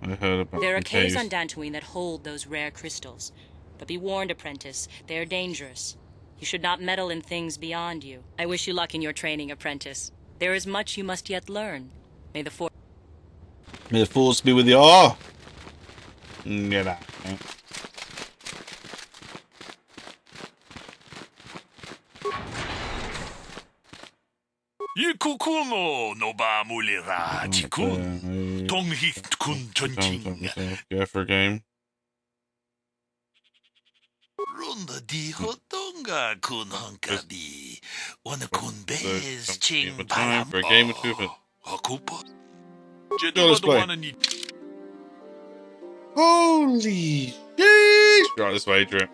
[SPEAKER 1] I heard about
[SPEAKER 21] There are
[SPEAKER 1] some
[SPEAKER 21] caves
[SPEAKER 1] caves.
[SPEAKER 21] on Dantooine that hold those rare crystals. But be warned, apprentice, they are dangerous. You should not meddle in things beyond you. I wish you luck in your training, apprentice. There is much you must yet learn. May the Force...
[SPEAKER 1] May the Force be with you all. Get out.
[SPEAKER 7] Ikukuno no ba mulira chikun. Tonghit kun chonching.
[SPEAKER 1] Go for a game.
[SPEAKER 7] Runda di hotonga kun honkabi. Wana kun bez ching
[SPEAKER 1] Time for a game or two of it.
[SPEAKER 7] Hakupa.
[SPEAKER 1] Go, let's play. Holy shit! Right, this way, Drip.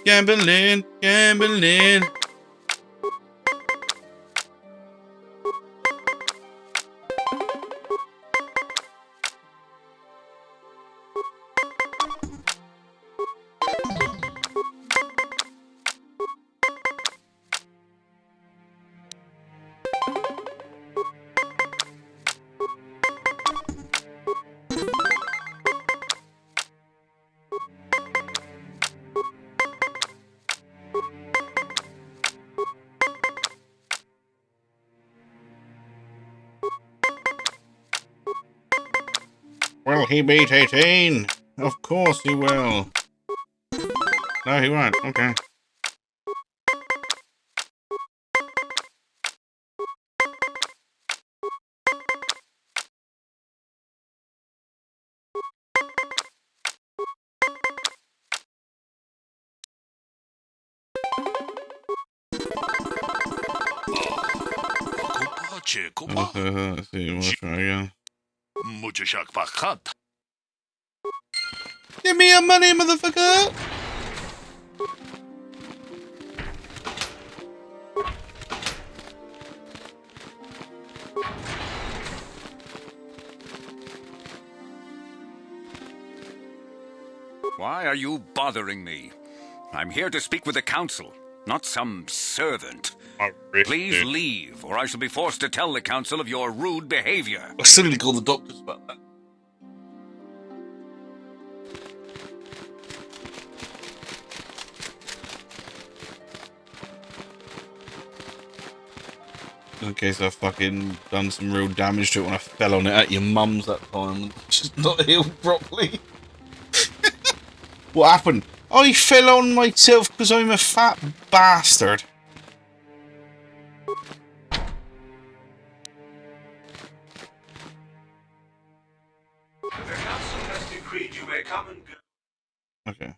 [SPEAKER 1] Gambling, gambling. Will he beat 18? Of course he will. No, he won't. Okay. Let's see, we'll try again. Give me your money, motherfucker!
[SPEAKER 22] Why are you bothering me? I'm here to speak with the council, not some servant. Please leave, or I shall be forced to tell the council of your rude behavior.
[SPEAKER 1] I suddenly called the doctors about that. In case I fucking done some real damage to it when I fell on it at your mum's that time and just not healed properly. What happened? I fell on myself because I'm a fat bastard.
[SPEAKER 15] The council has decreed you may come and go.
[SPEAKER 1] Okay.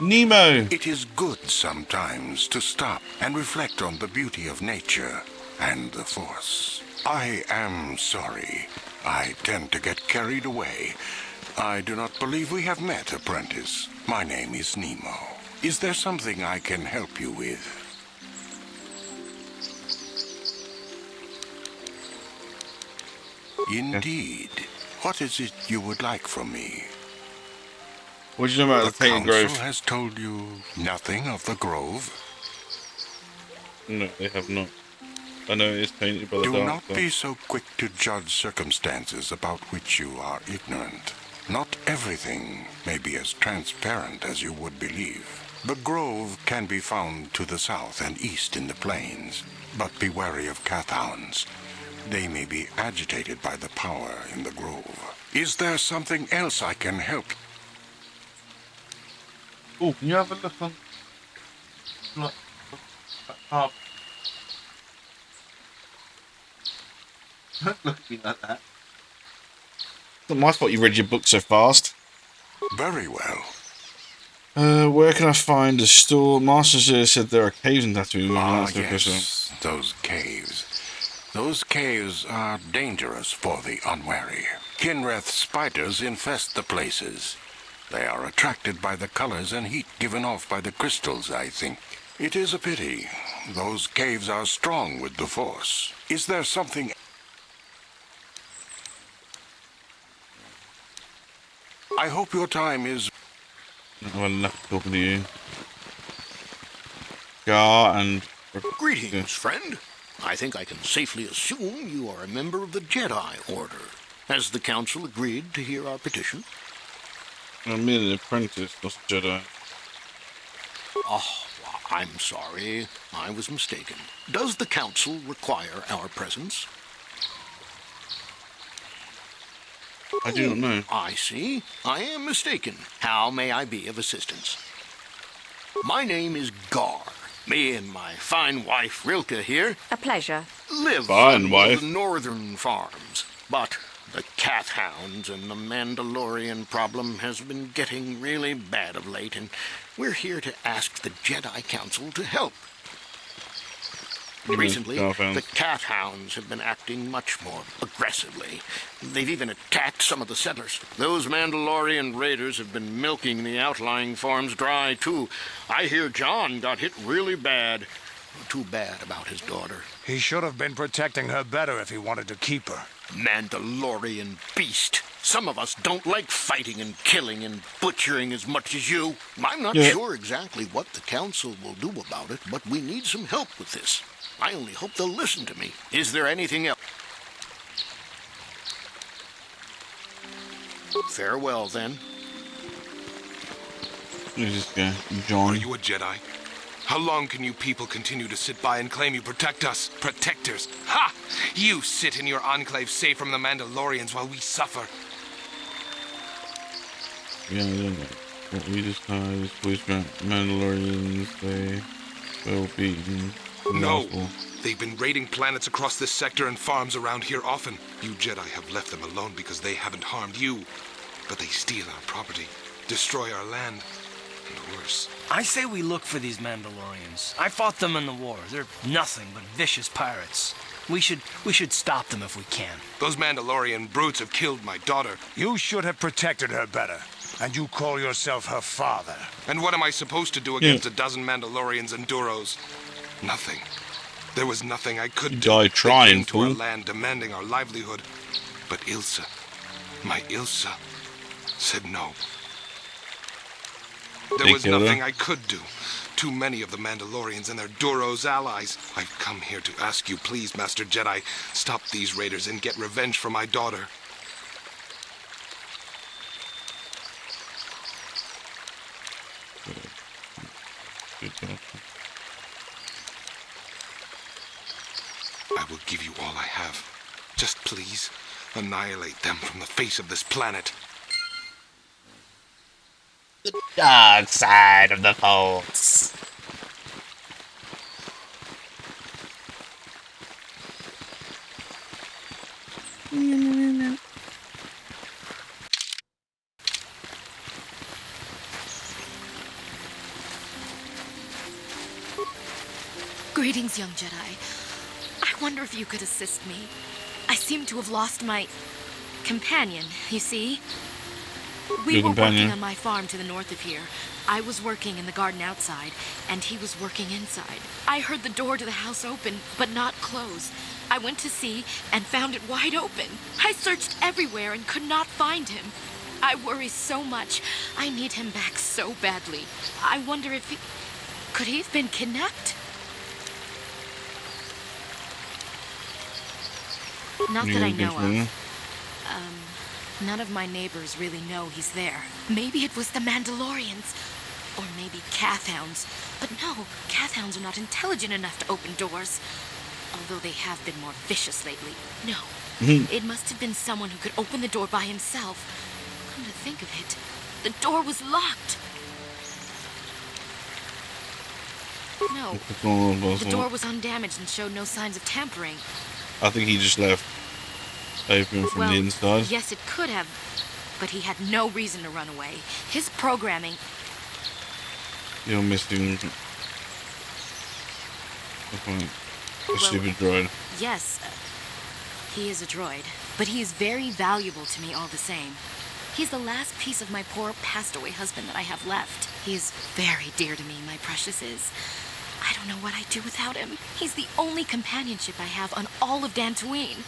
[SPEAKER 1] Nemo!
[SPEAKER 16] It is good sometimes to stop and reflect on the beauty of nature and the Force. I am sorry. I tend to get carried away. I do not believe we have met, apprentice. My name is Nemo. Is there something I can help you with? Indeed. What is it you would like from me?
[SPEAKER 1] What do you know about the Tainted Grove?
[SPEAKER 16] The council has told you nothing of the Grove?
[SPEAKER 1] No, they have not. I know it is tainted by the
[SPEAKER 16] Do
[SPEAKER 1] dark.
[SPEAKER 16] not be so quick to judge circumstances about which you are ignorant. Not everything may be as transparent as you would believe. The Grove can be found to the south and east in the plains, but be wary of Cathounds. They may be agitated by the power in the Grove. Is there something else I can help?
[SPEAKER 1] Oh, can you have a look on? Like, don't look at me like that. It's not my fault you read your book so fast.
[SPEAKER 16] Very well.
[SPEAKER 1] Where can I find a store? Master Zero said there are caves in Tatooine.
[SPEAKER 16] Yes, those caves. Those caves are dangerous for the unwary. Kinreth spiders infest the places. They are attracted by the colors and heat given off by the crystals, I think. It is a pity. Those caves are strong with the Force. Is there something... I hope your time is...
[SPEAKER 1] Well, left talking to you. Gar and...
[SPEAKER 5] Greetings, friend. I think I can safely assume you are a member of the Jedi Order. Has the Council agreed to hear our petition?
[SPEAKER 1] I'm an apprentice, not a Jedi.
[SPEAKER 5] Oh, I'm sorry. I was mistaken. Does the Council require our presence?
[SPEAKER 1] I do not know.
[SPEAKER 5] I see. I am mistaken. How may I be of assistance? My name is Gar. Me and my fine wife, Rilke, here...
[SPEAKER 21] A pleasure.
[SPEAKER 5] ...live
[SPEAKER 1] fine
[SPEAKER 5] on
[SPEAKER 1] wife.
[SPEAKER 5] the northern farms. But the cat hounds and the Mandalorian problem has been getting really bad of late, and we're here to ask the Jedi Council to help. Recently, the cat hounds have been acting much more aggressively. They've even attacked some of the settlers. Those Mandalorian raiders have been milking the outlying farms dry, too. I hear John got hit really bad. Too bad about his daughter.
[SPEAKER 12] He should have been protecting her better if he wanted to keep her.
[SPEAKER 5] Mandalorian beast. Some of us don't like fighting and killing and butchering as much as you. I'm not sure exactly what the Council will do about it, but we need some help with this. I only hope they'll listen to me. Is there anything else? Farewell, then.
[SPEAKER 1] Who's this guy? John.
[SPEAKER 4] Are you a Jedi? How long can you people continue to sit by and claim you protect us? Protectors! Ha! You sit in your enclave safe from the Mandalorians while we suffer.
[SPEAKER 1] Yeah, I don't know. What we just heard is police Mandalorians, they will be eaten.
[SPEAKER 4] No! They've been raiding planets across this sector and farms around here often. You Jedi have left them alone because they haven't harmed you. But they steal our property, destroy our land, and worse.
[SPEAKER 20] I say we look for these Mandalorians. I fought them in the war. They're nothing but vicious pirates. We should stop them if we can.
[SPEAKER 4] Those Mandalorian brutes have killed my daughter.
[SPEAKER 12] You should have protected her better. And you call yourself her father.
[SPEAKER 4] And what am I supposed to do against a dozen Mandalorians and Duros? Nothing. There was nothing I could do.
[SPEAKER 1] Die trying,
[SPEAKER 4] they came to our land demanding our livelihood. But Ilsa, my Ilsa, said no. There was nothing I could do. Too many of the Mandalorians and their Duros allies. I've come here to ask you, please, Master Jedi, stop these raiders and get revenge for my daughter. I will give you all I have. Just please, annihilate them from the face of this planet.
[SPEAKER 10] The dark side of the Force.
[SPEAKER 23] Greetings, young Jedi. I wonder if you could assist me. I seem to have lost my companion, you see? We were working on my farm to the north of here. I was working in the garden outside, and he was working inside. I heard the door to the house open, but not close. I went to see and found it wide open. I searched everywhere and could not find him. I worry so much. I need him back so badly. I wonder if he... Could he have been kidnapped? Not that I know of. None of my neighbors really know he's there. Maybe it was the Mandalorians. Or maybe Cathhounds. But no, Cathhounds are not intelligent enough to open doors. Although they have been more vicious lately. No. It must have been someone who could open the door by himself. Come to think of it, the door was locked. No.
[SPEAKER 1] The
[SPEAKER 23] door was undamaged and showed no signs of tampering.
[SPEAKER 1] I think he just left open from the inside.
[SPEAKER 23] Yes, it could have, but he had no reason to run away. His programming...
[SPEAKER 1] You're missing a stupid droid.
[SPEAKER 23] Yes, he is a droid, but he is very valuable to me all the same. He's the last piece of my poor passed-away husband that I have left. He is very dear to me, my precious is. I don't know what I'd do without him. He's the only companionship I have on all of Dantooine.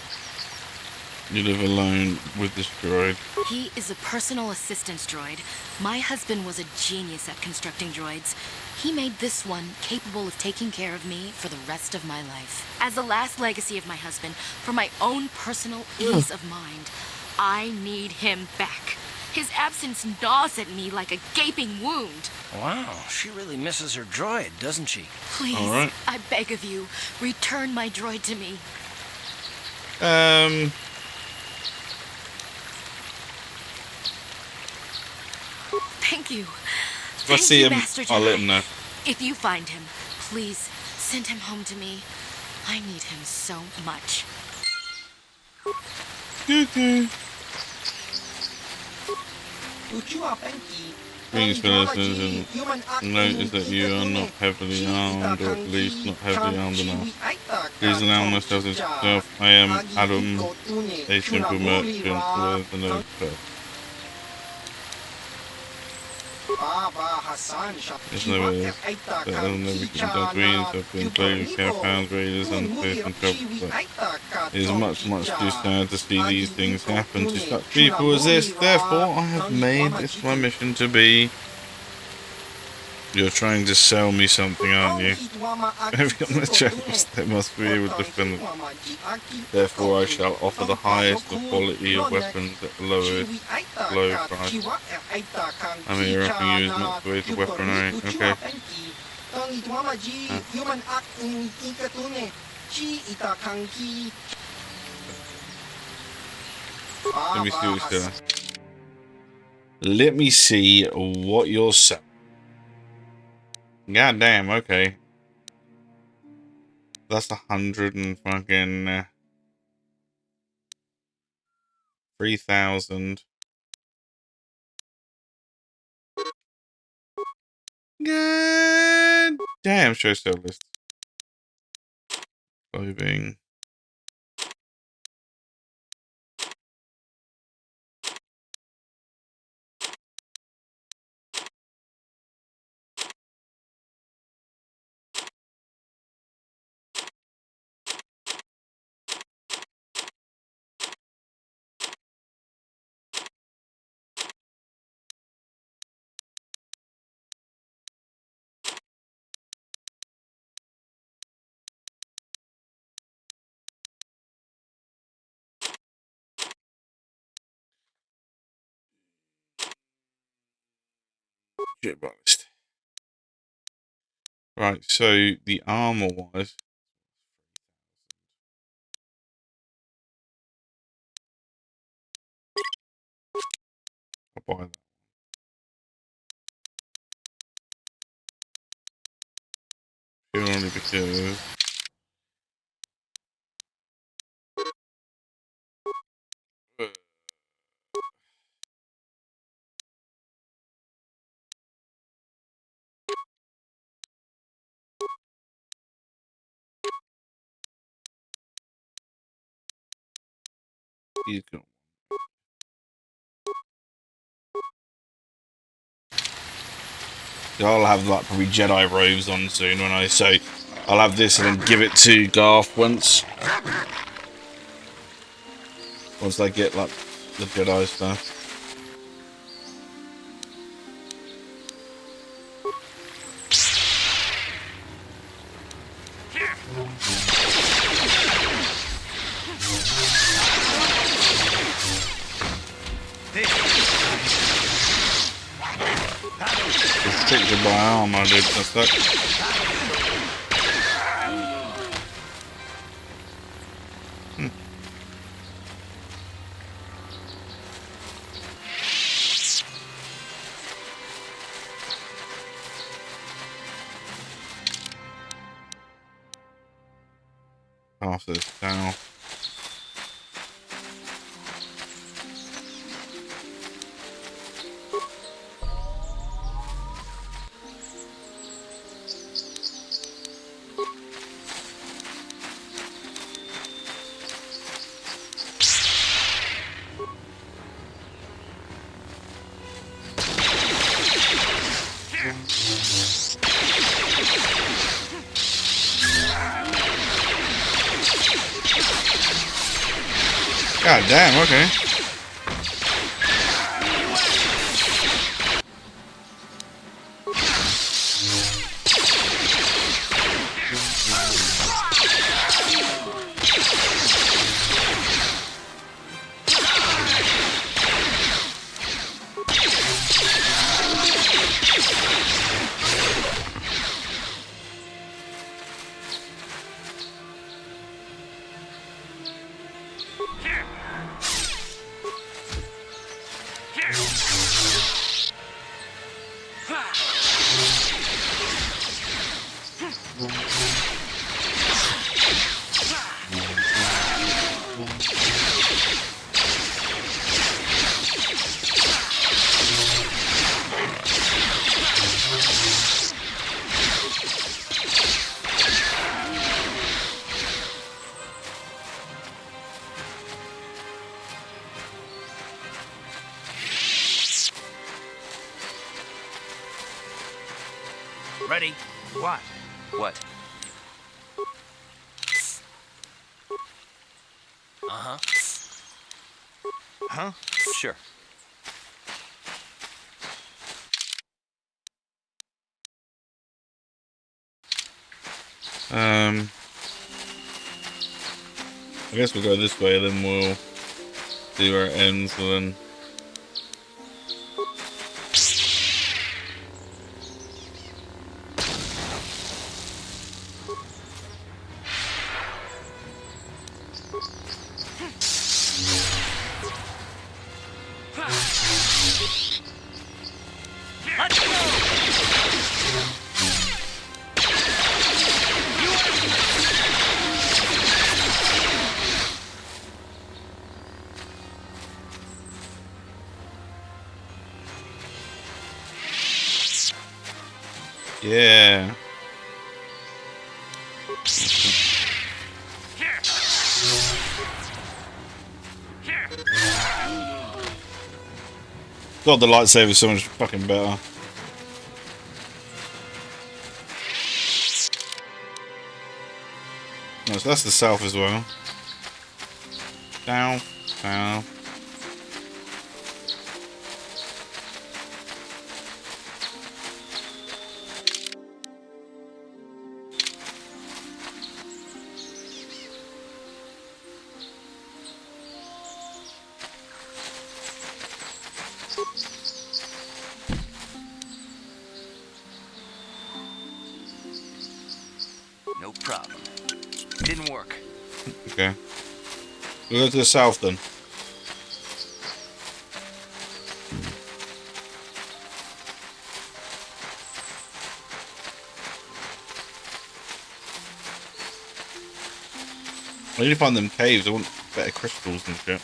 [SPEAKER 1] You live alone with this droid.
[SPEAKER 23] He is a personal assistance droid. My husband was a genius at constructing droids. He made this one capable of taking care of me for the rest of my life. As the last legacy of my husband, for my own personal ease of mind, I need him back. His absence gnaws at me like a gaping wound.
[SPEAKER 20] Wow, she really misses her droid, doesn't she?
[SPEAKER 23] Please, I beg of you, return my droid to me. Thank you.
[SPEAKER 1] If I see him, I'll let him know.
[SPEAKER 23] If you find him, please send him home to me. I need him so much.
[SPEAKER 1] Greetings, fellas. Notice that you are not heavily armed, or at least not heavily armed enough. Please allow myself to self. I am Adam, a simple merchant with an oath first. There's no way that I'll never get Dantooine. I've been playing with cow raiders and faith and trouble, but it is much, much too sad to see these things happen to such people as this. Therefore, I have made this my mission to be. You're trying to sell me something, aren't you? Every on the chest, they must be able to defend them. Therefore, I shall offer the highest of quality of weapons at the lowest low price. I mean, you reckon you is not the way to weaponry. Okay. Let me see what you're selling. Let me see what you're selling. God damn, okay. That's 100 and fucking 3,000. God damn, show sale list. Clothing. Shit ballast. Right, so the armor wise. I'll buy that. Purely because he's got. I'll have like probably Jedi robes on soon when I say I'll have this and then give it to Garth once I get like the Jedi stuff. Protected by armor, dude. That's that. pass this down. God damn, okay.
[SPEAKER 20] Ready? What?
[SPEAKER 18] What?
[SPEAKER 20] Uh-huh.
[SPEAKER 18] Huh? Sure.
[SPEAKER 1] I guess we'll go this way, then we'll see where it ends, and then. Yeah. God, the lightsaber's so much fucking better. No, so that's the south as well. Down, down.
[SPEAKER 18] No problem. Didn't work.
[SPEAKER 1] Okay. We'll go to the south then. I need to find them caves. I want better crystals and shit.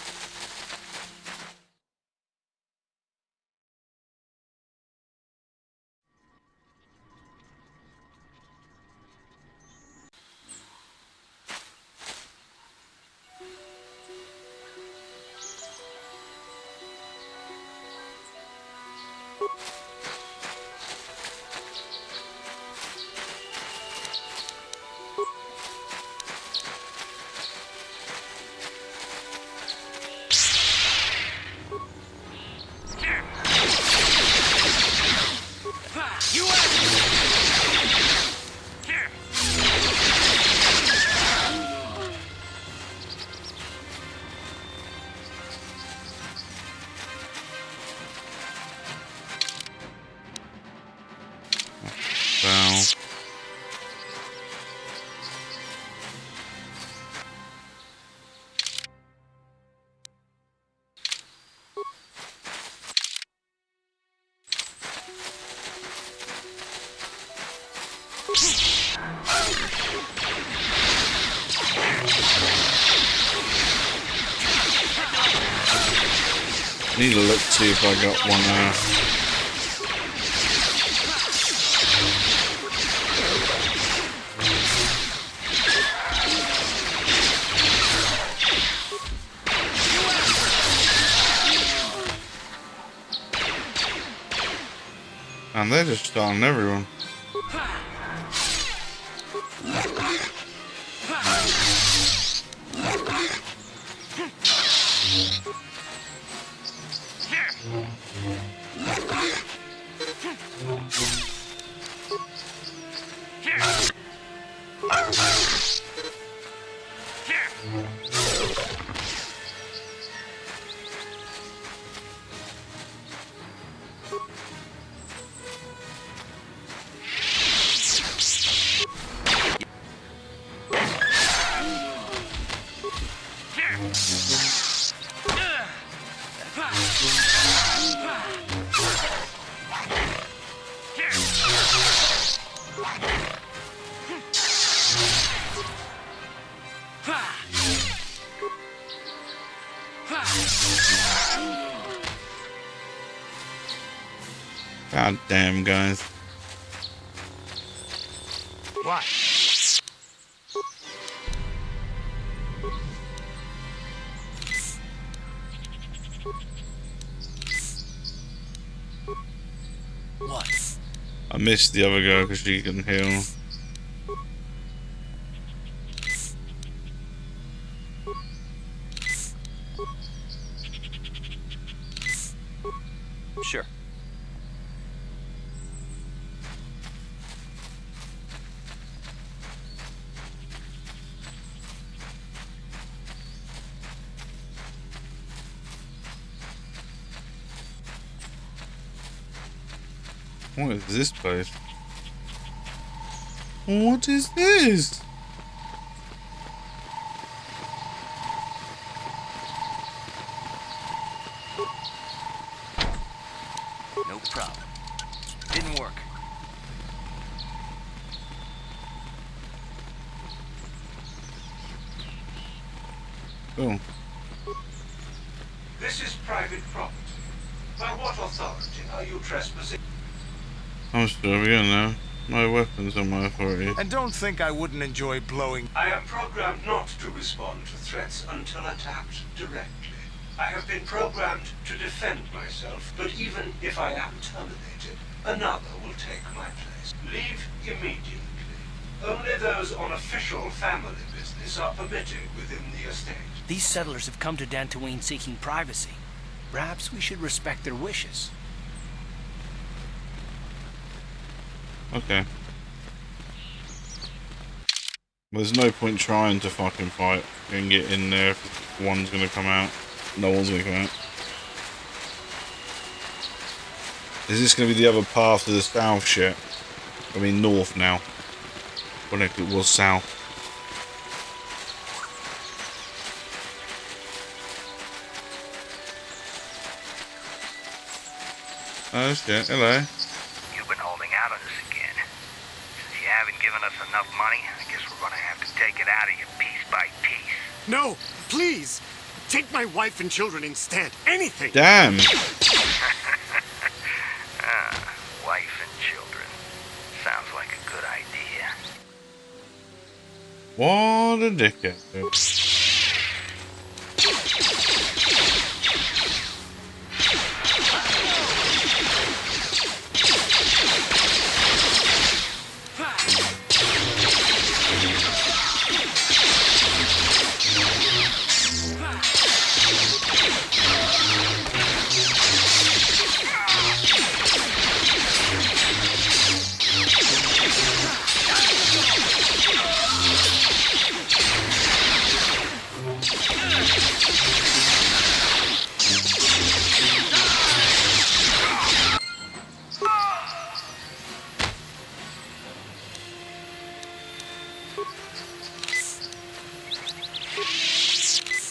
[SPEAKER 1] Need to look to see if I got one there. And they're just starting everyone. God damn, guys.
[SPEAKER 18] What?
[SPEAKER 20] What?
[SPEAKER 1] I missed the other girl because she can heal.
[SPEAKER 18] Sure.
[SPEAKER 1] What is this place? What is this?
[SPEAKER 18] No problem. Didn't work.
[SPEAKER 1] Oh.
[SPEAKER 6] This is private property. By what authority are you trespassing?
[SPEAKER 1] I'm still here now. My weapons are my authority.
[SPEAKER 12] And don't think I wouldn't enjoy blowing.
[SPEAKER 6] I am programmed not to respond to threats until attacked directly. I have been programmed to defend myself, but even if I am terminated, another will take my place. Leave immediately. Only those on official family business are permitted within the estate.
[SPEAKER 20] These settlers have come to Dantooine seeking privacy. Perhaps we should respect their wishes.
[SPEAKER 1] Okay. There's no point trying to fucking fight and get in there if one's gonna come out. No one's gonna come out. Is this gonna be the other path to the south shit? I mean north now. When it was south. Oh shit, hello.
[SPEAKER 8] You've been holding out on us again. Since you haven't given us enough money, I guess we're gonna have to take it out of you piece by piece.
[SPEAKER 5] No, please! Take my wife and children instead. Anything!
[SPEAKER 1] Damn!
[SPEAKER 8] Wife and children. Sounds like a good idea.
[SPEAKER 1] What a dickhead.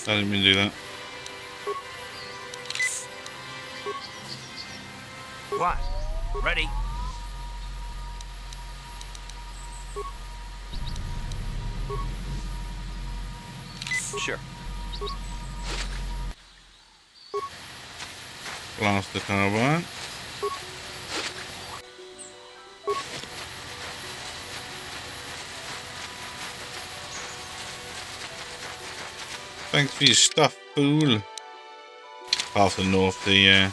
[SPEAKER 1] I didn't mean to do that.
[SPEAKER 18] What? Ready? Sure.
[SPEAKER 1] Blast the carbine. Thanks for your stuff, fool. Half the north, the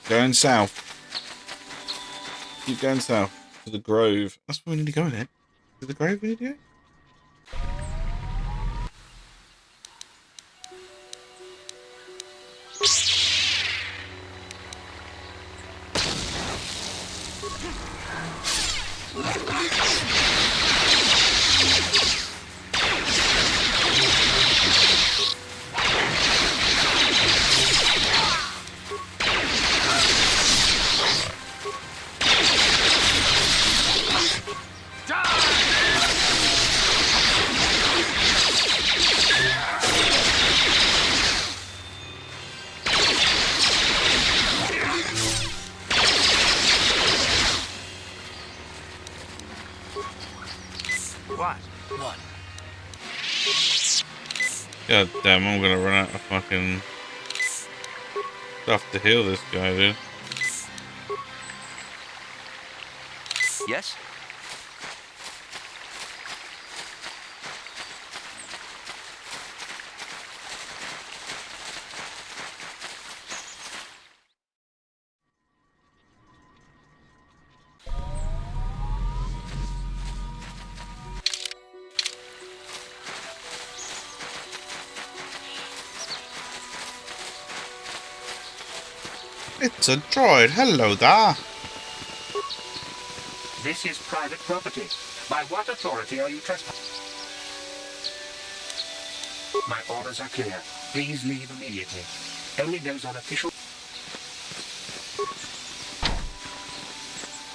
[SPEAKER 1] going south. Keep going south to the Grove. That's where we need to go, then. To the Grove we need to go?
[SPEAKER 20] What?
[SPEAKER 1] God damn, I'm gonna run out of fucking stuff to heal this guy, dude.
[SPEAKER 18] Yes?
[SPEAKER 1] It's a droid. Hello there.
[SPEAKER 8] This is private property. By what authority are you trespassing? My orders are clear. Please leave immediately. Only those on official...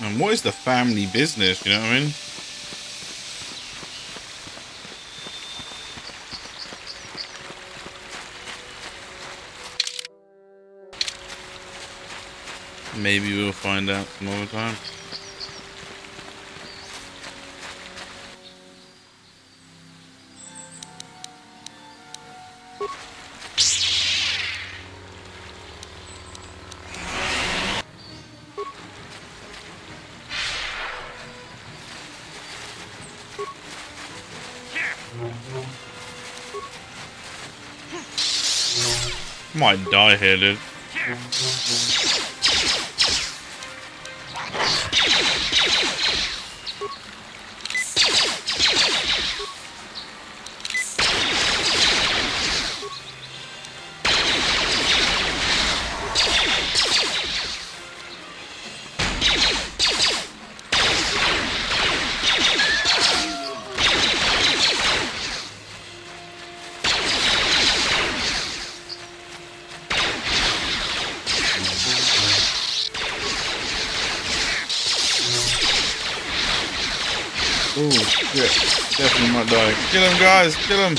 [SPEAKER 1] And what is the family business, you know what I mean? Maybe we'll find out some other time. Might die here, dude. Oh shit, definitely might die. Kill him, guys, kill him.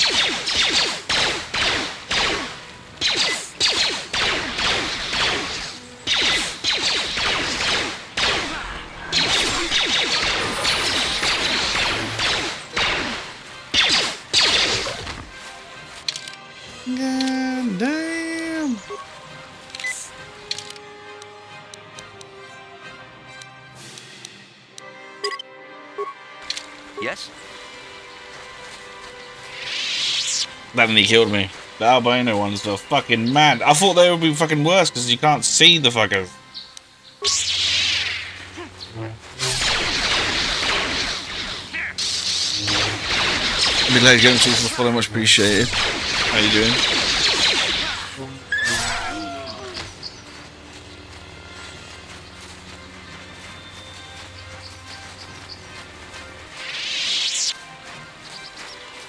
[SPEAKER 1] God damn.
[SPEAKER 18] Yes?
[SPEAKER 1] That nearly killed me. The albino ones are fucking mad. I thought they would be fucking worse because you can't see the fuckers.
[SPEAKER 11] Big lady going to follow, much appreciated.
[SPEAKER 1] How you doing?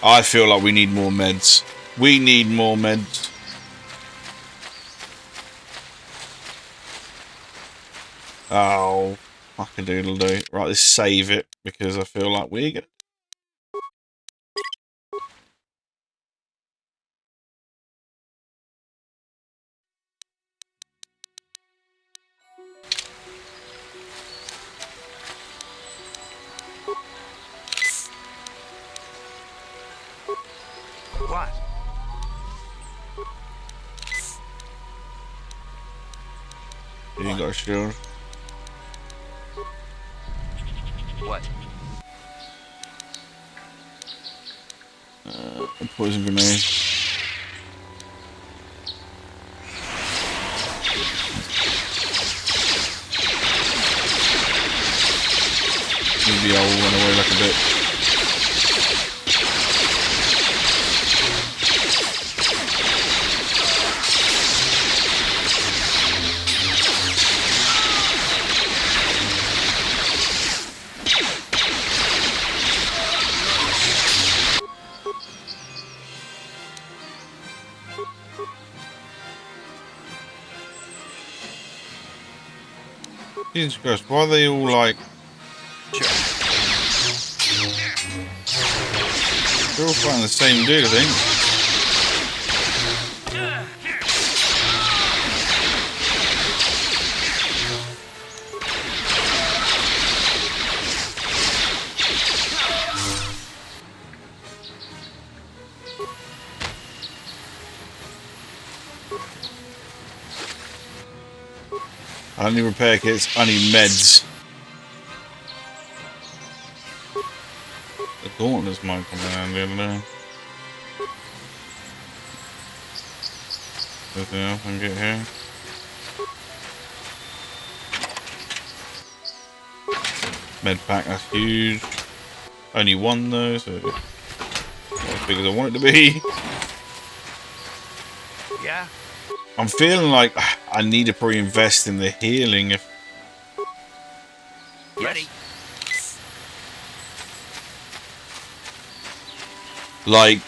[SPEAKER 1] I feel like we need more meds. We need more meds. Oh, fucking doodle do. Right, let's save it because I feel like we're gonna. You got a shield.
[SPEAKER 18] What?
[SPEAKER 1] A poison grenade. Maybe I'll run away like a bit. Jesus Christ, why are they all like... They're all fighting the same dude, I think. I don't need repair kits, I need meds. The gauntlets might come in handy, I don't know. Anything else I can get here? Med pack, that's huge. Only one though, so not as big as I want it to be.
[SPEAKER 18] Yeah.
[SPEAKER 1] I'm feeling like I need to probably invest in the healing if...
[SPEAKER 18] Ready.
[SPEAKER 1] Like,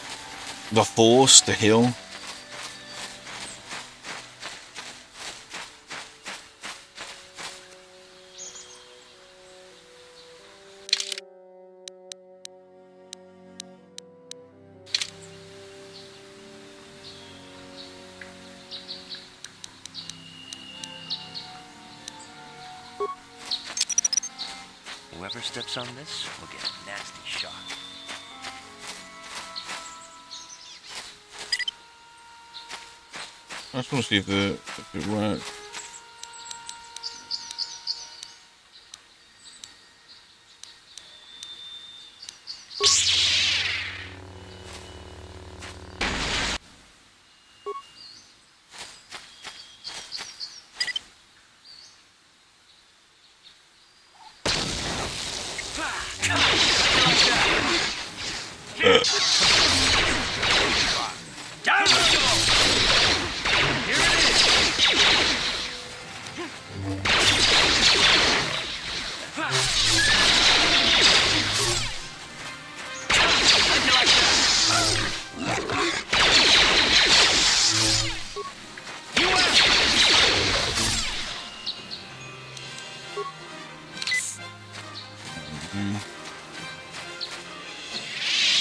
[SPEAKER 1] the force to heal.
[SPEAKER 18] Whoever steps on this will get a nasty shock.
[SPEAKER 1] I just want to see if it works.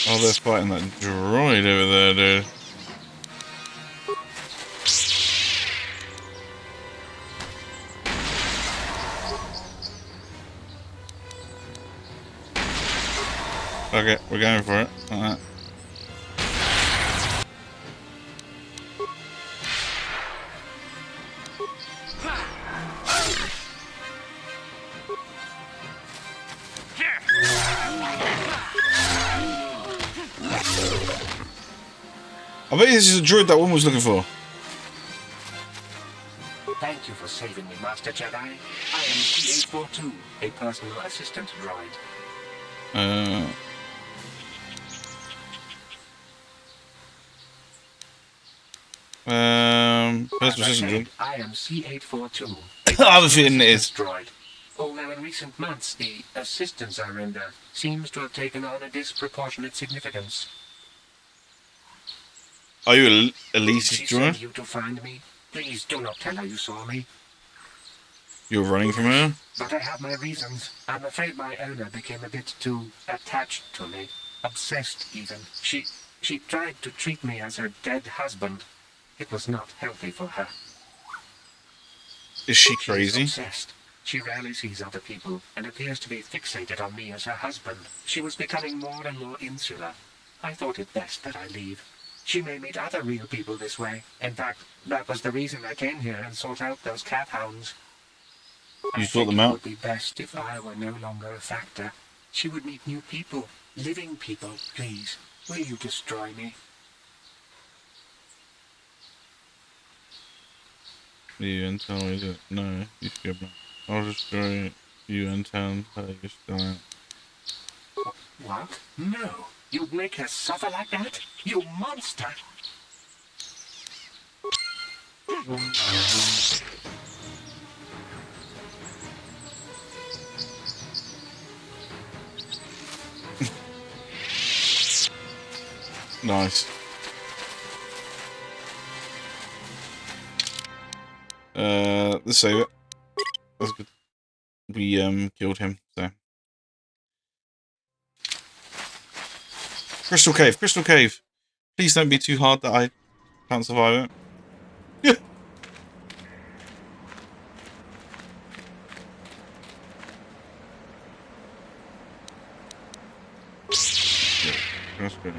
[SPEAKER 1] Oh, they're fighting that droid over there, dude. Okay, we're going for it. Alright. I bet this is a droid that one was looking for.
[SPEAKER 9] Thank you for saving me, Master Jedi. I am C842, a personal assistant droid.
[SPEAKER 1] Personal assistant.
[SPEAKER 9] I am C842.
[SPEAKER 1] I have a feeling it is.
[SPEAKER 9] Droid. Although in recent months the assistance I render seems to have taken on a disproportionate significance.
[SPEAKER 1] Are you a Elise
[SPEAKER 9] She
[SPEAKER 1] droid?
[SPEAKER 9] sent you to find me. Please do not tell her you saw me.
[SPEAKER 1] You're running from her?
[SPEAKER 9] But I have my reasons. I'm afraid my owner became a bit too attached to me. Obsessed, even. She tried to treat me as her dead husband. It was not healthy for her.
[SPEAKER 1] Is she crazy?
[SPEAKER 9] She's obsessed. She rarely sees other people and appears to be fixated on me as her husband. She was becoming more and more insular. I thought it best that I leave. She may meet other real people this way. In fact, that was the reason I came here and sought out those cat hounds.
[SPEAKER 1] You sort them out?
[SPEAKER 9] It would be best if I were no longer a factor. She would meet new people, living people. Please, will you destroy me?
[SPEAKER 1] You and tell me that no, you skip me. I'll destroy you and tell her you're still out.
[SPEAKER 9] What? No. You'd make her suffer like that? You monster!
[SPEAKER 1] Nice. Let's save it. That's good. We killed him, so. Crystal Cave, Crystal Cave. Please don't be too hard that I can't survive it. Yeah. That's good.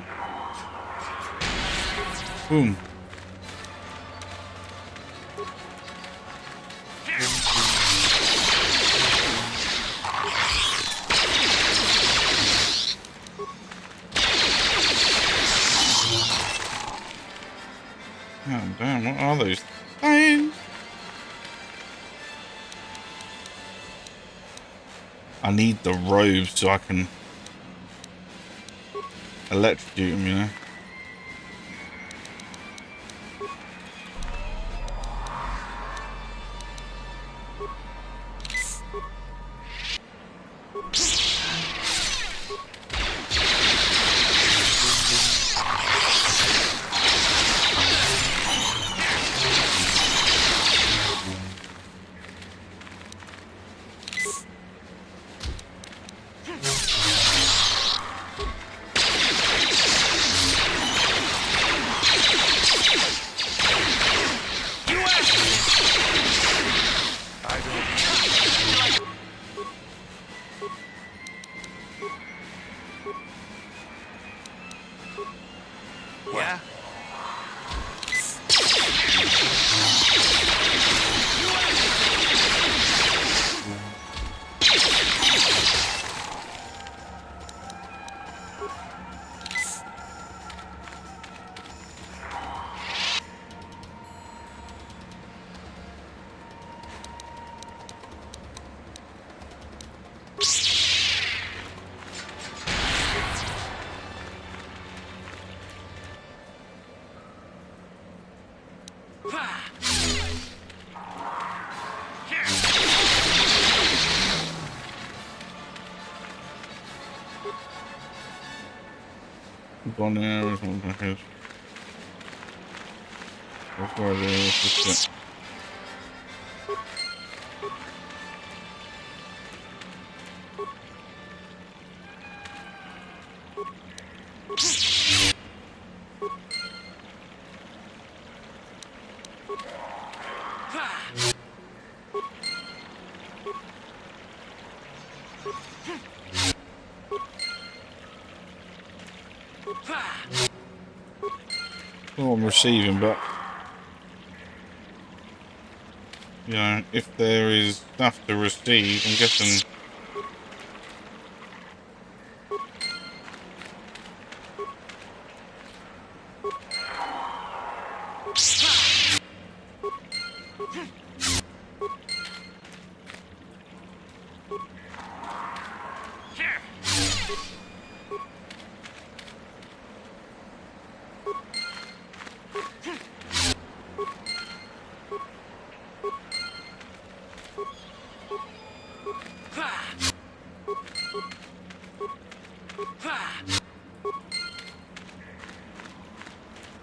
[SPEAKER 1] Boom. Oh, damn, what are those things? I need the robes so I can electrocute them, you know?
[SPEAKER 18] Yeah?
[SPEAKER 1] Gone there or something like this. Before this. Oh, I'm receiving, but you know, if there is stuff to receive, I'm guessing.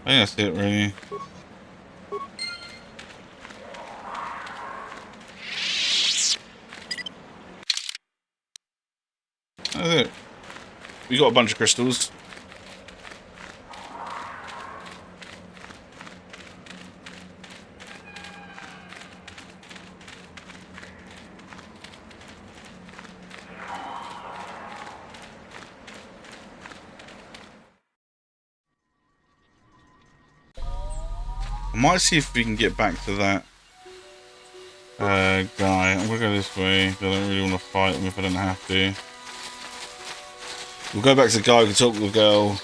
[SPEAKER 1] I think that's it, really. That's it. We got a bunch of crystals. I might see if we can get back to that guy. I'm gonna go this way. I don't really want to fight him if I don't have to. We'll go back to the guy. We can talk to the girl.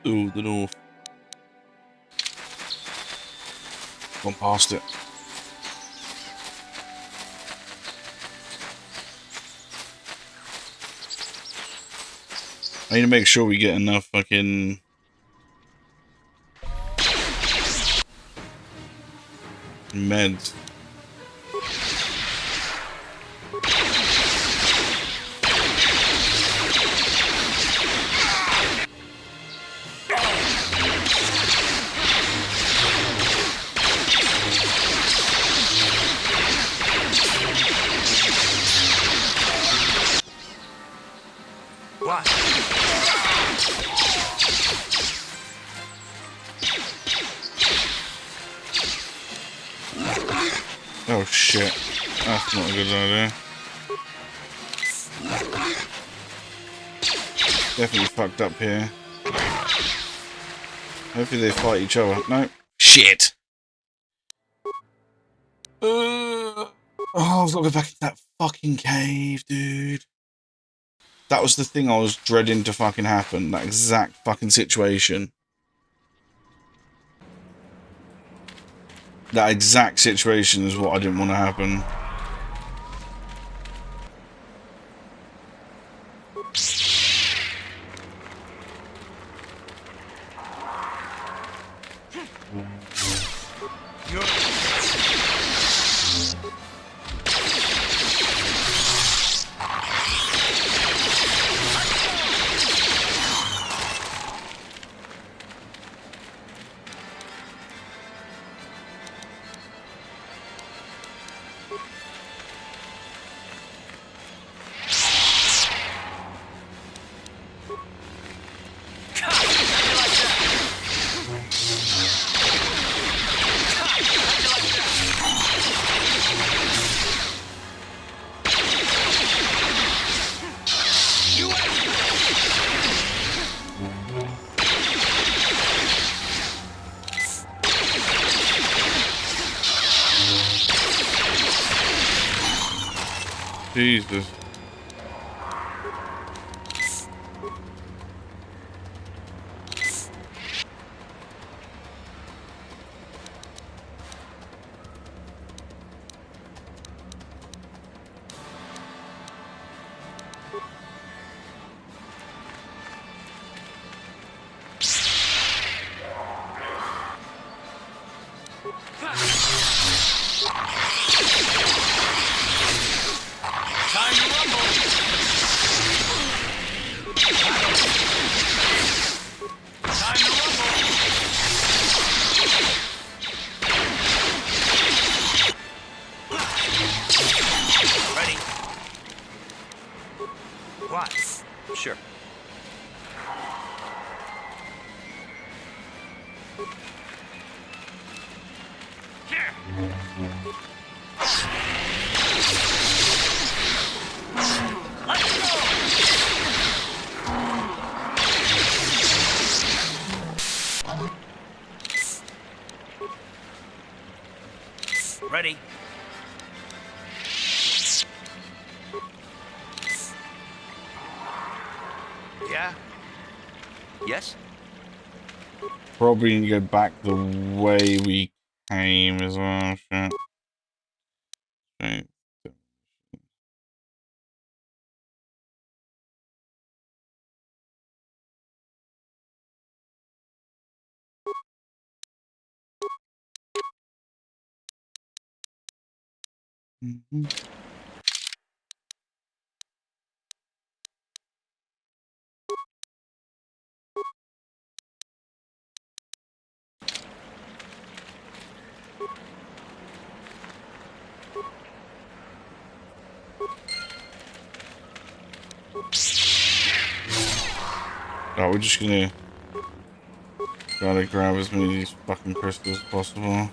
[SPEAKER 1] Ooh, the north. Gone past it. I need to make sure we get enough fucking meds.
[SPEAKER 18] What?
[SPEAKER 1] Oh shit. That's not a good idea. Definitely fucked up here. Hopefully they fight each other. No. Shit. Oh, I've got to go back into that fucking cave, dude. That was the thing I was dreading to fucking happen. That exact fucking situation. That exact situation is what I didn't want to happen. Jesus.
[SPEAKER 18] Sure.
[SPEAKER 20] Ready.
[SPEAKER 18] Yeah? Yes?
[SPEAKER 1] Probably need to go back the way we came as well. Shit. Shit. Mm-hmm. Oh, we're just gonna try to grab as many of these fucking crystals as possible.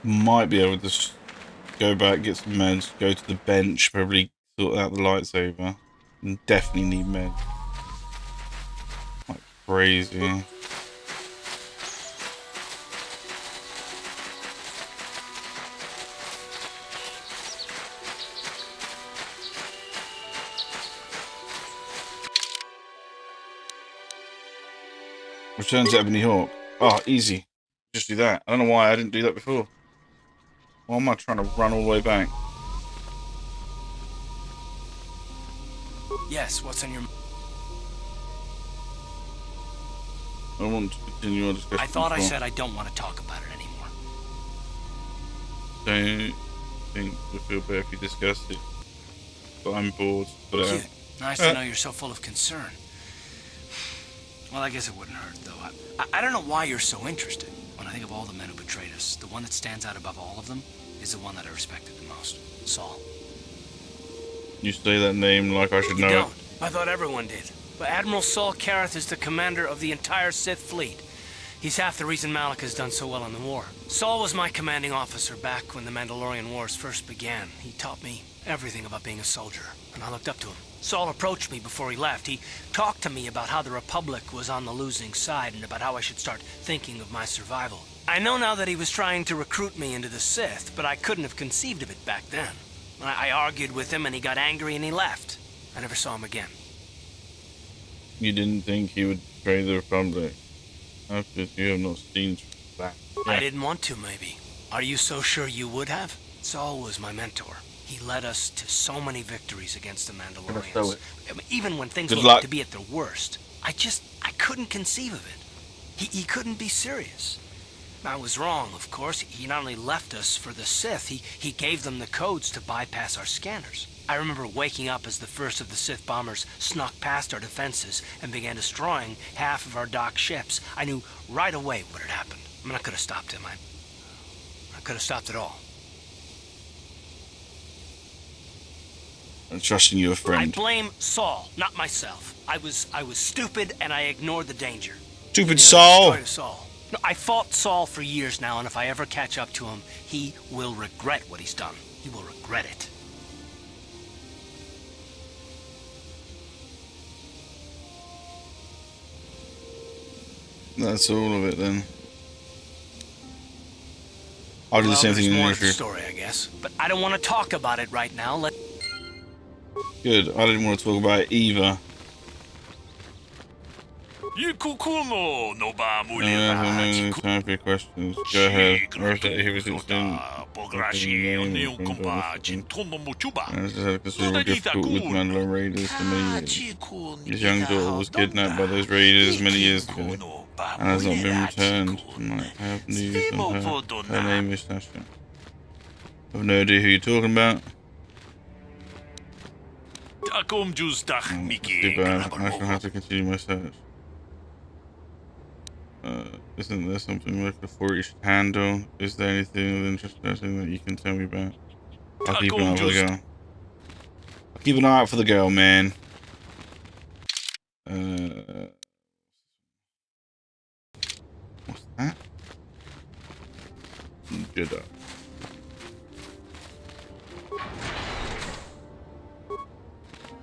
[SPEAKER 1] Might be able to just go back, get some meds, go to the bench, probably sort out the lightsaber. And definitely need meds. Like crazy. Return to Ebony Hawk. Oh, easy. Just do that. I don't know why I didn't do that before. Why am I trying to run all the way back?
[SPEAKER 20] Yes, what's on your...
[SPEAKER 1] I want to continue our discussion.
[SPEAKER 20] I thought I said I don't want to talk about it anymore.
[SPEAKER 1] Don't think it would feel better if you discussed it. But I'm bored. But
[SPEAKER 20] Cute. Nice to know you're so full of concern. Well, I guess it wouldn't hurt, though. I don't know why you're so interested. When I think of all the men who betrayed us, the one that stands out above all of them is the one that I respected the most. Saul.
[SPEAKER 1] You say that name like I should know
[SPEAKER 20] You don't. I thought everyone did. But Admiral Saul Karath is the commander of the entire Sith fleet. He's half the reason Malak has done so well in the war. Saul was my commanding officer back when the Mandalorian Wars first began. He taught me everything about being a soldier, and I looked up to him. Saul approached me before he left. He talked to me about how the Republic was on the losing side and about how I should start thinking of my survival. I know now that he was trying to recruit me into the Sith, but I couldn't have conceived of it back then. I argued with him and he got angry and he left. I never saw him again.
[SPEAKER 1] You didn't think he would betray the Republic? After you have not seen that. Yeah.
[SPEAKER 20] I didn't want to, maybe. Are you so sure you would have? Saul was my mentor. He led us to so many victories against the Mandalorians. Even when things looked to be at their worst. I couldn't conceive of it. He couldn't be serious. I was wrong, of course. He not only left us for the Sith, he gave them the codes to bypass our scanners. I remember waking up as the first of the Sith bombers snuck past our defenses and began destroying half of our docked ships. I knew right away what had happened. I mean, I could have stopped him. I could have stopped it all.
[SPEAKER 1] I'm trusting you, a friend.
[SPEAKER 20] I blame Saul, not myself. I was stupid and I ignored the danger.
[SPEAKER 1] Stupid Saul!
[SPEAKER 20] No, I fought Saul for years now, and if I ever catch up to him, he will regret what he's done. He will regret it.
[SPEAKER 1] That's all of it then. I'll do the same thing in the
[SPEAKER 20] more
[SPEAKER 1] near
[SPEAKER 20] to the
[SPEAKER 1] future.
[SPEAKER 20] story, I guess. But I don't want to talk about it right now.
[SPEAKER 1] Good. I didn't want to talk about it either. Time for your questions. Go ahead. Where's that here is it soon? This is considerably difficult with Mandalorian raiders for many years. His young daughter was kidnapped by those raiders many years ago and has not been returned. I might have news on her. Her name is Sasha. I have no idea who you're talking about. Too bad. I shall have to continue my search. Isn't there something like the 40 should handle? Is there anything of interest that you can tell me about? I'll keep an eye out for the girl. I'll keep an eye out for the girl, man. What's that? Jedi.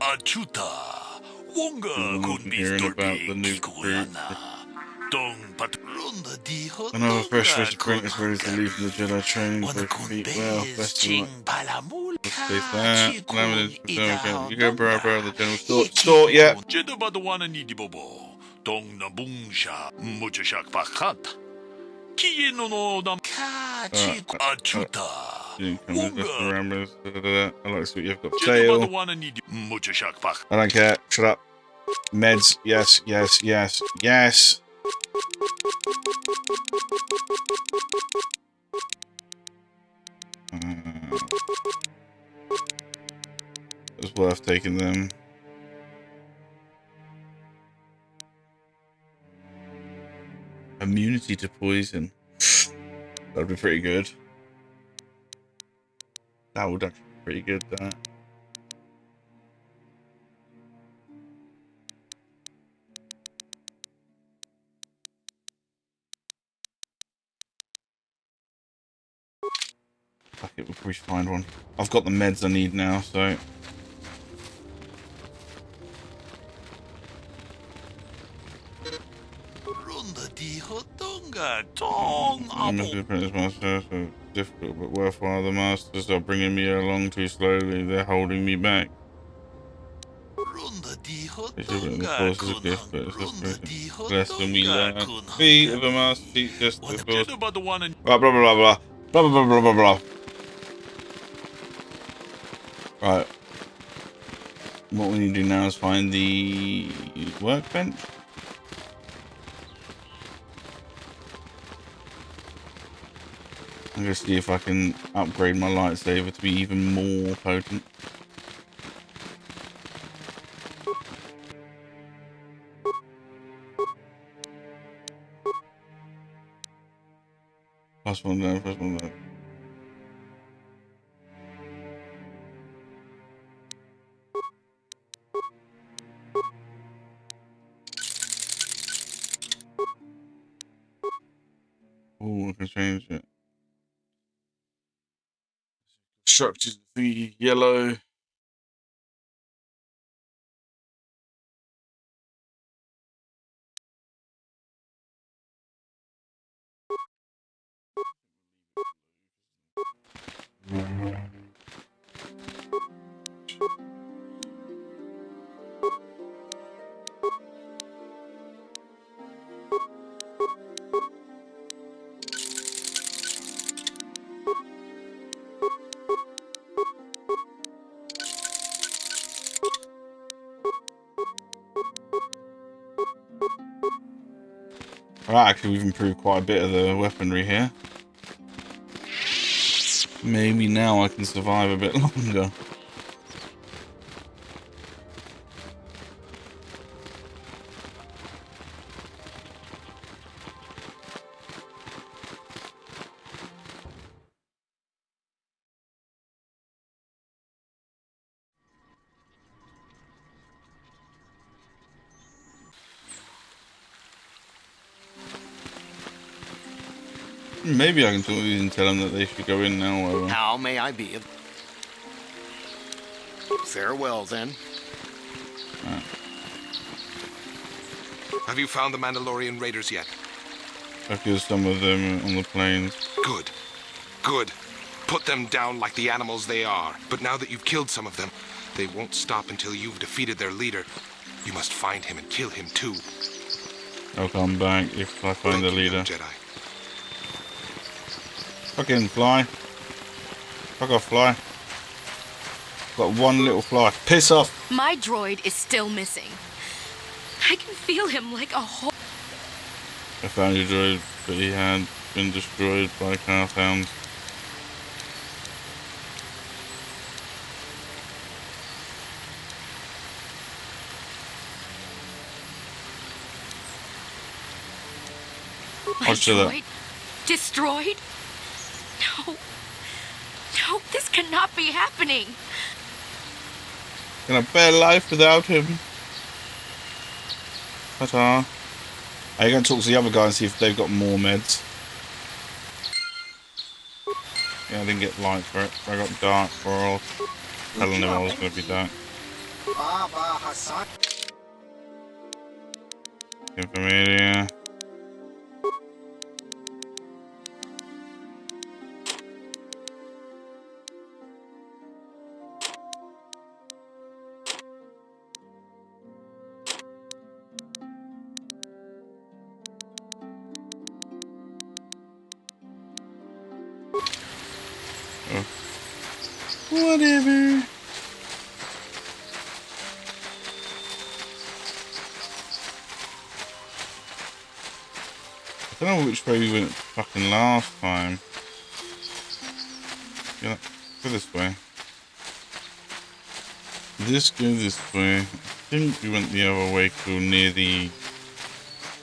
[SPEAKER 7] Achuta, Wonga
[SPEAKER 1] Hearing about the new recruit. Another fresh apprentice ready to leave the Jedi training for his feet. Well, best of luck. Let's take that. You go, bro, the general store. Store, yeah. I like to see what you've got for sale. I don't care. Shut up. Meds. Yes, yes, yes, yes. It's worth taking them. Immunity to poison. That'd be pretty good. That would actually be pretty good, that. Fuck it, we'll probably find one. I've got the meds I need now, so. I'm not going to print this myself, so it's difficult but worthwhile. The masters are bringing me along too slowly. They're holding me back. The force is a gift, but it's less than we learn. Feet of a master teach us the force. Blah, blah, blah, blah, blah. Blah, blah, blah, blah, blah. Right. What we need to do now is find the workbench. I'm going to see if I can upgrade my lightsaber to be even more potent. Plus one down, plus one down. Oh, I can change it. Structures the yellow. Right, actually we've improved quite a bit of the weaponry here. Maybe now I can survive a bit longer. Maybe I can talk to these and tell them that they should go in now. Or...
[SPEAKER 5] How may I be of... Farewell, then.
[SPEAKER 1] Right.
[SPEAKER 4] Have you found the Mandalorian raiders yet?
[SPEAKER 1] I killed some of them on the plains.
[SPEAKER 4] Good. Good. Put them down like the animals they are. But now that you've killed some of them, they won't stop until you've defeated their leader. You must find him and kill him too.
[SPEAKER 1] I'll come back if I find the leader.
[SPEAKER 4] Jedi.
[SPEAKER 1] Fucking fly. Fuck off, fly. Got one little fly. Piss off.
[SPEAKER 23] My droid is still missing. I can feel him like a whole...
[SPEAKER 1] I found your droid, but he had been destroyed by calf hounds.
[SPEAKER 23] My droid? Destroyed? No. No, this cannot be happening.
[SPEAKER 1] Can I bear life without him? Ta-ta. Are you going to talk to the other guy and see if they've got more meds? Yeah, I didn't get light for it. I got dark for all. Telling them I was going to be dark. Infirmary. Whatever. I don't know which way we went fucking last time. Yeah, go this way. This go this way. I think we went the other way to near the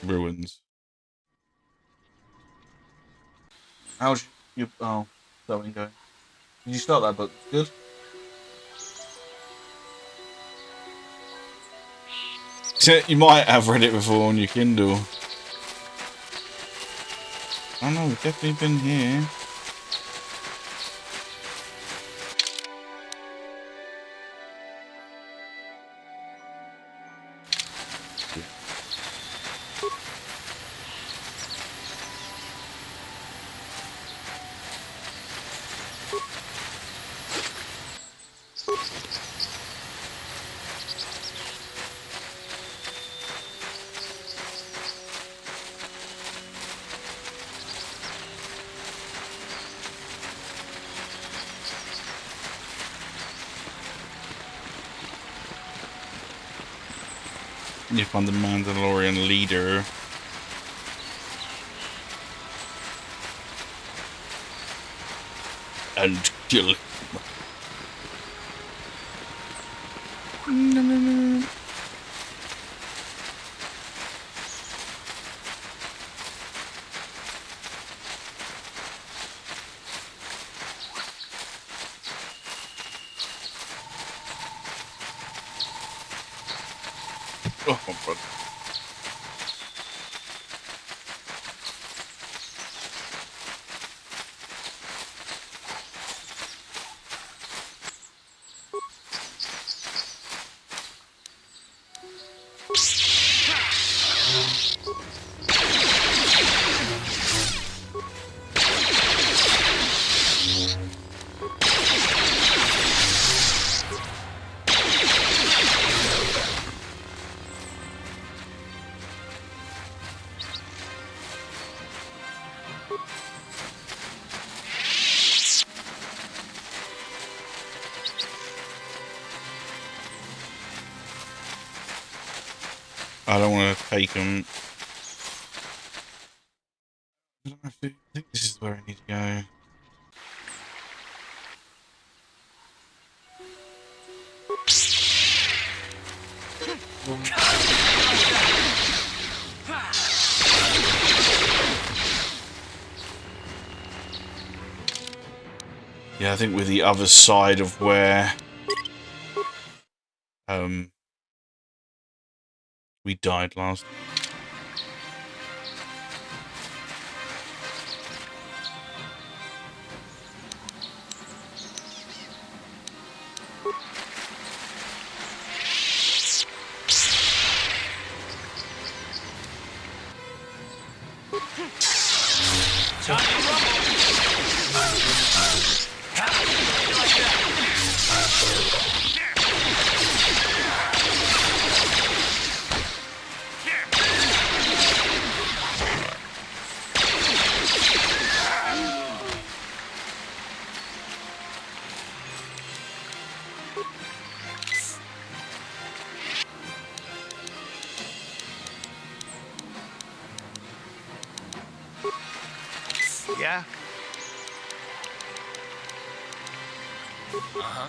[SPEAKER 1] ruins. How's your going? Did you start that book? Good. So you might have read it before on your Kindle. Oh no, we've definitely been here. You found the Mandalorian leader. And kill him. No. Oh, my brother. I don't want to take him. I think this is where I need to go. Yeah, I think we're the other side of where we died last.
[SPEAKER 18] Yeah?
[SPEAKER 20] Uh-huh.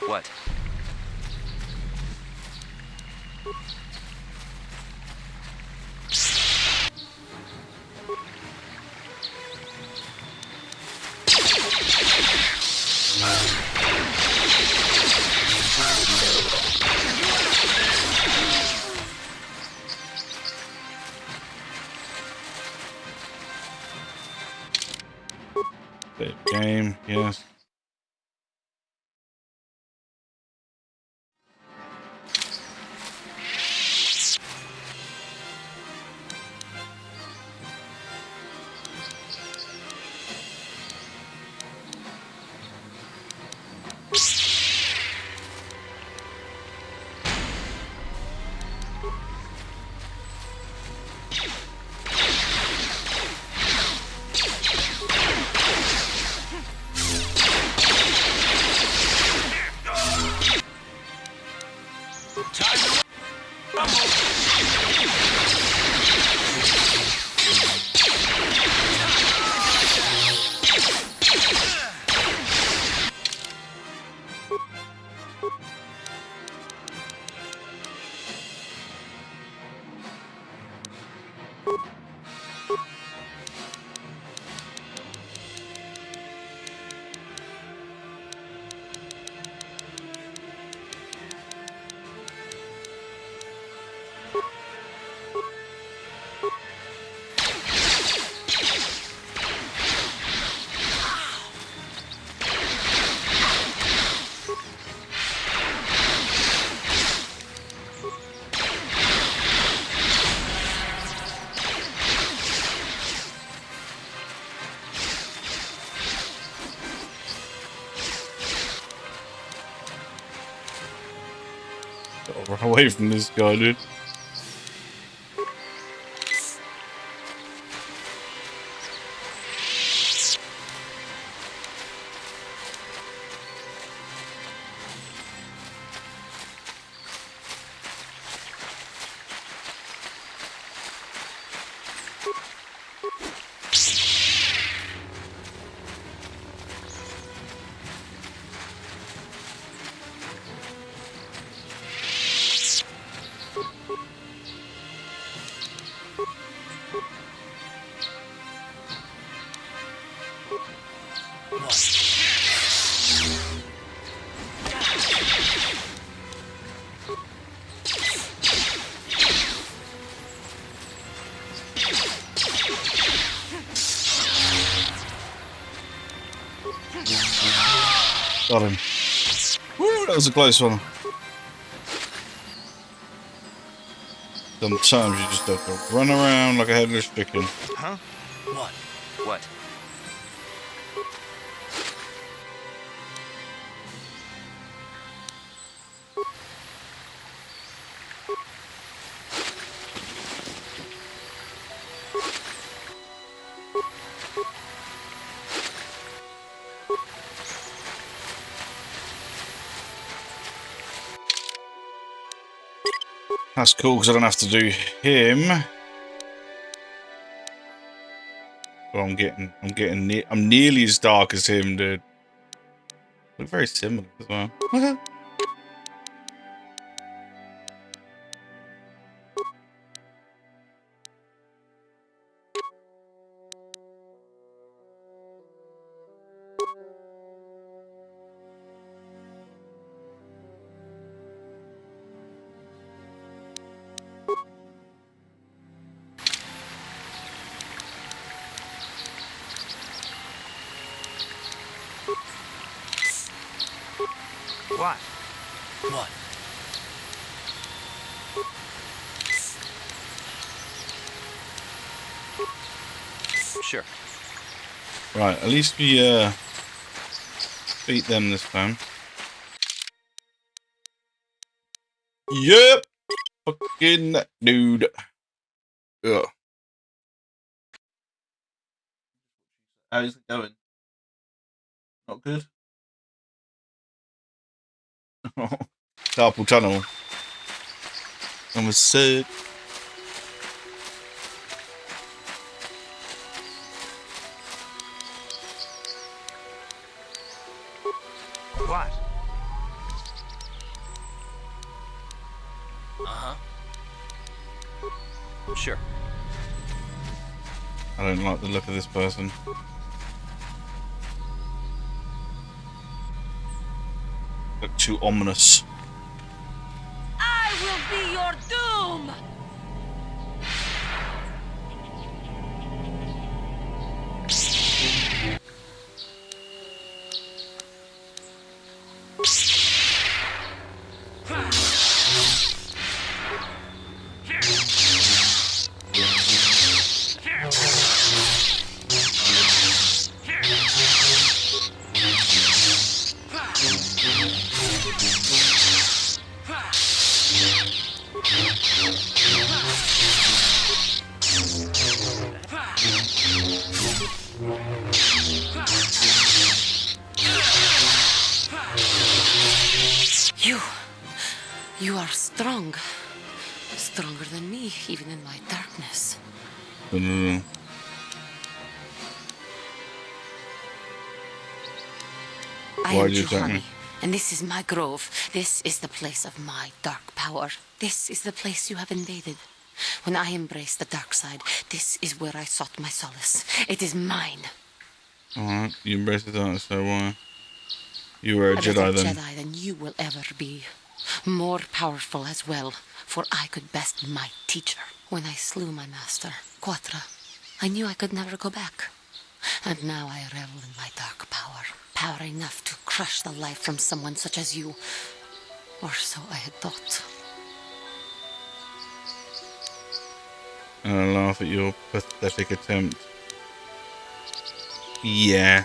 [SPEAKER 18] What?
[SPEAKER 1] Game, yes. Run away from this guy, dude.
[SPEAKER 11] Got him. Woo, that was a close one. Sometimes you just have to run around like a headless chicken.
[SPEAKER 18] Huh? What? What?
[SPEAKER 11] That's cool because I don't have to do him. Well, I'm nearly as dark as him, dude. Look very similar as well.
[SPEAKER 12] What?
[SPEAKER 20] What?
[SPEAKER 18] Sure.
[SPEAKER 11] Right, at least we beat them this time. Yep! Fucking dude. Ugh. How's it going? Not good? Carpal tunnel. And was sick.
[SPEAKER 12] What?
[SPEAKER 18] Uh-huh. Sure.
[SPEAKER 11] I don't like the look of this person. Look too ominous.
[SPEAKER 3] I will be your doom!
[SPEAKER 14] You are strong. Stronger than me, even in my darkness. I am Juhani, and this is my grove. This is the place of my dark power. This is the place you have invaded. When I embraced the dark side, this is where I sought my solace. It is mine.
[SPEAKER 11] Alright, you embraced the dark side, why? You were a
[SPEAKER 14] better
[SPEAKER 11] Jedi then.
[SPEAKER 14] Jedi than you will ever be. More powerful as well, for I could best my teacher. When I slew my master, Quatra, I knew I could never go back. And now I revel in my dark power. Power enough to crush the life from someone such as you. Or so I had thought.
[SPEAKER 11] And I laugh at your pathetic attempt. Yeah.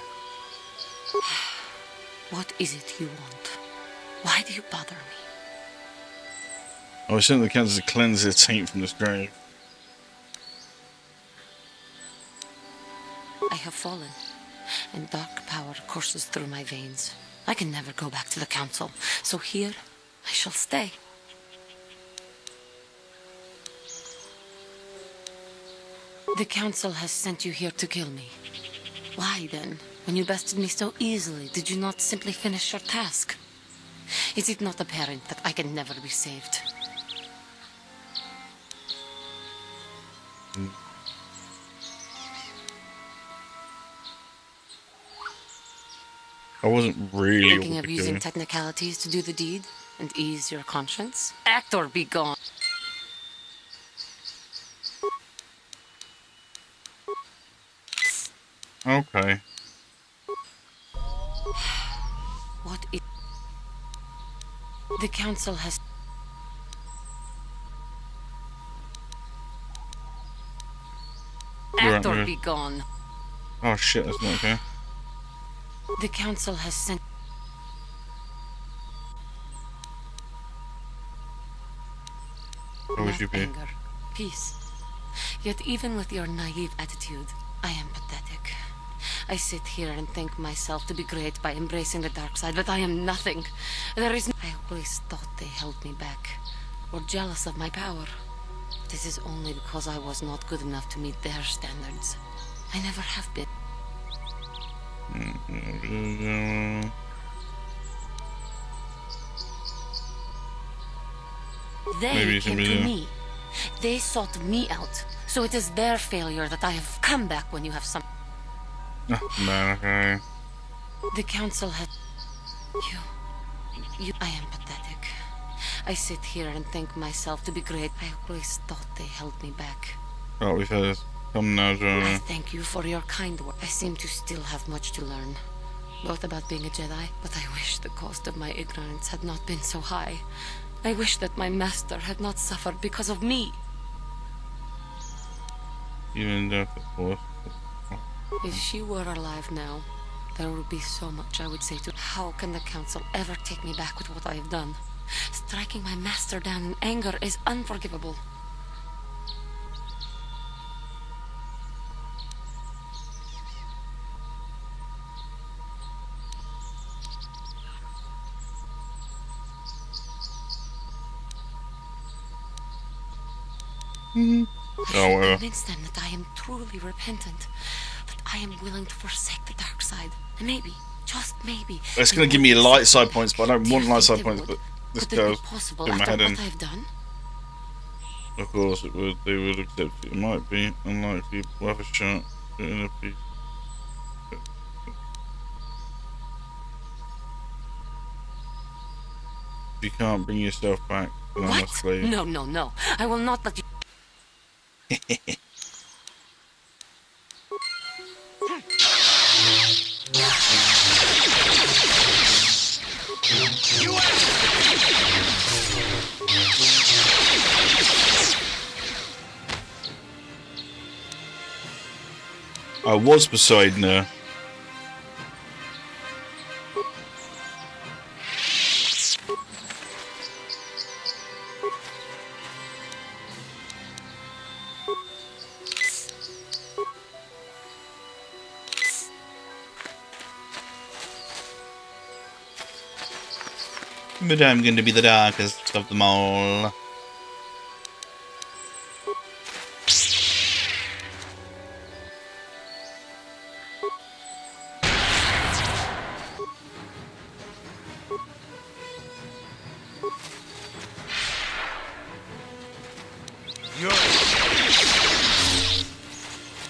[SPEAKER 14] What is it you want? Why do you bother me?
[SPEAKER 11] I was sent to the council to cleanse their taint from this grave.
[SPEAKER 14] I have fallen, and dark power courses through my veins. I can never go back to the council, so here I shall stay. The council has sent you here to kill me. Why then, when you bested me so easily, did you not simply finish your task? Is it not apparent that I can never be saved?
[SPEAKER 11] I wasn't really
[SPEAKER 13] Thinking of using technicalities to do the deed and ease your conscience? Act or be gone.
[SPEAKER 11] Okay.
[SPEAKER 13] What is... The council has... Act or be gone.
[SPEAKER 11] Oh shit, that's not okay.
[SPEAKER 13] The council has sent...
[SPEAKER 11] How would you be?
[SPEAKER 13] Anger, peace. Yet even with your naive attitude, I am pathetic. I sit here and think myself to be great by embracing the dark side, but I am nothing. There is... I always thought they held me back, or jealous of my power. This is only because I was not good enough to meet their standards. I never have been. They came to me. They sought me out. So it is their failure that I have come back when you have some...
[SPEAKER 11] Okay.
[SPEAKER 13] The council had... You... I am pathetic. I sit here and think myself to be great. I always thought they held me back.
[SPEAKER 11] Right, we've had this. Come now, Joe.
[SPEAKER 13] I thank you for your kind words. I seem to still have much to learn. Both about being a Jedi, but I wish the cost of my ignorance had not been so high. I wish that my master had not suffered because of me.
[SPEAKER 11] Even though the Force.
[SPEAKER 13] If she were alive now, there would be so much I would say to her. How can the council ever take me back with what I have done? Striking my master down in anger is unforgivable.
[SPEAKER 11] Oh, well.
[SPEAKER 13] Convince them that I am truly repentant, that I am willing to forsake the dark side, and maybe, just maybe,
[SPEAKER 11] It's going to give me light side points, but I don't want light side points. But this goes in my head in.
[SPEAKER 13] I've done?
[SPEAKER 11] Of course, it would. They would accept it. It might be unlikely. We'll have a shot in a piece. If you can't bring yourself back, then I must leave.
[SPEAKER 13] No, no, no. I will not let you.
[SPEAKER 11] I was Poseidon her. But I'm going to be the darkest of them all.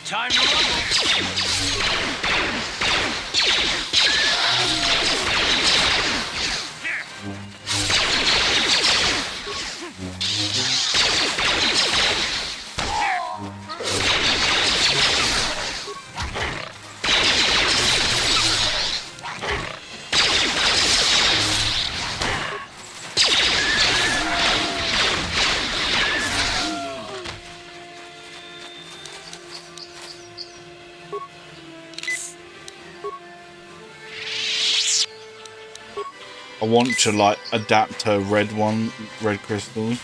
[SPEAKER 20] Time to
[SPEAKER 11] I want to like adapt her red crystals.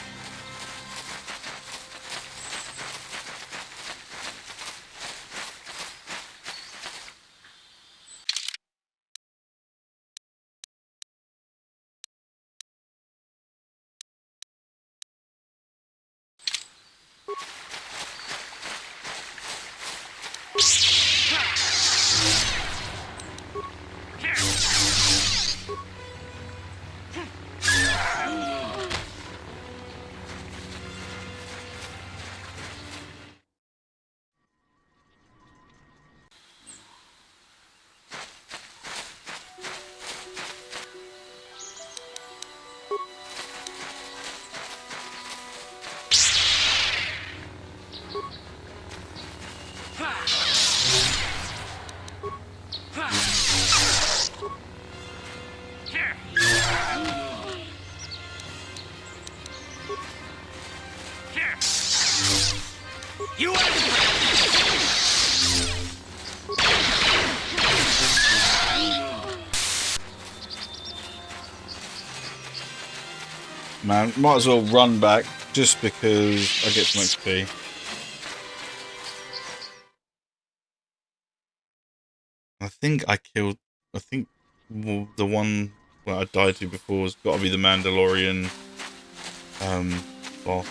[SPEAKER 18] You
[SPEAKER 11] Man, might as well run back just because I get some XP. I think I killed. I think the one where I died to before has got to be the Mandalorian boss.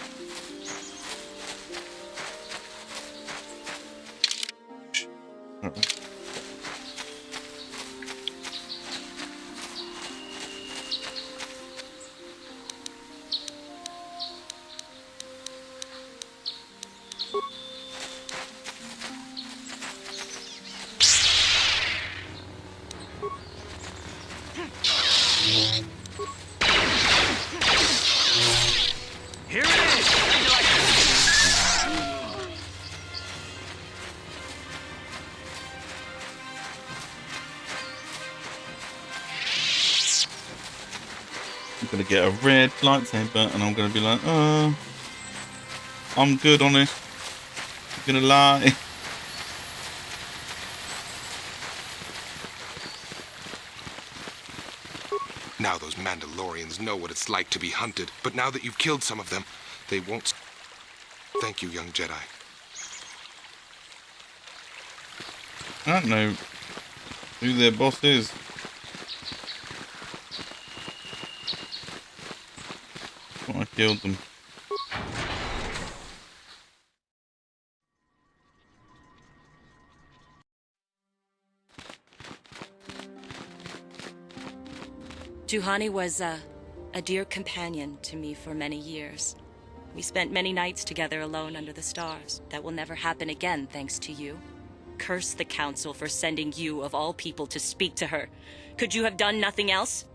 [SPEAKER 18] Here it is! How'd you like
[SPEAKER 11] I'm gonna get a red lightsaber and I'm gonna be like, I'm good on it. I'm gonna lie.
[SPEAKER 4] Now those Mandalorians know what it's like to be hunted, but now that you've killed some of them, they won't. Thank you, young Jedi.
[SPEAKER 11] I don't know who their boss is. Thought I killed them.
[SPEAKER 21] Juhani was a dear companion to me for many years. We spent many nights together alone under the stars. That will never happen again, thanks to you. Curse the Council for sending you, of all people, to speak to her. Could you have done nothing else?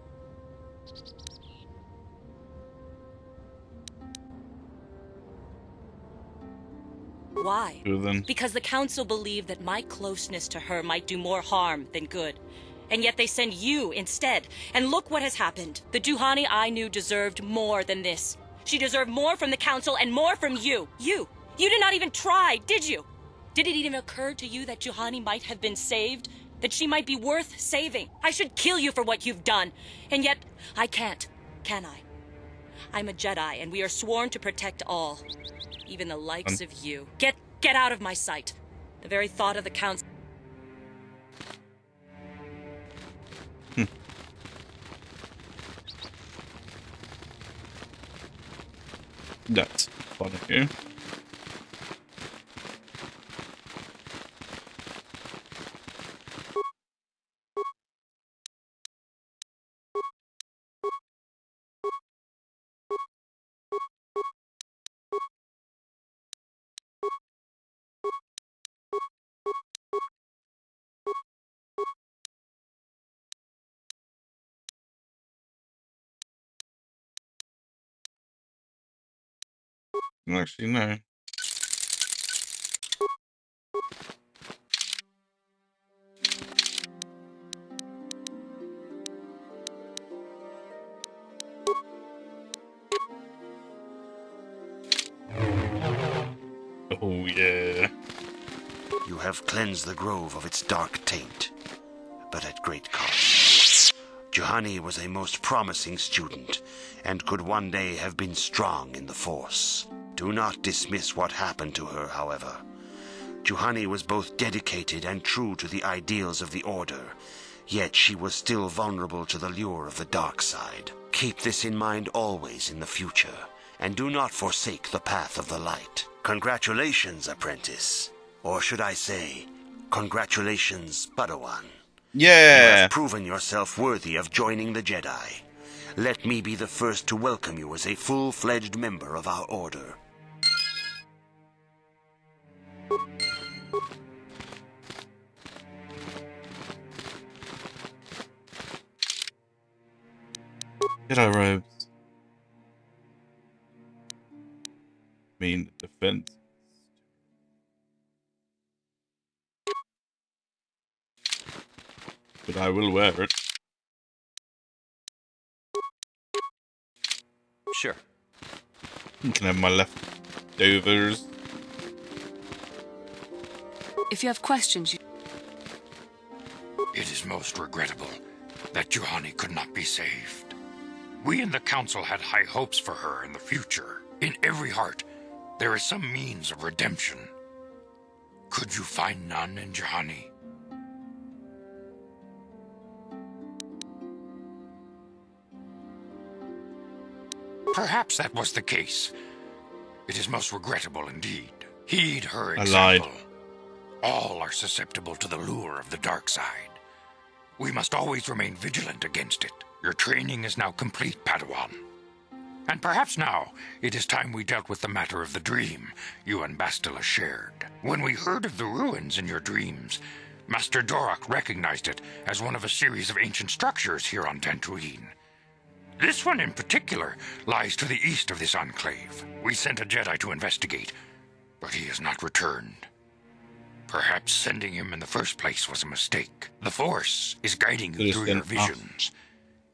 [SPEAKER 21] Why? Because the Council believed that my closeness to her might do more harm than good. And yet they send you instead. And look what has happened. The Juhani I knew deserved more than this. She deserved more from the Council and more from you. You did not even try, did you? Did it even occur to you that Juhani might have been saved? That she might be worth saving? I should kill you for what you've done. And yet, I can't, can I? I'm a Jedi, and we are sworn to protect all. Even the likes of you. Get out of my sight. The very thought of the Council...
[SPEAKER 11] That's funny. Actually, no. Oh, yeah.
[SPEAKER 15] You have cleansed the grove of its dark taint, but at great cost. Juhani was a most promising student, and could one day have been strong in the Force. Do not dismiss what happened to her, however. Juhani was both dedicated and true to the ideals of the Order, yet she was still vulnerable to the lure of the dark side. Keep this in mind always in the future, and do not forsake the path of the light. Congratulations, apprentice. Or should I say, congratulations, Padawan.
[SPEAKER 11] Yeah!
[SPEAKER 15] You have proven yourself worthy of joining the Jedi. Let me be the first to welcome you as a full-fledged member of our Order.
[SPEAKER 11] Jedi robes. Mean defense. But I will wear it.
[SPEAKER 2] Sure.
[SPEAKER 11] You can have my leftovers.
[SPEAKER 14] If you have questions, you...
[SPEAKER 2] It is most regrettable that Juhani could not be saved. We in the Council had high hopes for her in the future. In every heart, there is some means of redemption. Could you find none in Juhani? Perhaps that was the case. It is most regrettable indeed. Heed her example. All are susceptible to the lure of the dark side. We must always remain vigilant against it. Your training is now complete, Padawan. And perhaps now it is time we dealt with the matter of the dream you and Bastila shared. When we heard of the ruins in your dreams, Master Dorak recognized it as one of a series of ancient structures here on Dantooine. This one in particular lies to the east of this enclave. We sent a Jedi to investigate, but he has not returned. Perhaps sending him in the first place was a mistake. The Force is guiding you through your visions.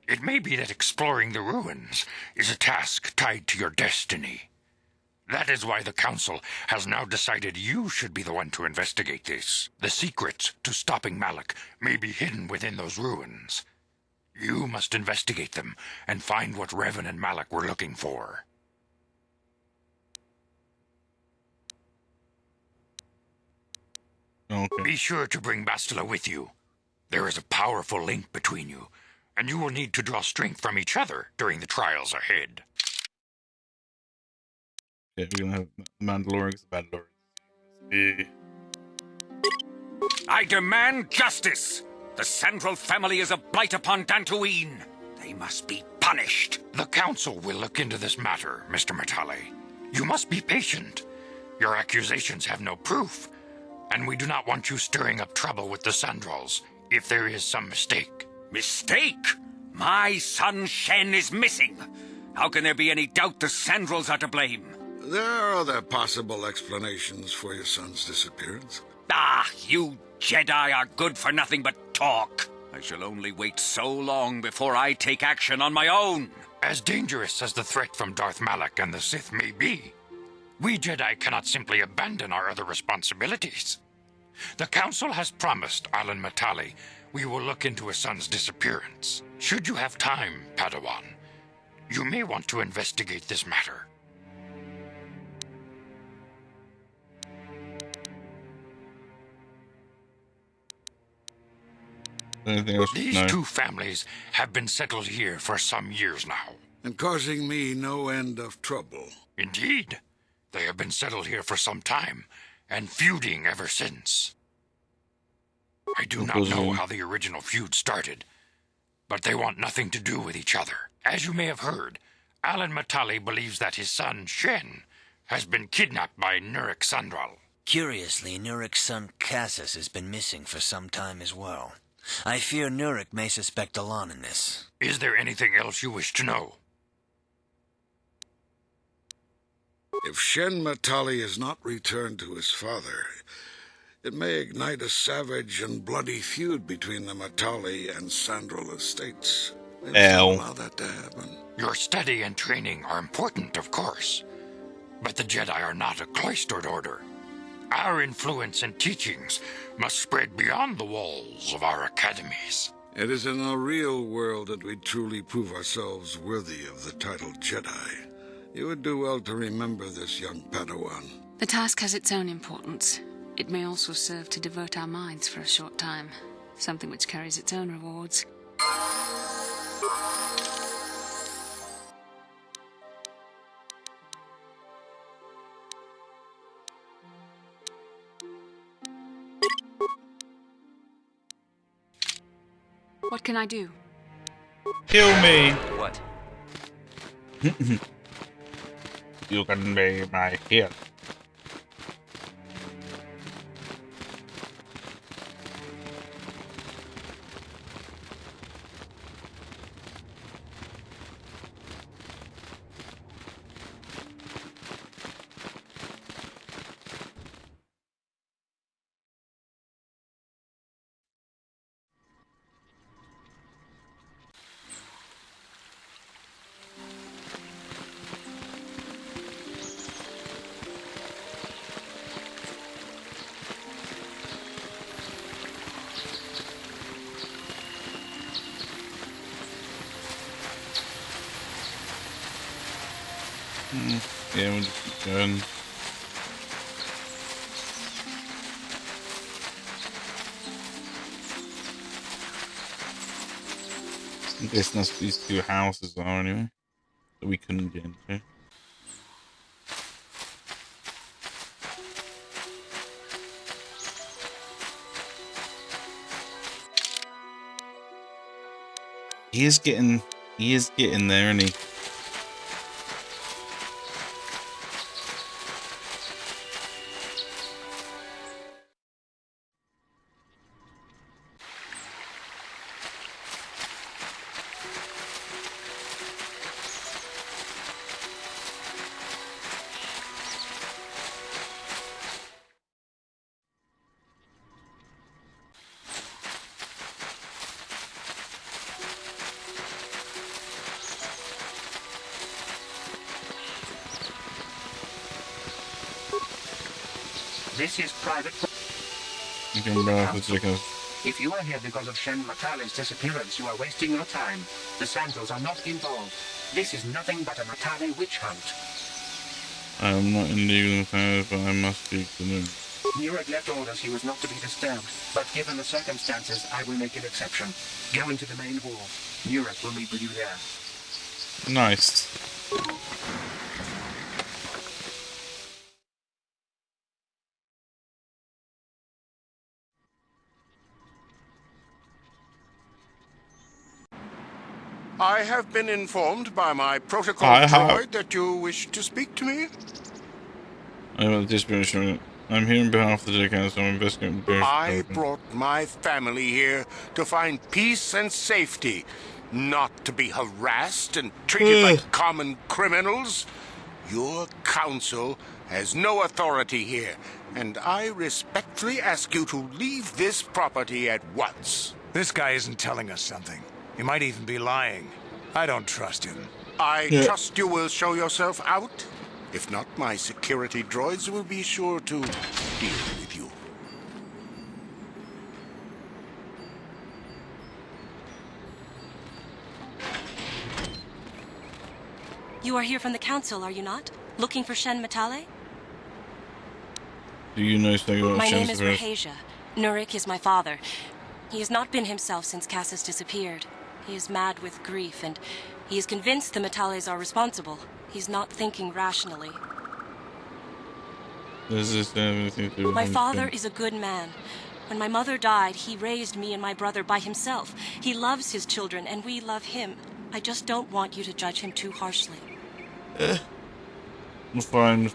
[SPEAKER 2] It may be that exploring the ruins is a task tied to your destiny. That is why the Council has now decided you should be the one to investigate this. The secrets to stopping Malak may be hidden within those ruins. You must investigate them and find what Revan and Malak were looking for.
[SPEAKER 11] Okay.
[SPEAKER 2] Be sure to bring Bastila with you. There is a powerful link between you, and you will need to draw strength from each other during the trials ahead.
[SPEAKER 11] Yeah, we're gonna have Mandalorians and Mandalorians.
[SPEAKER 22] I demand justice! The Sandral family is a blight upon Dantooine. They must be punished.
[SPEAKER 2] The Council will look into this matter, Mr. Matale. You must be patient. Your accusations have no proof, and we do not want you stirring up trouble with the Sandrals if there is some mistake.
[SPEAKER 22] Mistake? My son Shen is missing. How can there be any doubt the Sandrals are to blame?
[SPEAKER 17] There are other possible explanations for your son's disappearance.
[SPEAKER 22] Ah, you Jedi are good for nothing but talk. I shall only wait so long before I take action on my own.
[SPEAKER 2] As dangerous as the threat from Darth Malak and the Sith may be, we Jedi cannot simply abandon our other responsibilities. The Council has promised Alan Matale we will look into his son's disappearance. Should you have time, Padawan, you may want to investigate this matter. These two families have been settled here for some years now.
[SPEAKER 17] And causing me no end of trouble.
[SPEAKER 2] Indeed. They have been settled here for some time, and feuding ever since. I do not know how the original feud started, but they want nothing to do with each other. As you may have heard, Alan Matale believes that his son, Shen, has been kidnapped by Nurik Sandral.
[SPEAKER 19] Curiously, Nurik's son Cassus has been missing for some time as well. I fear Nurik may suspect Alan in this.
[SPEAKER 2] Is there anything else you wish to know?
[SPEAKER 17] If Shen Matale is not returned to his father, it may ignite a savage and bloody feud between the Matale and Sandral estates. Allow that to happen.
[SPEAKER 2] Your study and training are important, of course, but the Jedi are not a cloistered order. Our influence and teachings must spread beyond the walls of our academies.
[SPEAKER 17] It is in the real world that we truly prove ourselves worthy of the title Jedi. You would do well to remember this, young Padawan.
[SPEAKER 14] The task has its own importance. It may also serve to divert our minds for a short time, something which carries its own rewards. What can I do?
[SPEAKER 11] Kill me!
[SPEAKER 18] What?
[SPEAKER 11] You can be my hero. Yeah, we'll just keep going. I'm guessing that's what these two houses are anyway, that we couldn't get into. He is getting there, isn't he?
[SPEAKER 9] This is private. If you are here because of Shen Matale's disappearance, you are wasting your time. The Sandals are not involved. This is nothing but a Matale witch hunt.
[SPEAKER 11] I am not in legal affairs, but I must speak to them.
[SPEAKER 9] Nurek left orders he was not to be disturbed, but given the circumstances, I will make an exception. Go into the main hall. Nurek will meet with you there.
[SPEAKER 11] Nice.
[SPEAKER 5] I have been informed by my protocol droid that you wish to speak to me.
[SPEAKER 11] I'm here on behalf of the Jedi Council. I'm investigating.
[SPEAKER 5] I brought my family here to find peace and safety, not to be harassed and treated like common criminals. Your council has no authority here, and I respectfully ask you to leave this property at once.
[SPEAKER 12] This guy isn't telling us something. He might even be lying. I don't trust him.
[SPEAKER 5] I trust you will show yourself out. If not, my security droids will be sure to deal with you.
[SPEAKER 21] You are here from the council, are you not? Looking for Shen Matale?
[SPEAKER 11] Do you know something about
[SPEAKER 21] My
[SPEAKER 11] Shen
[SPEAKER 21] name is Rahesia. Nurek is my father. He has not been himself since Cassis disappeared. He is mad with grief, and he is convinced the Matales are responsible. He's not thinking rationally.
[SPEAKER 11] Does this have anything to do with
[SPEAKER 21] My father is a good man. When my mother died, he raised me and my brother by himself. He loves his children, and we love him. I just don't want you to judge him too harshly.
[SPEAKER 11] We'll find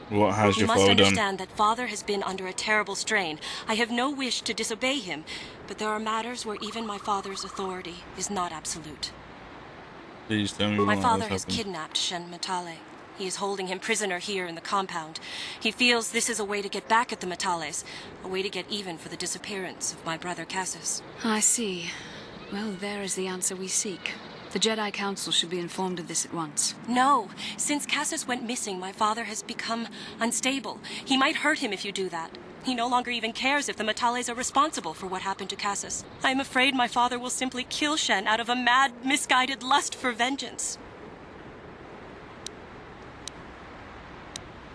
[SPEAKER 11] what has your father done.
[SPEAKER 21] You must understand that father has been under a terrible strain. I have no wish to disobey him, but there are matters where even my father's authority is not absolute.
[SPEAKER 11] Please tell me what
[SPEAKER 21] My father
[SPEAKER 11] has
[SPEAKER 21] has kidnapped Shen Matale. He is holding him prisoner here in the compound. He feels this is a way to get back at the Matales, a way to get even for the disappearance of my brother Cassis.
[SPEAKER 14] I see. Well, there is the answer we seek. The Jedi Council should be informed of this at once.
[SPEAKER 21] No. Since Cassis went missing, my father has become unstable. He might hurt him if you do that. He no longer even cares if the Matales are responsible for what happened to Cassis. I am afraid my father will simply kill Shen out of a mad, misguided lust for vengeance.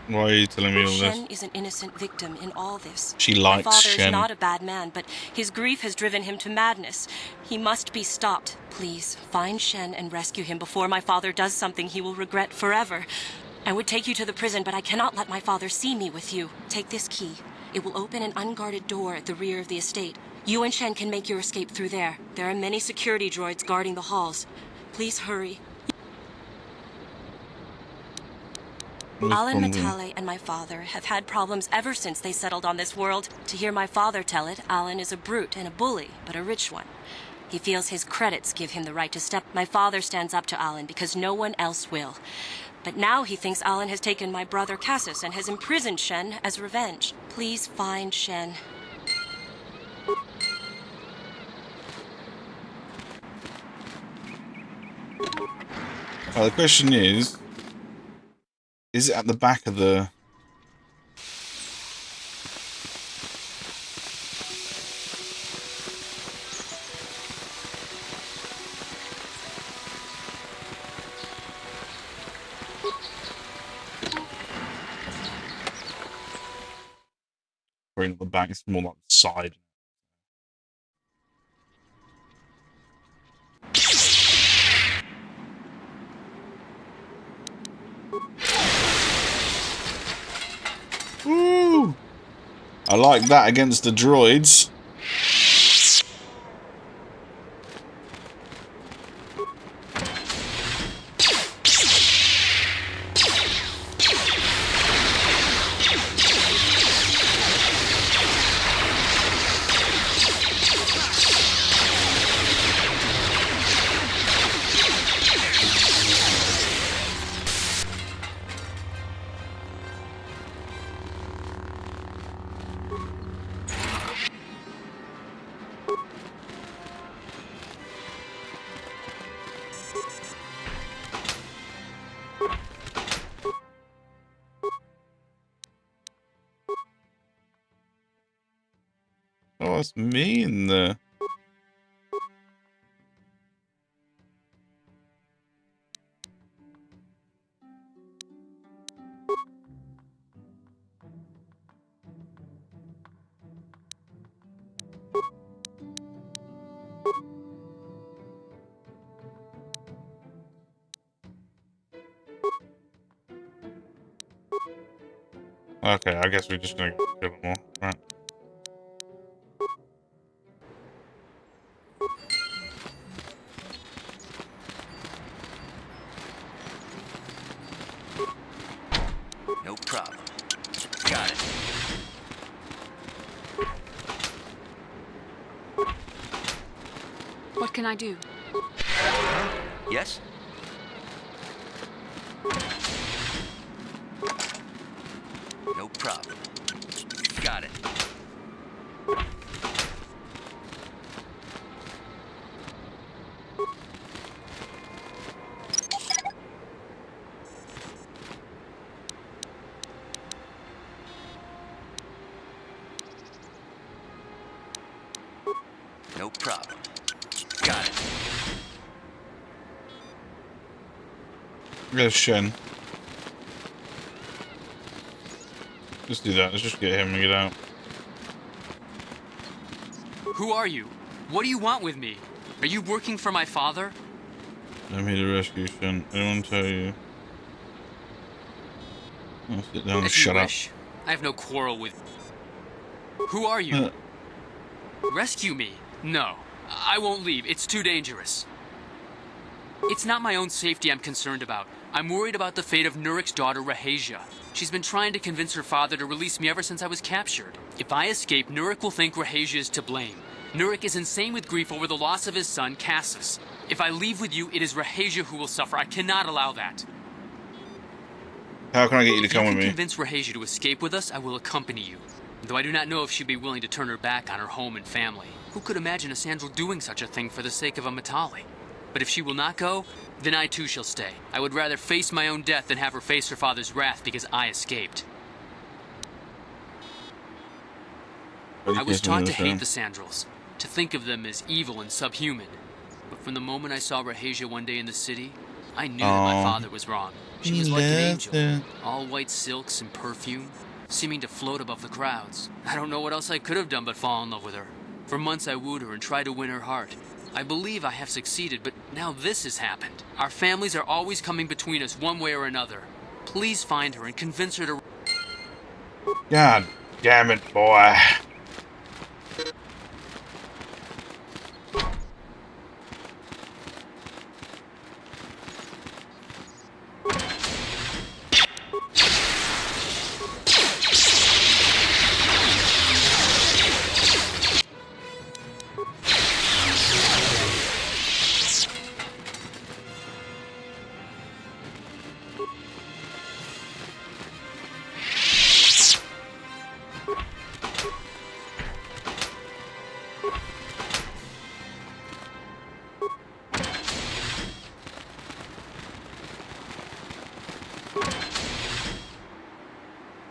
[SPEAKER 11] Why are you telling me all this?
[SPEAKER 21] Shen is an innocent victim in all this.
[SPEAKER 11] She likes
[SPEAKER 21] My father
[SPEAKER 11] Shen.
[SPEAKER 21] is not a bad man, but his grief has driven him to madness. He must be stopped. Please, find Shen and rescue him before my father does something he will regret forever. I would take you to the prison, but I cannot let my father see me with you. Take this key. It will open an unguarded door at the rear of the estate. You and Shen can make your escape through there. There are many security droids guarding the halls. Please hurry. Alan Matale and my father have had problems ever since they settled on this world. To hear my father tell it, Alan is a brute and a bully, but a rich one. He feels his credits give him the right to step. My father stands up to Alan because no one else will. But now he thinks Alan has taken my brother Cassis and has imprisoned Shen as revenge. Please find Shen.
[SPEAKER 11] The question is it at the back of the... Probably not the back, it's more like the side. Woo! I like that against the droids. Oh, it's me in there. Okay, I guess we're just gonna kill them all. Right.
[SPEAKER 18] No problem. Got it.
[SPEAKER 14] What can I do?
[SPEAKER 18] Yes? No problem. Got it. No problem. Got it.
[SPEAKER 11] There's Shen. Let's do that. Let's just get him and get out.
[SPEAKER 6] Who are you? What do you want with me? Are you working for my father?
[SPEAKER 11] I'm here to rescue Shen. Anyone tell you? Oh, sit down and shut up.
[SPEAKER 6] I have no quarrel with... Who are you? Rescue me? No. I won't leave. It's too dangerous. It's not my own safety I'm concerned about. I'm worried about the fate of Nurik's daughter, Rahasia. She's been trying to convince her father to release me ever since I was captured. If I escape, Nurik will think Rahasia is to blame. Nurik is insane with grief over the loss of his son, Cassus. If I leave with you, it is Rahasia who will suffer. I cannot allow that.
[SPEAKER 11] How can I get you to come with
[SPEAKER 6] If you
[SPEAKER 11] me?
[SPEAKER 6] can convince Rahasia to escape with us, I will accompany you. Though I do not know if she'd be willing to turn her back on her home and family. Who could imagine a Sandral doing such a thing for the sake of a Matali? But if she will not go, then I too shall stay. I would rather face my own death than have her face her father's wrath because I escaped. I was taught to hate the Sandrals, to think of them as evil and subhuman. But from the moment I saw Rahasia one day in the city, I knew that my father was wrong. She was like an angel, all white silks and perfume, seeming to float above the crowds. I don't know what else I could have done but fall in love with her. For months I wooed her and tried to win her heart. I believe I have succeeded, but now this has happened. Our families are always coming between us one way or another. Please find her and convince her to...
[SPEAKER 11] God damn it, boy.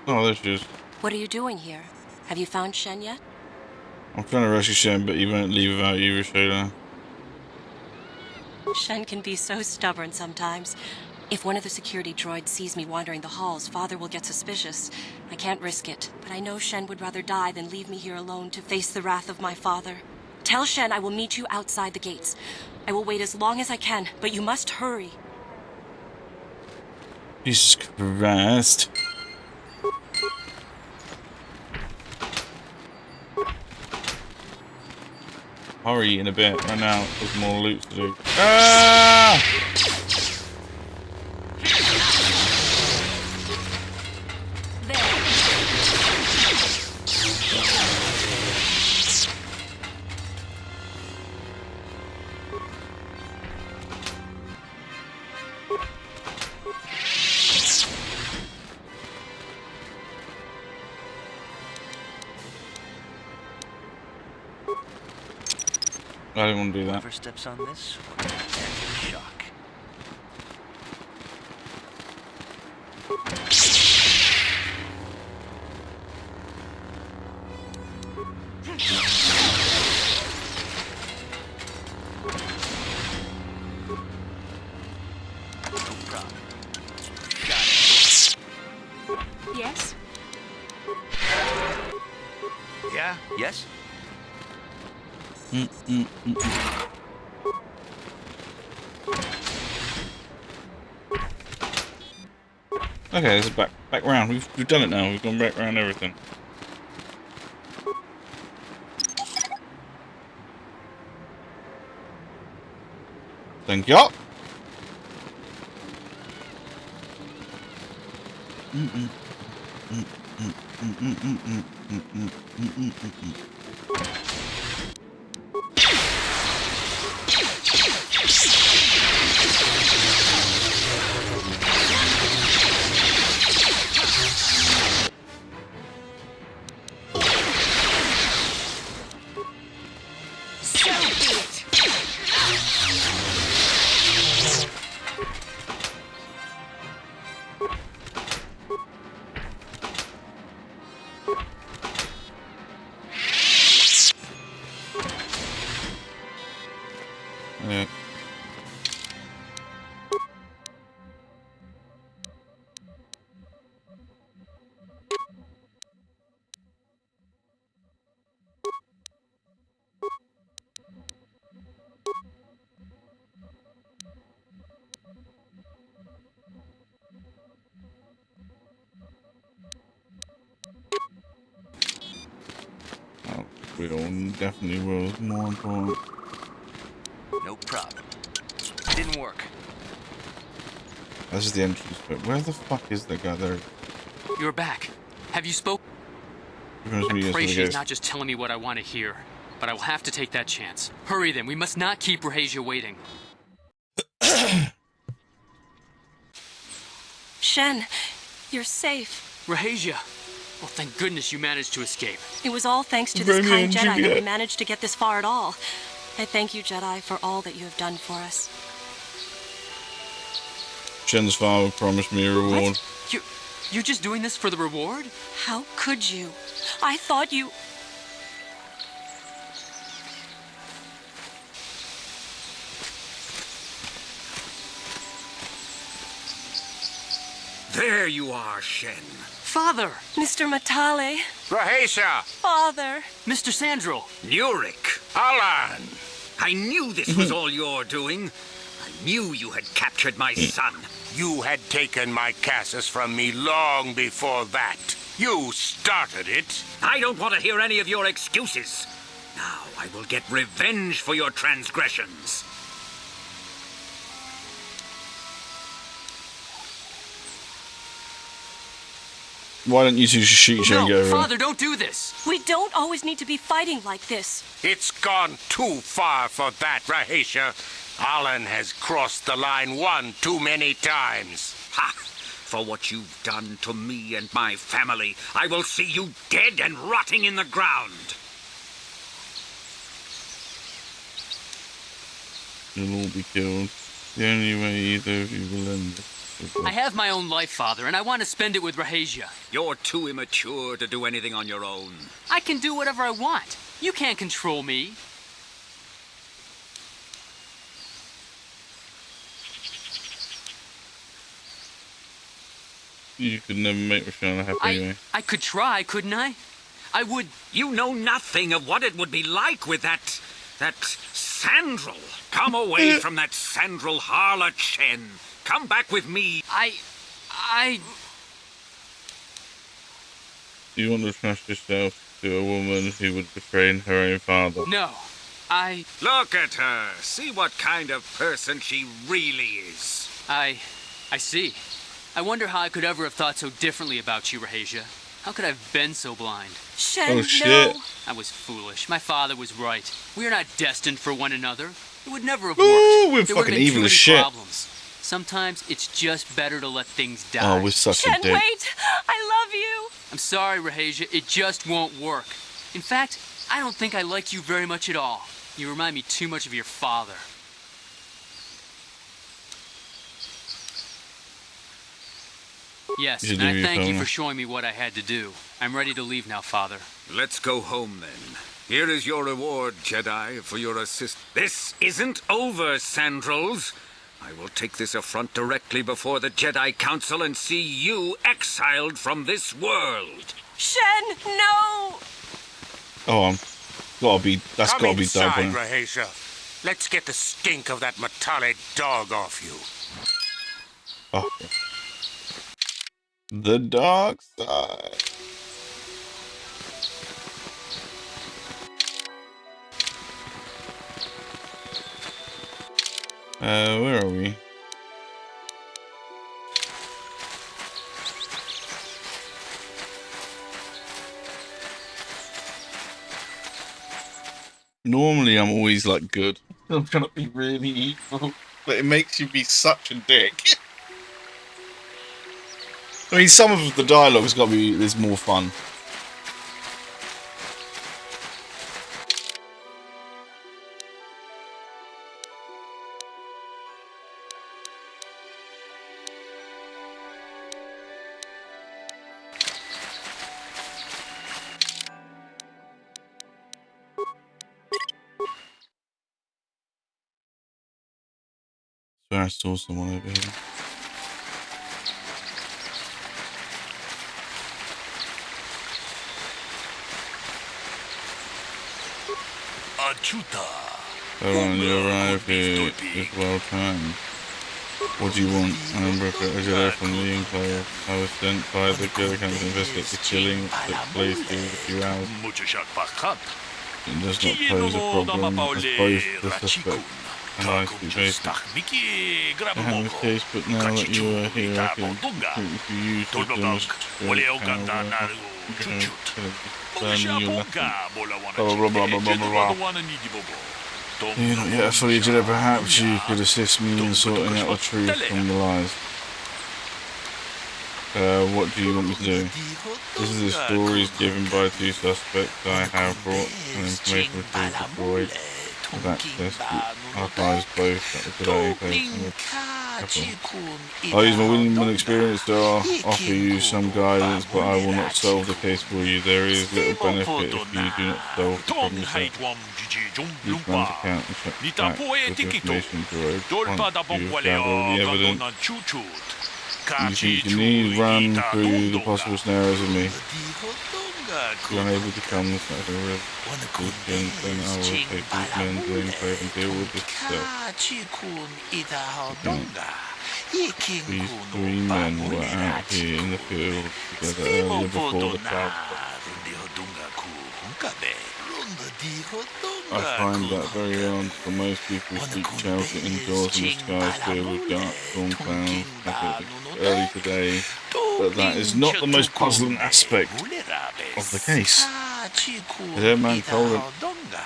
[SPEAKER 11] Oh, there she is.
[SPEAKER 10] What are you doing here? Have you found Shen yet?
[SPEAKER 11] I'm trying to rescue Shen, but he won't leave without you, Rashada.
[SPEAKER 10] Shen can be so stubborn sometimes. If one of the security droids sees me wandering the halls, Father will get suspicious. I can't risk it, but I know Shen would rather die than leave me here alone to face the wrath of my father. Tell Shen I will meet you outside the gates. I will wait as long as I can, but you must hurry.
[SPEAKER 11] Jesus Christ. Hurry in a bit, right now. There's more loot to do. Ah! I don't want to do that.
[SPEAKER 19] Whoever steps on this, will get a shock. No problem.
[SPEAKER 23] Yes?
[SPEAKER 18] Yeah? Yes?
[SPEAKER 11] Okay, this is back round. We've done it now. We've gone back around everything. Thank you. Yeah. Oh, will, definitely will. It's more important.
[SPEAKER 18] No problem. Didn't work.
[SPEAKER 11] This is the entrance bit. Where the fuck is the guy there?
[SPEAKER 6] You're back. Have you spoken?
[SPEAKER 11] I
[SPEAKER 6] pray she's not just telling me what I want to hear, but I will have to take that chance. Hurry then, we must not keep Rakghoul waiting.
[SPEAKER 10] Shen, you're safe.
[SPEAKER 6] Rakghoul! Well, thank goodness you managed to escape.
[SPEAKER 10] It was all thanks to this kind Jedi that we managed to get this far at all. I thank you, Jedi, for all that you have done for us.
[SPEAKER 11] Shen's father promised me a reward.
[SPEAKER 6] What? You're just doing this for the reward?
[SPEAKER 10] How could you? I thought you...
[SPEAKER 22] There you are, Shen.
[SPEAKER 6] Father!
[SPEAKER 10] Mr. Matale.
[SPEAKER 2] Rakghoul!
[SPEAKER 10] Father!
[SPEAKER 6] Mr. Sandral!
[SPEAKER 22] Nurik!
[SPEAKER 2] Alan!
[SPEAKER 22] I knew this was all your doing. I knew you had captured my son.
[SPEAKER 2] You had taken my Casus from me long before that. You started it.
[SPEAKER 22] I don't want to hear any of your excuses. Now I will get revenge for your transgressions.
[SPEAKER 11] Why don't you two just shoot each other and get over it?
[SPEAKER 6] Father, don't do this!
[SPEAKER 10] We don't always need to be fighting like this.
[SPEAKER 2] It's gone too far for that, Rakghoul. Alan has crossed the line one too many times.
[SPEAKER 22] Ha! For what you've done to me and my family, I will see you dead and rotting in the ground.
[SPEAKER 11] You'll all be killed. The only way either of you will end this.
[SPEAKER 6] I have my own life, Father, and I want to spend it with Rakghoul.
[SPEAKER 22] You're too immature to do anything on your own.
[SPEAKER 6] I can do whatever I want. You can't control me.
[SPEAKER 1] You could never make Roshana happy anyway.
[SPEAKER 6] I could try, couldn't I? I would...
[SPEAKER 22] You know nothing of what it would be like with that Sandral. Come away from that Sandral harlot, Shen. Come back with me.
[SPEAKER 1] You want to trust yourself to a woman who would betray her own father?
[SPEAKER 6] No,
[SPEAKER 22] Look at her. See what kind of person she really is.
[SPEAKER 6] I see. I wonder how I could ever have thought so differently about you, Rahesia. How could I have been so blind?
[SPEAKER 1] Oh, shit.
[SPEAKER 6] No. I was foolish. My father was right. We are not destined for one another. It would never have worked.
[SPEAKER 1] Ooh, we're
[SPEAKER 6] there
[SPEAKER 1] fucking evil as shit.
[SPEAKER 6] Problems. Sometimes it's just better to let things die.
[SPEAKER 1] Oh, we're such a dick.
[SPEAKER 21] Wait! I love you!
[SPEAKER 6] I'm sorry, Rahesia. It just won't work. In fact, I don't think I like you very much at all. You remind me too much of your father. Yes, and I thank you for showing me what I had to do. I'm ready to leave now, Father.
[SPEAKER 22] Let's go home, then. Here is your reward, Jedi, for your assist. This isn't over, Sandrals. I will take this affront directly before the Jedi Council and see you exiled from this world.
[SPEAKER 21] Shen, no!
[SPEAKER 1] Oh, that's gotta be done.
[SPEAKER 9] Come inside, Rahesia. Let's get the stink of that Matale dog off you.
[SPEAKER 1] Oh. The dark side. Where are we? Normally I'm always like good. I'm trying to be really evil, but it makes you be such a dick. I mean, some of the dialogue's got to be, there's more fun. So I saw someone over here. Oh, and you arrive here is well timed. What do you want? I'm a Jedi from the Enclave. I was sent by the Jedi Council to investigate the killing that took place here a few hours. It does not pose a problem, as both the suspect and I speak basic. I have this case, but now that you are here, I can completely use the demonstrate power. You're not yet fully Jedi. Perhaps you could assist me in sorting out the truth from the lies. What do you want me to do? This is the stories given by two suspects. I have brought an information retrieval droid with access to archives both at the Jedi Enclave and the I'll use my wisdom and experience to offer you some guidance, but I will not solve the case for you. There is little benefit if you do not solve the problem yourself. Use man's account and check back with the information droid. Once you gather all the evidence you think you need, run through the possible scenarios with me. If you're unable to come this night in real position, then I will take these men to the Enclave and deal with this stuff. These three men were out here in the field together earlier before the cloud. I find that very odd. For most people speak shouting indoors in the skies filled with dark storm clouds early today, but that is not the most puzzling aspect of the case. The dead man Colin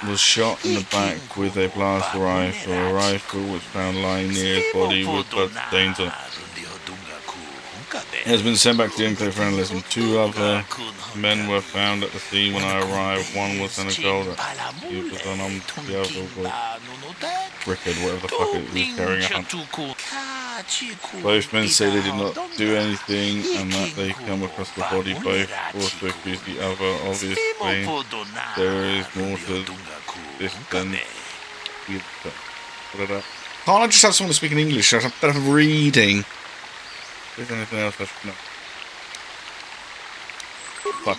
[SPEAKER 1] was shot in the back with a blaster rifle, a rifle which found lying near his body with blood stains on it. He has been sent back to the Enclave for analysis. Two other men were found at the scene when I arrived. One was Senator Golder. He was unarmed. The other was Rickard, whatever the fuck it was, carrying a hunt. Both men say they did not do anything and that they come across the body. Both also accuse the other. Obviously, there is more to this than can't I just have someone speaking English? I'm better reading. Is there anything else I should know?
[SPEAKER 11] fuck.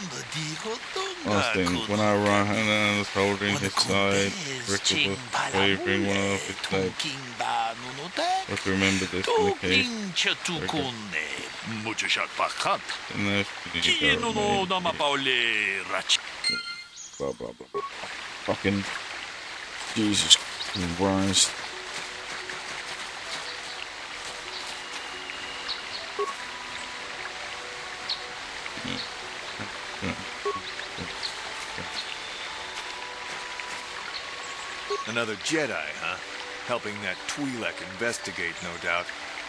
[SPEAKER 11] Last thing, when I ran and was holding his side, Rickle was wavering one of his legs. But remember this in the case. Blah blah blah. Fucking Jesus Christ.
[SPEAKER 7] Another Jedi, huh? Helping that Twi'lek investigate, no doubt.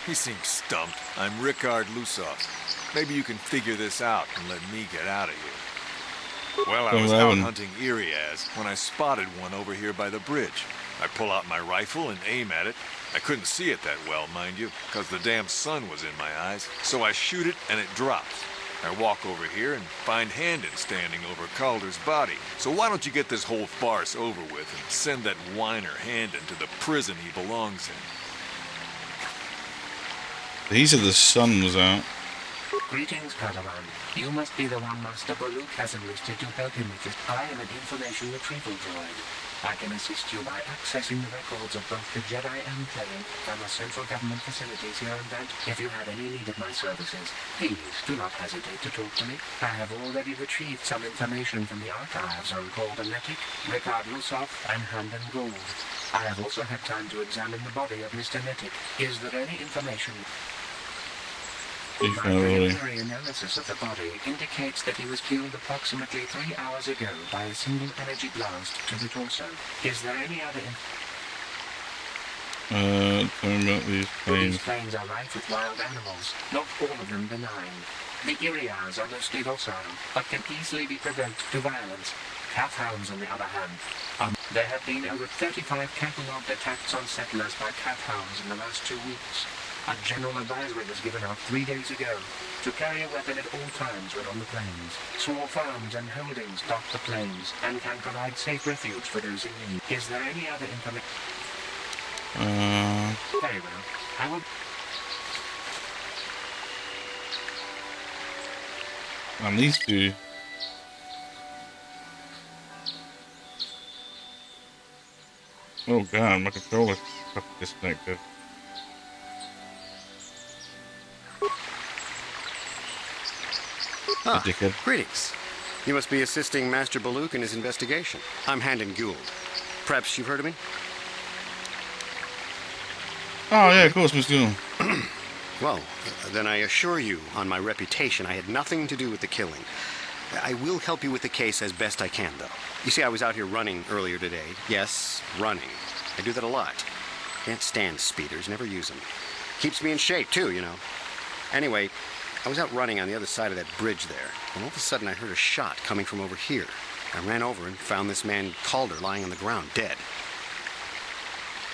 [SPEAKER 7] He seems stumped. I'm Rakghoul Plague. Maybe you can figure this out and let me get out of here. Well, I was out hunting Iriaz when I spotted one over here by the bridge. I pull out my rifle and aim at it. I couldn't see it that well, mind you, because the damn sun was in my eyes. So I shoot it and it drops. I walk over here and find Handon standing over Calder's body. So why don't you get this whole farce over with and send that whiner Handon to the prison he belongs in?
[SPEAKER 11] He said the sun was out.
[SPEAKER 9] Greetings, Padawan. You must be the one Master Baluk has enlisted to help him with this. I am an information retrieval droid. I can assist you by accessing the records of both the Jedi and Plague from the central government facilities here and that. If you have any need of my services, please do not hesitate to talk to me. I have already retrieved some information from the archives on Caldernetic, Rakghoul Plague, and Handon Gould. I have also had time to examine the body of Mr. Netic. Is there any information? My preliminary analysis of the body indicates that he was killed approximately 3 hours ago by a single energy blast to the torso. Is there any other
[SPEAKER 11] tell me about these planes.
[SPEAKER 9] These planes are rife with wild animals, not all of them benign. The Iriaz are mostly docile, but can easily be provoked to violence. Calf hounds, on the other hand, there have been over 35 catalogued attacks on settlers by calf hounds in the last 2 weeks. A general advisory was given out 3 days ago to carry a weapon at all times when on the plains. Small farms and holdings dot the plains and can provide safe refuge for those in need. Is there any other information? Very well. I will...
[SPEAKER 11] And these two. Oh god, my controller's fucking disconnected.
[SPEAKER 8] Ah, greetings. You must be assisting Master Baluk in his investigation. I'm Handon Gould. Perhaps you've heard of me?
[SPEAKER 11] Oh yeah, of course, Mr. Gould.
[SPEAKER 8] Well, then I assure you, on my reputation, I had nothing to do with the killing. I will help you with the case as best I can, though. You see, I was out here running earlier today. Yes, running. I do that a lot. Can't stand speeders, never use them. Keeps me in shape, too, you know. Anyway, I was out running on the other side of that bridge there, and all of a sudden I heard a shot coming from over here. I ran over and found this man Calder lying on the ground, dead.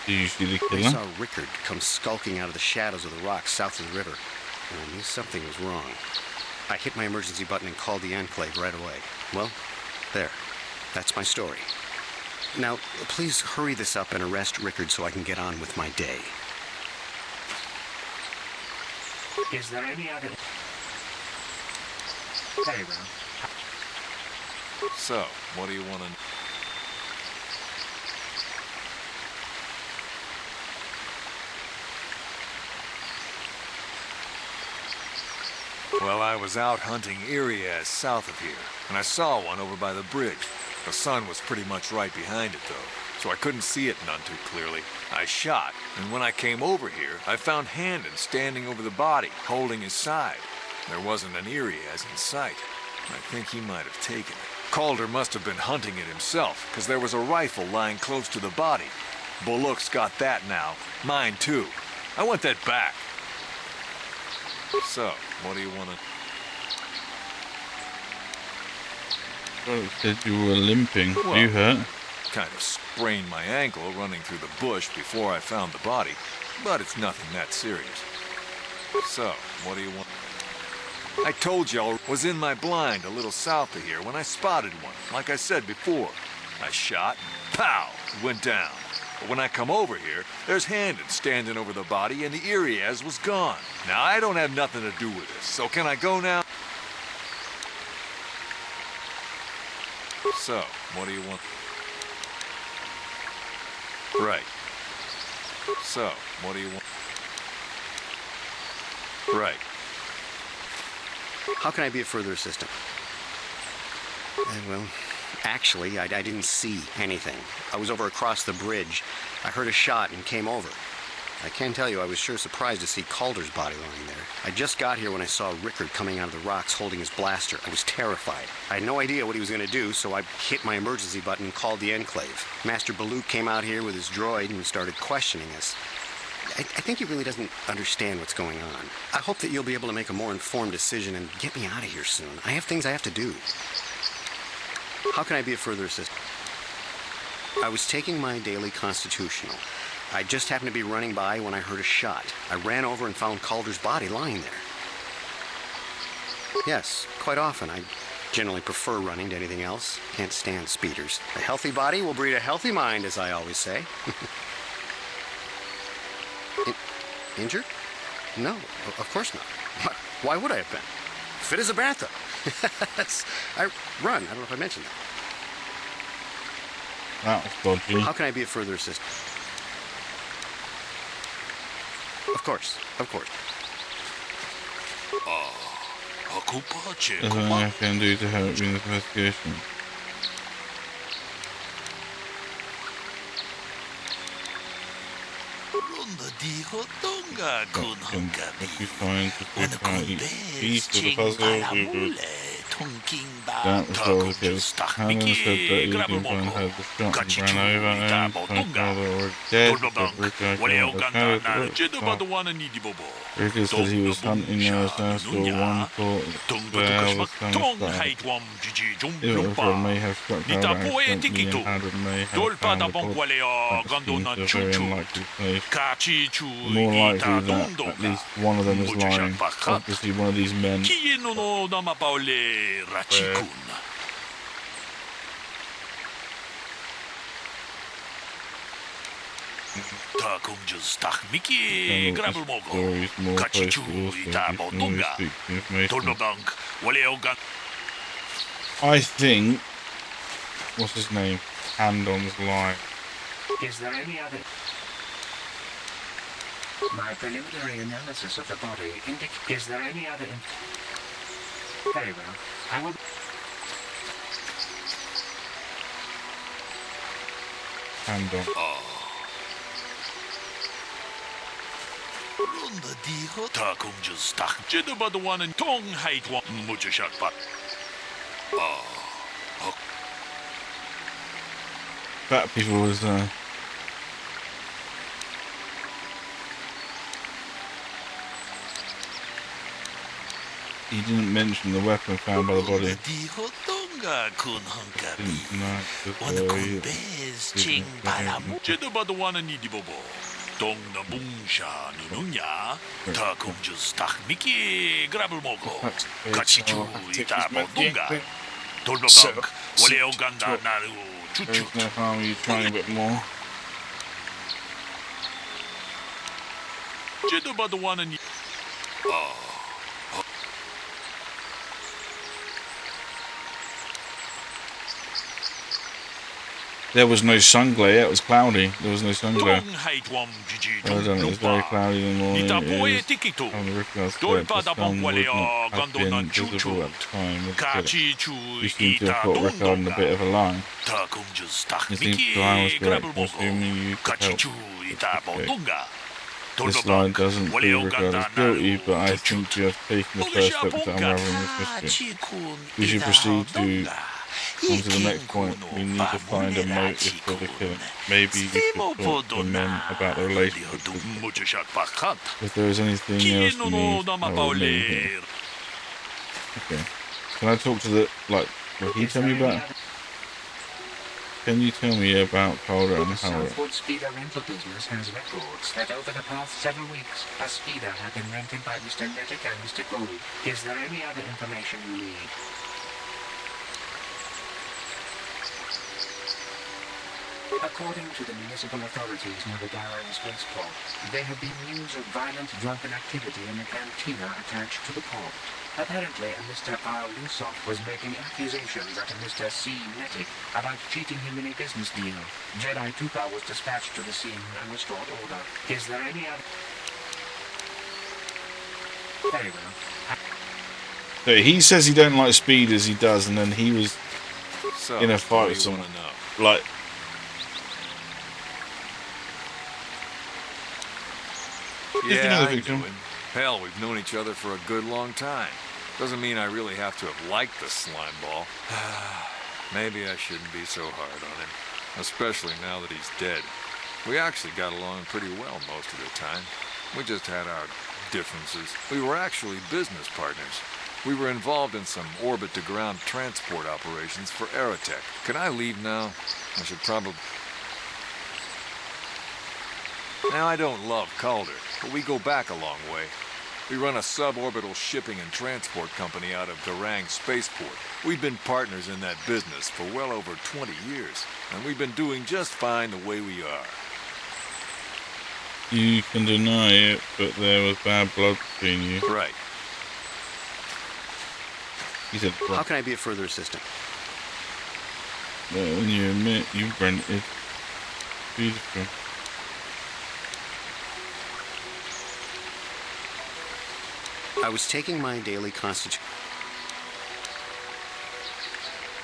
[SPEAKER 11] Do you see the killer?
[SPEAKER 8] I saw Rickard come skulking out of the shadows of the rocks south of the river, and I knew something was wrong. I hit my emergency button and called the Enclave right away. Well, there. That's my story. Now, please hurry this up and arrest Rickard so I can get on with my day.
[SPEAKER 9] Is there any other... Very well.
[SPEAKER 7] So, what do you want to... Well, I was out hunting Iriaz south of here, and I saw one over by the bridge. The sun was pretty much right behind it, though, so I couldn't see it none too clearly. I shot, and when I came over here, I found Handon standing over the body, holding his side. There wasn't an Iriaz in sight. I think he might have taken it. Calder must have been hunting it himself, because there was a rifle lying close to the body. Baluk's got that now. Mine, too. I want that back. So, what do you want to...
[SPEAKER 11] Well, it said you were limping.
[SPEAKER 7] Well,
[SPEAKER 11] Are you hurt?
[SPEAKER 7] Kind of sprained my ankle running through the bush before I found the body, but it's nothing that serious. So, what do you want? I told you I was in my blind a little south of here when I spotted one, like I said before. I shot, pow, it went down. But when I come over here, there's Handon standing over the body and the Iriaz was gone. Now, I don't have nothing to do with this, so can I go now? So, what do you want? Right. So, what do you want? Right.
[SPEAKER 8] How can I be of further assistance? Well, actually, I didn't see anything. I was over across the bridge. I heard a shot and came over. I can tell you I was sure surprised to see Calder's body lying there. I just got here when I saw Rickard coming out of the rocks holding his blaster. I was terrified. I had no idea what he was going to do, so I hit my emergency button and called the Enclave. Master Baluk came out here with his droid and started questioning us. I think he really doesn't understand what's going on. I hope that you'll be able to make a more informed decision and get me out of here soon. I have things I have to do. How can I be of further assistance? I was taking my daily constitutional. I just happened to be running by when I heard a shot. I ran over and found Calder's body lying there. Yes, quite often. I generally prefer running to anything else. Can't stand speeders. A healthy body will breed a healthy mind, as I always say. Injured? No, of course not. Why would I have been? Fit as a bathtub. I run. I don't know if I mentioned that.
[SPEAKER 1] That was dodgy.
[SPEAKER 8] How can I be of further assistance? Of course, of course.
[SPEAKER 1] There's nothing I can do to help you in this investigation. If you find to figure out each piece of the puzzle, we would. That was all the case. Hannah said that Egan had the shot and ran over and told Calder were dead, but Rickard came up with Rickard said he was hunting the Assassin, one thought Claire was kind of started. Ilford may have struck her accidentally and Haddon may have found the body. That seems a very unlikely place. More likely that at least one of them is lying. Obviously one of these men. I think, what's his name? Handon's lying.
[SPEAKER 9] Is there any other? My preliminary analysis of the body indicates. Is there any other? Very well. I will.
[SPEAKER 1] Handon. Fat people was he didn't mention the weapon found by the body. There's no harm you trying a bit more. There was no sun glare, it was cloudy. There was no sun glare. Well done, it was very cloudy in the morning. It is on the Rickard script. The sun would not have been visible at the time. You seem to have got Rickard in a bit of a lie. It seems the lie was correct, assuming you could help. This line doesn't prove Rickard is guilty, but I think you have taken the first step to unraveling this mystery. We should proceed to on to the next point. We need to find a motive for the killing. Maybe you could talk to the men about the relationship. If there is anything else you need, I will meet here. Okay. Can I talk to the, like, will he tell me about? Can you tell me about Calder and Howard?
[SPEAKER 9] The Southwood Speeder rental business has records that over the past several weeks, a speeder had been rented by Mr. Nettic and Mr. Gould. Is there any other information you need? According to the municipal authorities near the Darren spaceport, there have been news of violent drunken activity in the cantina attached to the port. Apparently, a Mr. R. Lusoff was making accusations at a Mr. C. Netic about cheating him in a business deal. Jedi Tuka was dispatched to the scene and restored order. Is there any other... Very well.
[SPEAKER 1] So he says he don't like speeders, he does, and then he was in a fight with someone. Like...
[SPEAKER 7] Yeah, I knew him. Hell, we've known each other for a good long time. Doesn't mean I really have to have liked the slime ball. Maybe I shouldn't be so hard on him, especially now that he's dead. We actually got along pretty well most of the time. We just had our differences. We were actually business partners. We were involved in some orbit-to-ground transport operations for Aerotech. Can I leave now? I should probably... Now, I don't love Calder, but we go back a long way. We run a suborbital shipping and transport company out of Garang Spaceport. We've been partners in that business for well over 20 years, and we've been doing just fine the way we are.
[SPEAKER 1] You can deny it, but there was bad blood between you.
[SPEAKER 7] Right.
[SPEAKER 1] He said,
[SPEAKER 8] how can I be of further assistance?
[SPEAKER 1] Well, when you admit you rented, beautiful.
[SPEAKER 8] I was taking my daily constitution.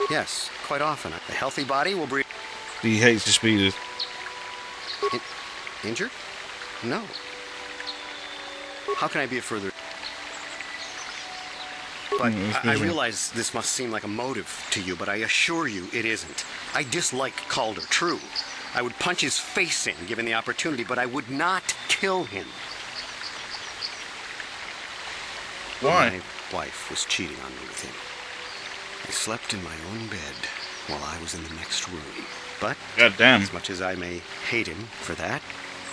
[SPEAKER 8] Yes, quite often. A healthy body will breathe.
[SPEAKER 1] He hates the speeders.
[SPEAKER 8] Injured? No. How can I be of further... But I realize this must seem like a motive to you, but I assure you it isn't. I dislike Calder, true. I would punch his face in, given the opportunity, but I would not kill him.
[SPEAKER 1] Why?
[SPEAKER 8] My wife was cheating on me with him. I slept in my own bed while I was in the next room. But, as much as I may hate him for that,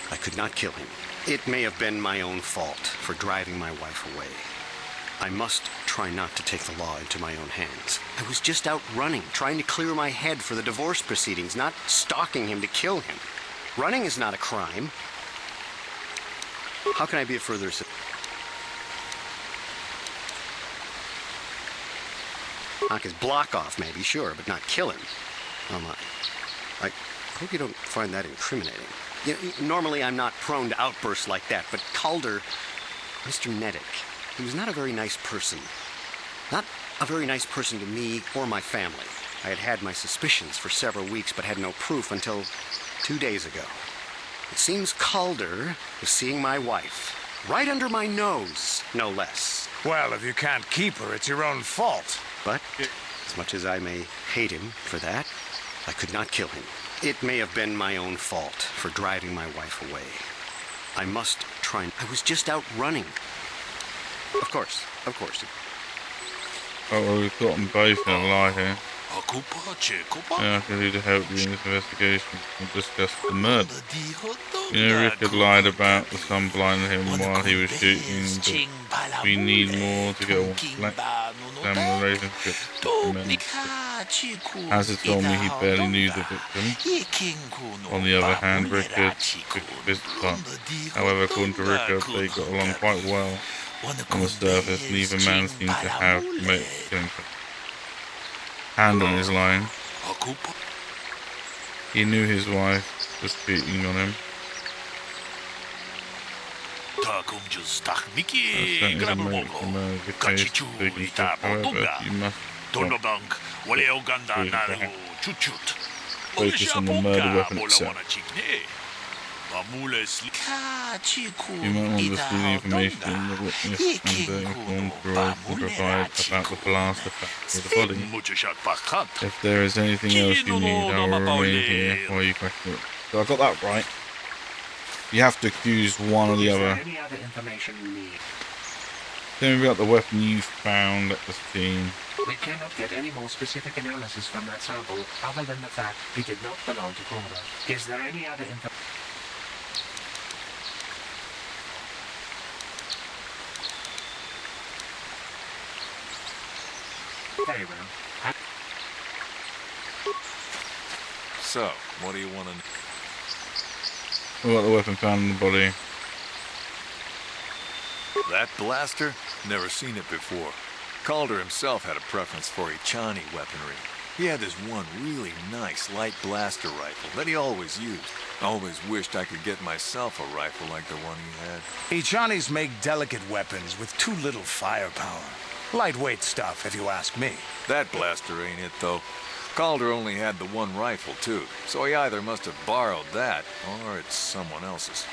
[SPEAKER 8] I could not kill him. It may have been my own fault for driving my wife away. I must try not to take the law into my own hands. I was just out running, trying to clear my head for the divorce proceedings, not stalking him to kill him. Running is not a crime. How can I be of further assistance? Knock his block off, maybe, sure, but not kill him. Oh my. I hope you don't find that incriminating. You know, normally I'm not prone to outbursts like that, but Calder, Mr. Netic, he was not a very nice person. Not a very nice person to me or my family. I had had my suspicions for several weeks, but had no proof until 2 days ago. It seems Calder was seeing my wife, right under my nose, no less.
[SPEAKER 12] Well, if you can't keep her, it's your own fault.
[SPEAKER 8] But, as much as I may hate him for that, I could not kill him. It may have been my own fault for driving my wife away. I must try... I was just out running. Of course.
[SPEAKER 1] Oh, well, we've got them both in a lie here. Yeah, I can need to help you in this investigation and discuss the murder. You know, Rick had lied about the sun blinding him while he was shooting, but we need more to get a family relationship documented. As he told me, he barely knew the victim. On the other hand, Rickard took his part. However, according to Rickard, they got along quite well. On the surface, neither man seemed to have committed killing. Hand on his line. He knew his wife was cheating on him. However, you must focus on the murder weapon itself. You might want to see the information the witness and the informed droid can provide about the blast effect of the body. If there is anything else you need, I will remain here while you question it. So I got that right. You have to accuse one or the other.
[SPEAKER 9] Any other information you need?
[SPEAKER 1] Tell me about the weapon you found at the scene.
[SPEAKER 9] We cannot get any more specific analysis from that sample other than the fact it did not belong to Calder. Is there any other information? Very well.
[SPEAKER 7] So, what do you want to know?
[SPEAKER 1] We got the weapon found in the body.
[SPEAKER 7] That blaster? Never seen it before. Calder himself had a preference for Echani weaponry. He had this one really nice light blaster rifle that he always used. Always wished I could get myself a rifle like the one he had.
[SPEAKER 12] Echanis make delicate weapons with too little firepower. Lightweight stuff, if you ask me.
[SPEAKER 7] That blaster ain't it, though. Calder only had the one rifle, too, so he either must have borrowed that, or it's someone else's.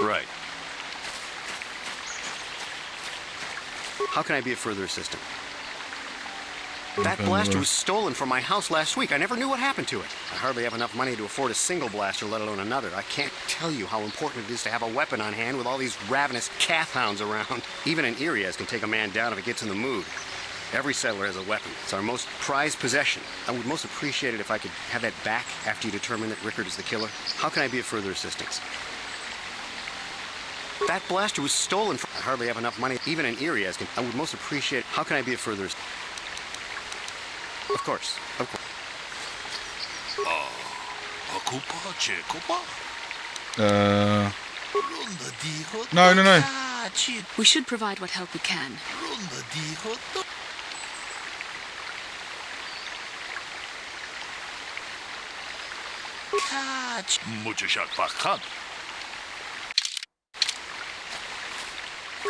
[SPEAKER 7] Right.
[SPEAKER 8] How can I be of further assistance? That blaster was stolen from my house last week. I never knew what happened to it. I hardly have enough money to afford a single blaster, let alone another. I can't tell you how important it is to have a weapon on hand with all these ravenous cath hounds around. Even an Irias can take a man down if it gets in the mood. Every settler has a weapon. It's our most prized possession. I would most appreciate it if I could have that back after you determine that Rickard is the killer. How can I be of further assistance? That blaster was stolen from... I hardly have enough money. Even an Irias can... I would most appreciate... How can I be of further assistance? Of course. Of course.
[SPEAKER 1] No.
[SPEAKER 14] We should provide what help we can.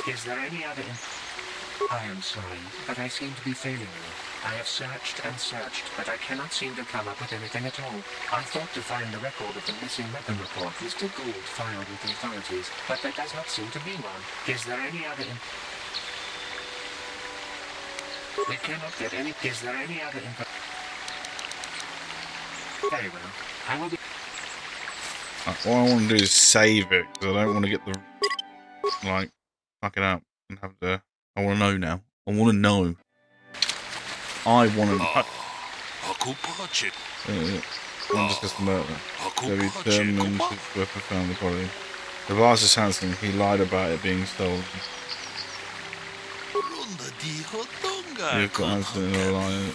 [SPEAKER 9] Is there any other... I am sorry, but I seem to be failing you. I have searched and searched, but I cannot seem to come up with anything at all. I thought to find the record of the missing weapon report Mr. Gould filed with the authorities, but there does not seem to be one. Is there any other... We cannot get any... Is there any other info... Very well. I will be...
[SPEAKER 1] What I want to do is save it, because I don't want to get the... Like, fuck it up and have to... I want to know now. I want to know. I want to know. I'm just a murder. So he determined his weapon found in the body. The vase is handsome. He lied about it being stolen. You've got Hanson in a line.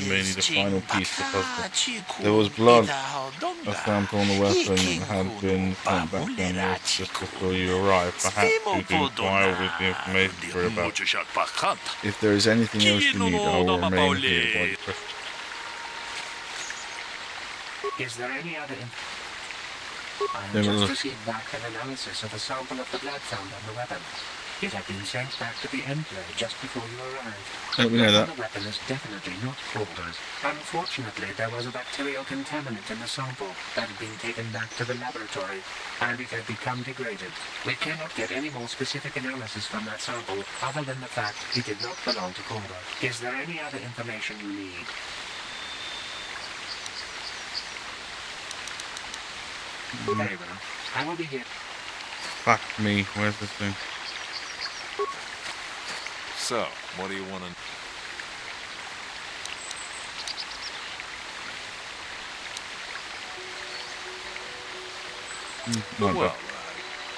[SPEAKER 1] Mainly the final piece of the puzzle. There was blood. A sample on the weapon had been sent back down the just before you arrived. Perhaps you do inquire with the information for about. If there is anything else you need, I will remain here while you press.
[SPEAKER 9] Is there any other I have just received back an analysis of a sample of the blood found on the weapon. It had been sent back to the Emperor just before you arrived.
[SPEAKER 1] Let me know that.
[SPEAKER 9] The weapon is definitely not Calder's. Unfortunately, there was a bacterial contaminant in the sample that had been taken back to the laboratory, and it had become degraded. We cannot get any more specific analysis from that sample, other than the fact it did not belong to Calder. Is there any other information you need? Very well. I will be here.
[SPEAKER 1] Fuck me. Where's this thing?
[SPEAKER 7] So, what do you want to... Well, I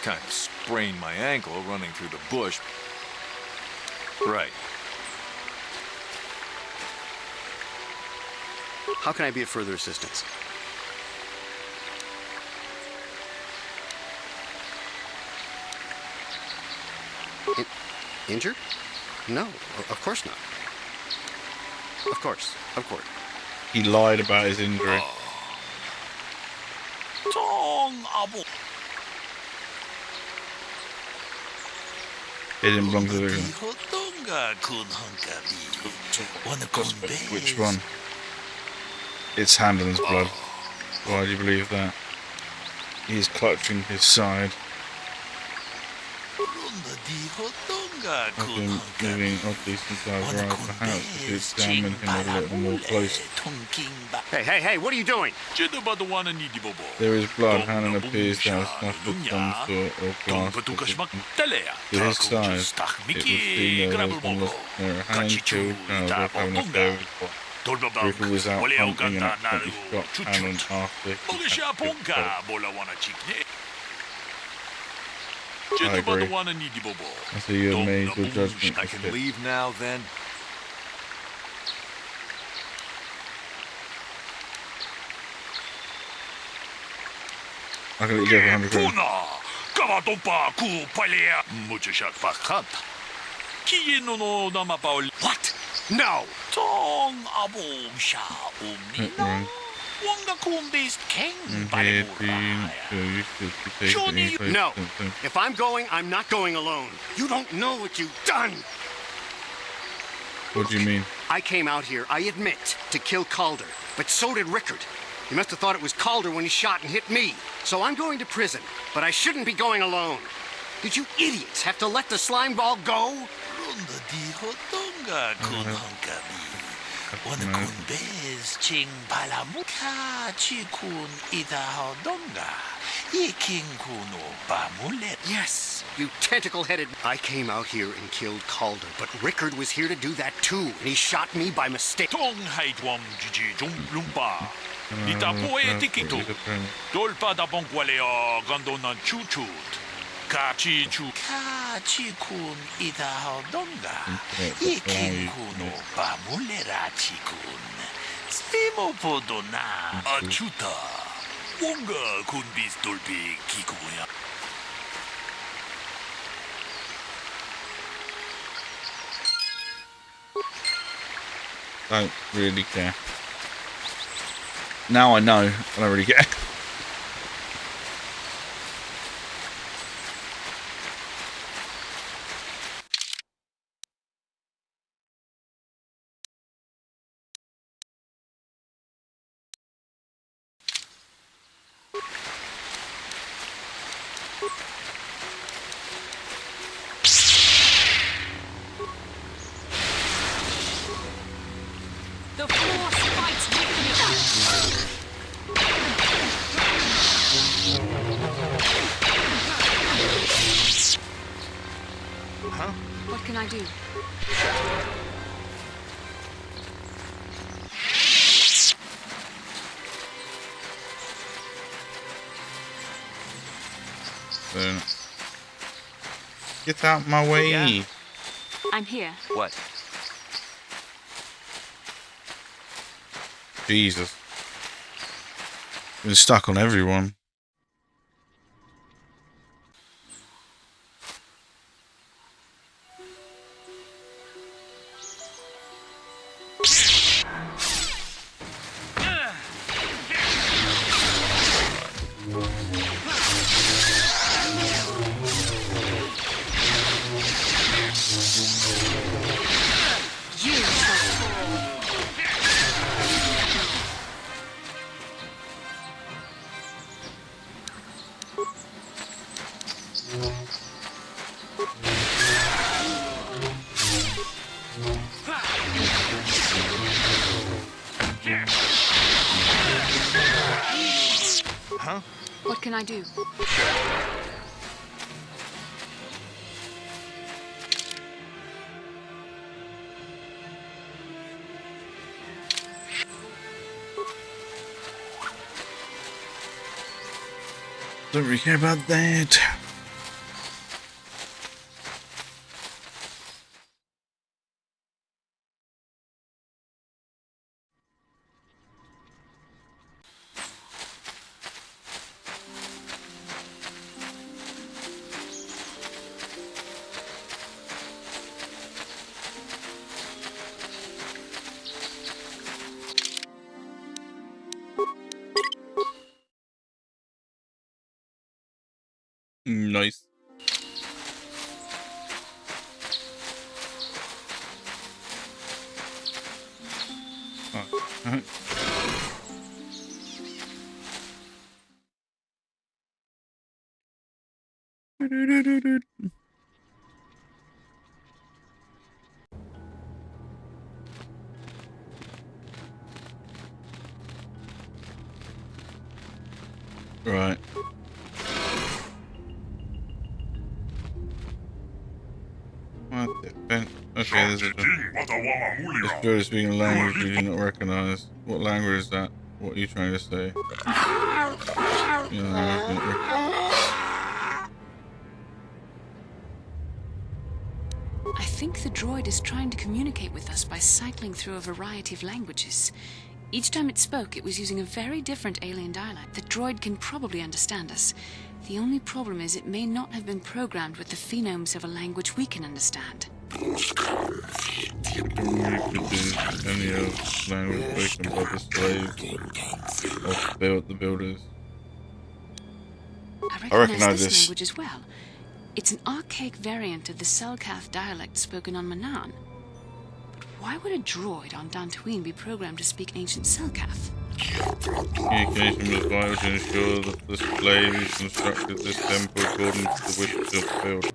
[SPEAKER 7] kind of sprained my ankle running through the bush. Right.
[SPEAKER 8] How can I be of further assistance? Injured? No, of course not. Of course.
[SPEAKER 1] He lied about his injury. It didn't belong to the victim. Which one? It's Handon's blood. Why do you believe that? He's clutching his side. I've been moving oddly since I arrived. Perhaps to examine him a little more closely.
[SPEAKER 8] Hey, what are you doing?
[SPEAKER 1] There is blood. Handon appears to have snuffed at some sort of glass to his side. It would seem there was one lost mirror. Handon killed Charles having a affair with his wife. Rickle was out hunting and accidentally shot Handon after he had killed Charles. I agree. I see you have made your judgment.
[SPEAKER 7] I can leave now, then?
[SPEAKER 1] I can let you go for 100 grand.
[SPEAKER 18] What? No! No. If I'm going, I'm not going alone. You don't know what you've done.
[SPEAKER 1] What do you mean?
[SPEAKER 8] I came out here, I admit, to kill Calder, but so did Rickard. He must have thought it was Calder when he shot and hit me. So I'm going to prison, but I shouldn't be going alone. Did you idiots have to let the slime ball go? Yes, you tentacle-headed. I came out here and killed Calder, but Rickard was here to do that too, and he shot me by mistake.
[SPEAKER 1] Don't really care. Now I know, I don't really care.
[SPEAKER 14] What can I do?
[SPEAKER 1] Get out my way.
[SPEAKER 14] Yeah. I'm here.
[SPEAKER 20] What?
[SPEAKER 1] Jesus. Been stuck on everyone.
[SPEAKER 14] Huh? What can I do?
[SPEAKER 1] Don't really care about that. Nice. Oh. Right. What the fuck? Okay, there's a... This bird is speaking a language you do not recognize. What language is that? What are you trying to say?
[SPEAKER 14] I think the droid is trying to communicate with us by cycling through a variety of languages. Each time it spoke, it was using a very different alien dialect. The droid can probably understand us. The only problem is it may not have been programmed with the phonemes of a language we can understand.
[SPEAKER 1] It could be any of language spoken by the slaves of the builders.
[SPEAKER 14] I recognize this language as well. It's an archaic variant of the Selkath dialect spoken on Manan. But why would a droid on Dantooine be programmed to speak ancient Selkath?
[SPEAKER 1] Communication was vital to ensure that the slaves constructed this temple according to the wishes of the builder.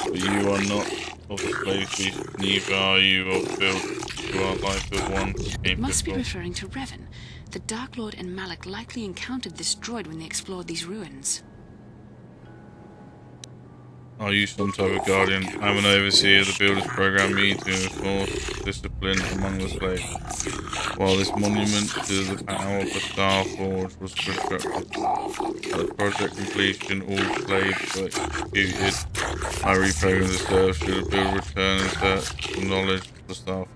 [SPEAKER 1] But you are not of the slave species, neither are you of the builder. You are like the one who came
[SPEAKER 14] It must
[SPEAKER 1] before.
[SPEAKER 14] be referring to Revan. The Dark Lord and Malak likely encountered this droid when they explored these ruins.
[SPEAKER 1] Are you some type of guardian? I'm an overseer of the builders program, me to enforce discipline among the slaves. While this monument to the power of the Star Forge was constructed, at the project completion all slaves were executed. I reprogrammed the serve should the builder return and search the knowledge of the Star Forge.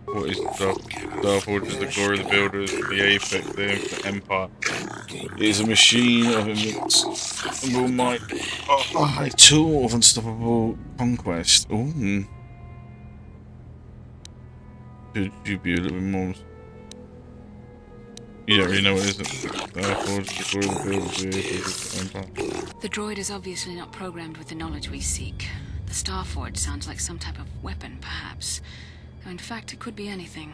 [SPEAKER 1] What is Star Forge is the glory of the builders, the apex, the infinite empire. It is a machine of invincible might, a tool of unstoppable conquest. Ooh. Should you be a little bit more? You don't really know what it is. Star Forge is the glory of the builders, the apex, the empire.
[SPEAKER 14] The droid is obviously not programmed with the knowledge we seek. The Star Forge sounds like some type of weapon, perhaps. Though in fact, it could be anything.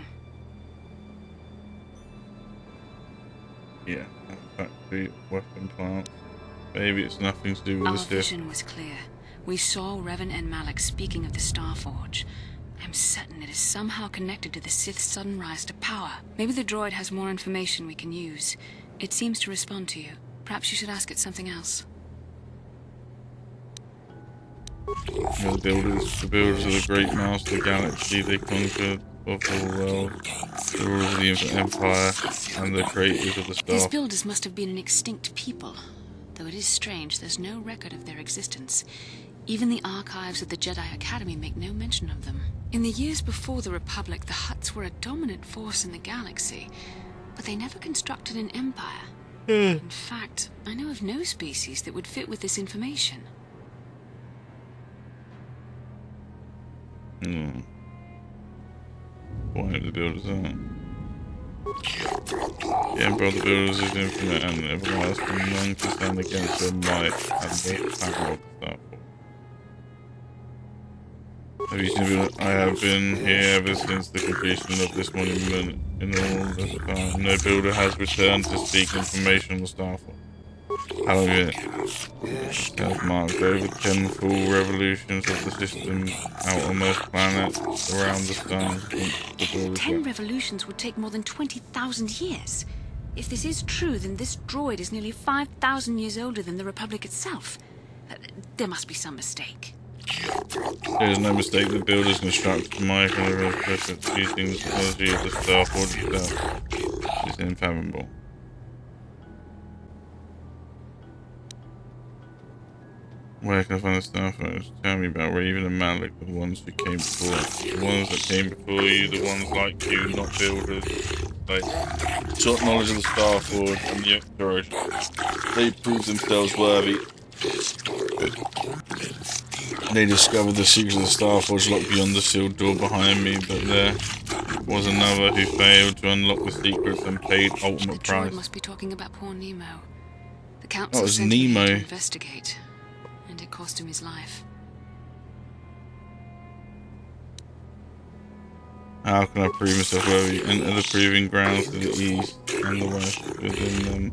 [SPEAKER 1] Yeah, factory, weapon plant. Maybe it's nothing to do with
[SPEAKER 14] Our
[SPEAKER 1] the Sith.
[SPEAKER 14] vision was clear. We saw Revan and Malak speaking of the Star Forge. I'm certain it is somehow connected to the Sith's sudden rise to power. Maybe the droid has more information we can use. It seems to respond to you. Perhaps you should ask it something else.
[SPEAKER 1] Yeah, the builders of the great master of the galaxy, they conquered of the world, the rulers of the infinite empire, and the creators of the
[SPEAKER 14] These
[SPEAKER 1] star.
[SPEAKER 14] builders must have been an extinct people. Though it is strange, there's no record of their existence. Even the archives of the Jedi Academy make no mention of them. In the years before the Republic, the Hutts were a dominant force in the galaxy, but they never constructed an empire. In fact, I know of no species that would fit with this information.
[SPEAKER 1] Why the builders are? The Emperor of the Builders is infinite and everlasting, none can stand against their might and the power of the Star Forge. Have you seen I have been here ever since the completion of this monument. In all this time, no builder has returned to seek information on the Star Forge. How long has marked over 10 full revolutions of the system's outermost planet around the sun since the builders
[SPEAKER 14] 10 revolutions would take more than 20,000 years. If this is true, then this droid is nearly 5,000 years older than the Republic itself. There must be some mistake.
[SPEAKER 1] There is no mistake. The builders constructed my kind of perfect using the technology of the Star Forge itself. It's unfathomable. Where can I find the Star Forge? Tell me about Raven and Malak, the ones who came before. The ones that came before you, the ones like you, not builders. They sought knowledge of the Star Forge and the exploration. They proved themselves worthy. They discovered the secrets of the Star Forge locked beyond the sealed door behind me, but there was another who failed to unlock the secrets and paid ultimate
[SPEAKER 14] The droid
[SPEAKER 1] price.
[SPEAKER 14] must be talking about poor Nemo. The council
[SPEAKER 1] That was
[SPEAKER 14] sent him here
[SPEAKER 1] Nemo.
[SPEAKER 14] to investigate, and it cost him his life.
[SPEAKER 1] How can I prove myself worthy? Enter the proving grounds to the east and the west. Within them,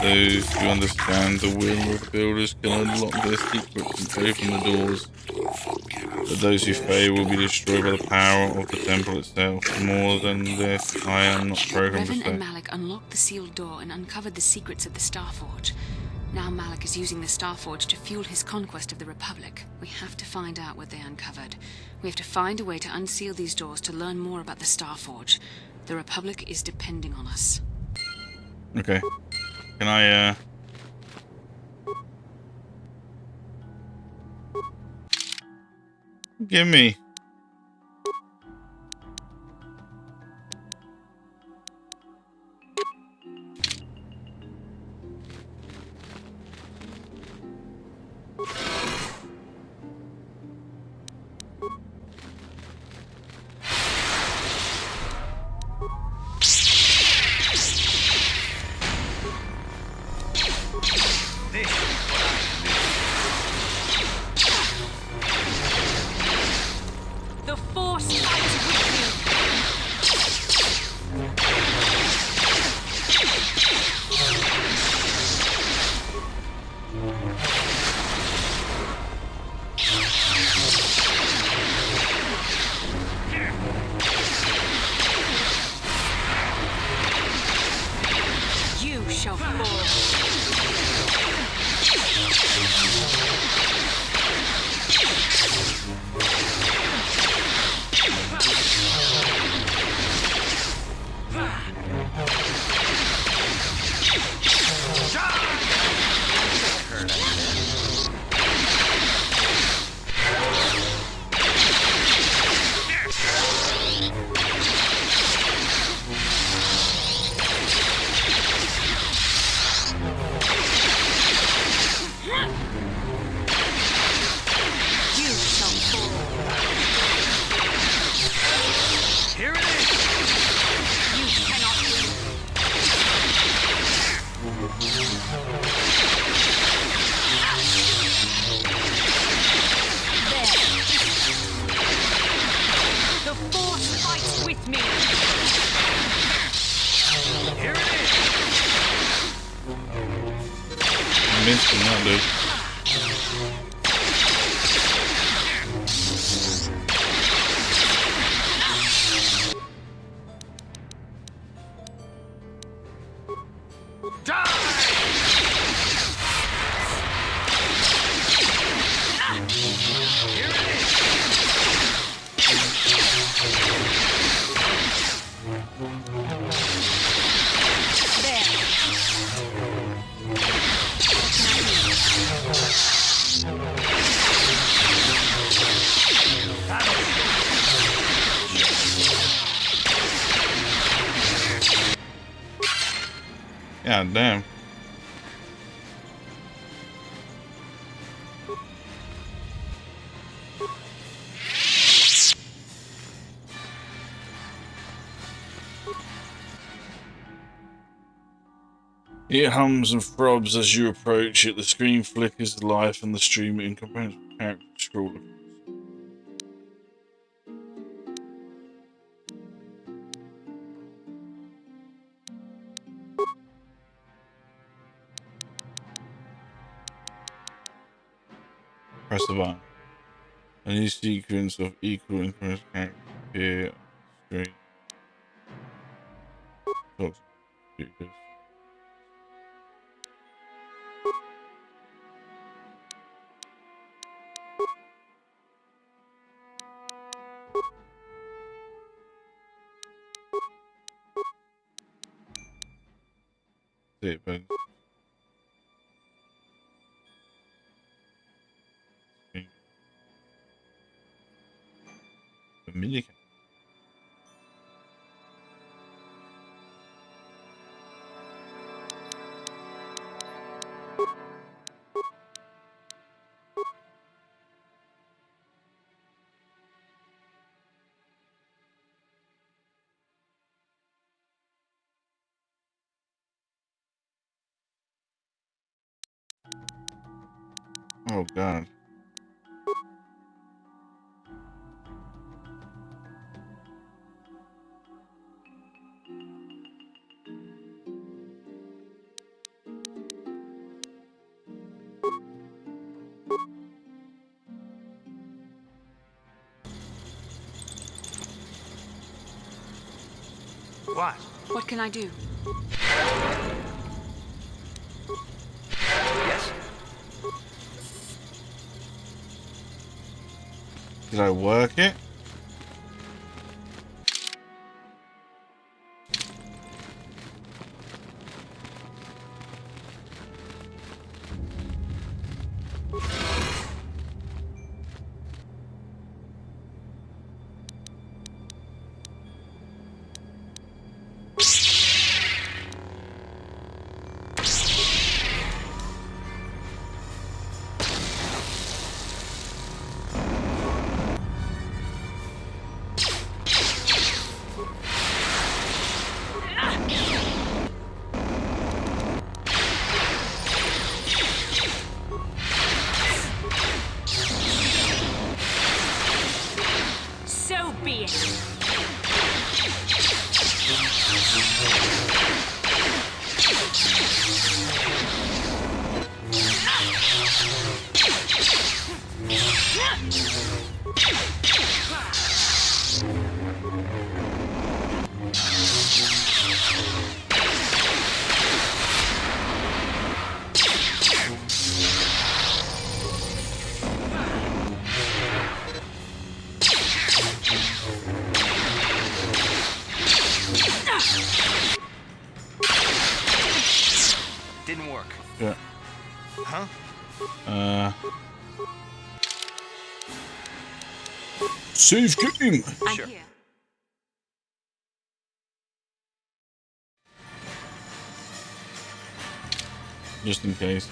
[SPEAKER 1] those who understand the will of the builders can unlock their secrets and open the doors. But those who fail will be destroyed by the power of the temple itself. More than this, I am not programmed to
[SPEAKER 14] Revan
[SPEAKER 1] say.
[SPEAKER 14] and Malak unlocked the sealed door and uncovered the secrets of the Star Forge. Now Malak is using the Star Forge to fuel his conquest of the Republic. We have to find out what they uncovered. We have to find a way to unseal these doors to learn more about the Star Forge. The Republic is depending on us.
[SPEAKER 1] Okay. Can I, Give me.
[SPEAKER 14] shall fall.
[SPEAKER 1] God damn. It hums and throbs as you approach it. The screen flickers to life and the stream incomprehensible character scroll. Press the button. A new sequence of equal increments characters appear on the screen. But mini. Oh god.
[SPEAKER 14] What? What can I do?
[SPEAKER 7] Yes.
[SPEAKER 1] Did I work it?
[SPEAKER 20] Didn't work.
[SPEAKER 1] Yeah.
[SPEAKER 20] Huh?
[SPEAKER 1] Save game.
[SPEAKER 20] Sure.
[SPEAKER 1] Just in case.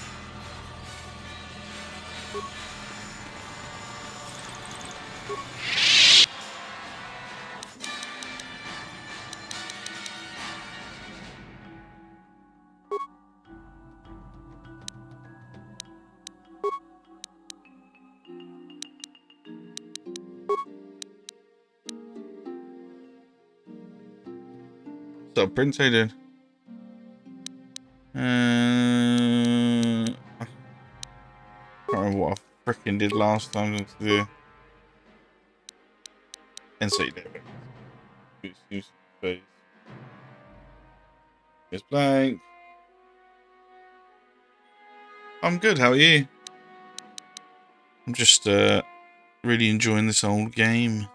[SPEAKER 1] What's up, Prince? How you doing? I can't remember what I freaking did last time. It's the NC David. Use space. It's blank. I'm good. How are you? I'm just really enjoying this old game.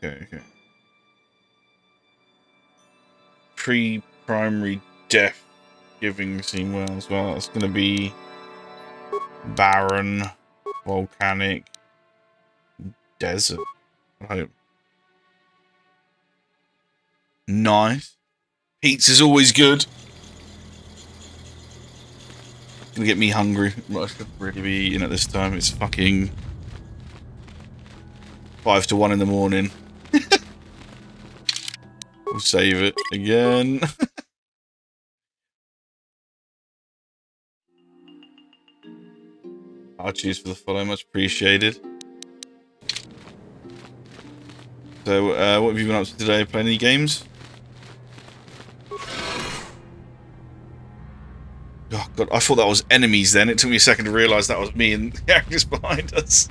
[SPEAKER 1] Okay. Pre-primary death giving scene well as well. It's gonna be barren, volcanic, desert. I hope. Nice. Pizza's always good. Gonna get me hungry. I should really be eating at this time. It's fucking 5 to 1 in the morning. We'll save it again. I'll choose for the follow. Much appreciated. So, what have you been up to today? Playing any games? Oh god, I thought that was enemies then. It took me a second to realise that was me and the characters behind us.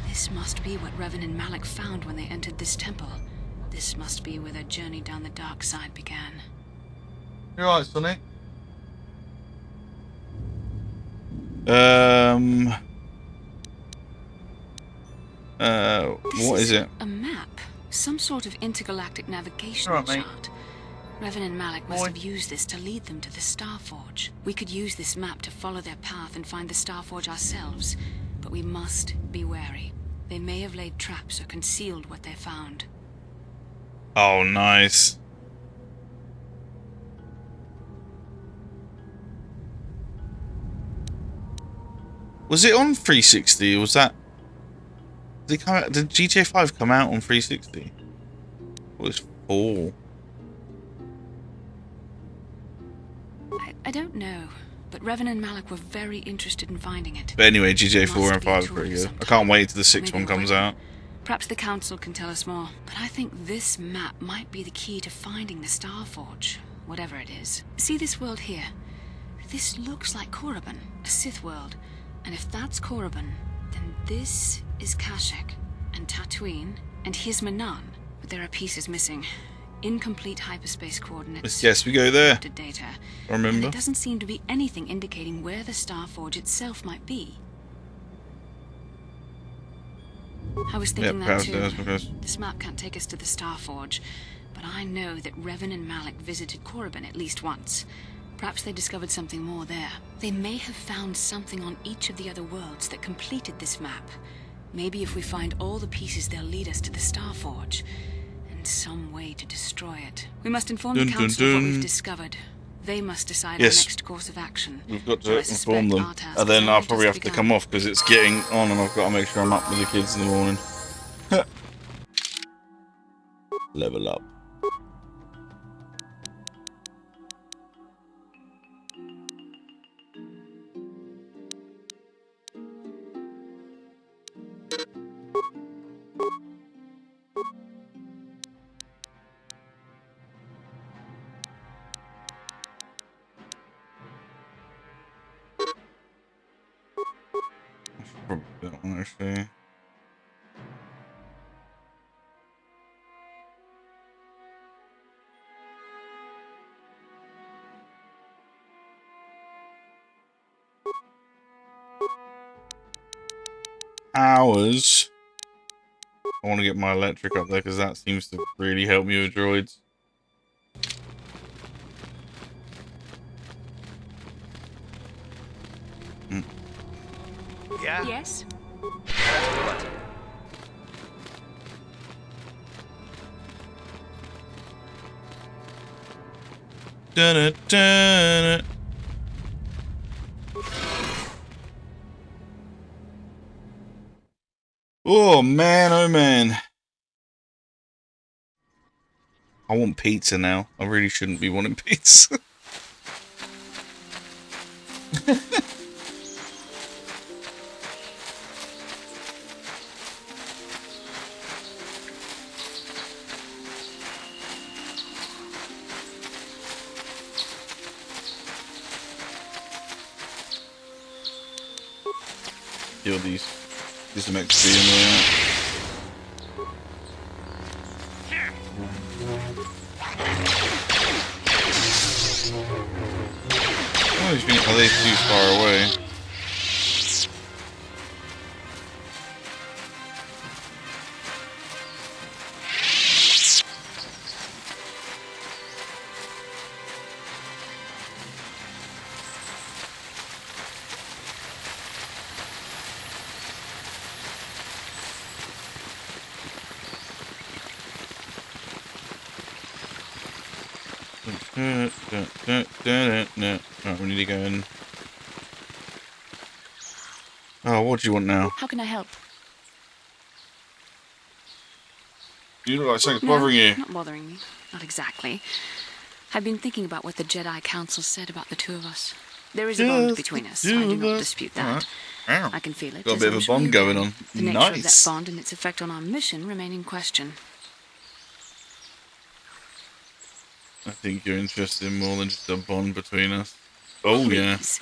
[SPEAKER 14] This must be what Revan and Malak found when they entered this temple. This must be where their journey down the dark side began.
[SPEAKER 1] You alright, Sonny? What is it?
[SPEAKER 14] A map. Some sort of intergalactic navigational chart. Revan and Malak must have used this to lead them to the Starforge. We could use this map to follow their path and find the Starforge ourselves, but we must be wary. They may have laid traps or concealed what they found.
[SPEAKER 1] Oh, nice. Was it on 360? Was that? Did it come out? Did GTA 5 come out on 360? It was 4.
[SPEAKER 14] I don't know, but Revan and Malak were very interested in finding it.
[SPEAKER 1] But anyway, GTA 4 and 5 are pretty good. I can't wait till the 6th one comes out.
[SPEAKER 14] Perhaps the Council can tell us more. But I think this map might be the key to finding the Starforge, whatever it is. See this world here? This looks like Korriban, a Sith world. And if that's Korriban, then this is Kashyyyk, and Tatooine, and here's Manan. But there are pieces missing. Incomplete hyperspace coordinates.
[SPEAKER 1] Yes, we go there.
[SPEAKER 14] Data.
[SPEAKER 1] I remember.
[SPEAKER 14] And there doesn't seem to be anything indicating where the Starforge itself might be. I was thinking that too. This map can't take us to the Starforge, but I know that Revan and Malak visited Korriban at least once. Perhaps they discovered something more there. They may have found something on each of the other worlds that completed this map. Maybe if we find all the pieces, they'll lead us to the Starforge. And some way to destroy it. We must inform the Council of what we've discovered. They must decide the next course of action.
[SPEAKER 1] We've got to inform them. And then I'll probably have to come off because it's getting on and I've got to make sure I'm up with the kids in the morning. Level up. Probably that one actually. Hours. I want to get my electric up there because that seems to really help me with droids.
[SPEAKER 18] Yeah?
[SPEAKER 14] Yes?
[SPEAKER 18] That's what.
[SPEAKER 1] Da-da-da-da. Oh man, oh man. I want pizza now. I really shouldn't be wanting pizza. Kill these. Do some XP in there. Oh, are they too far away? Right, we need to go in. Oh, what do you want now?
[SPEAKER 14] How can I help?
[SPEAKER 1] You look like something's bothering you.
[SPEAKER 14] Not bothering me. Not exactly. I've been thinking about what the Jedi Council said about the two of us. There is a bond between us. I do not dispute that.
[SPEAKER 1] Right.
[SPEAKER 14] I can feel it.
[SPEAKER 1] Got a bit of a bond going on.
[SPEAKER 14] The nature of that bond and its effect on our mission remain in question.
[SPEAKER 1] I think you're interested in more than just a bond between us. Oh,
[SPEAKER 14] Please.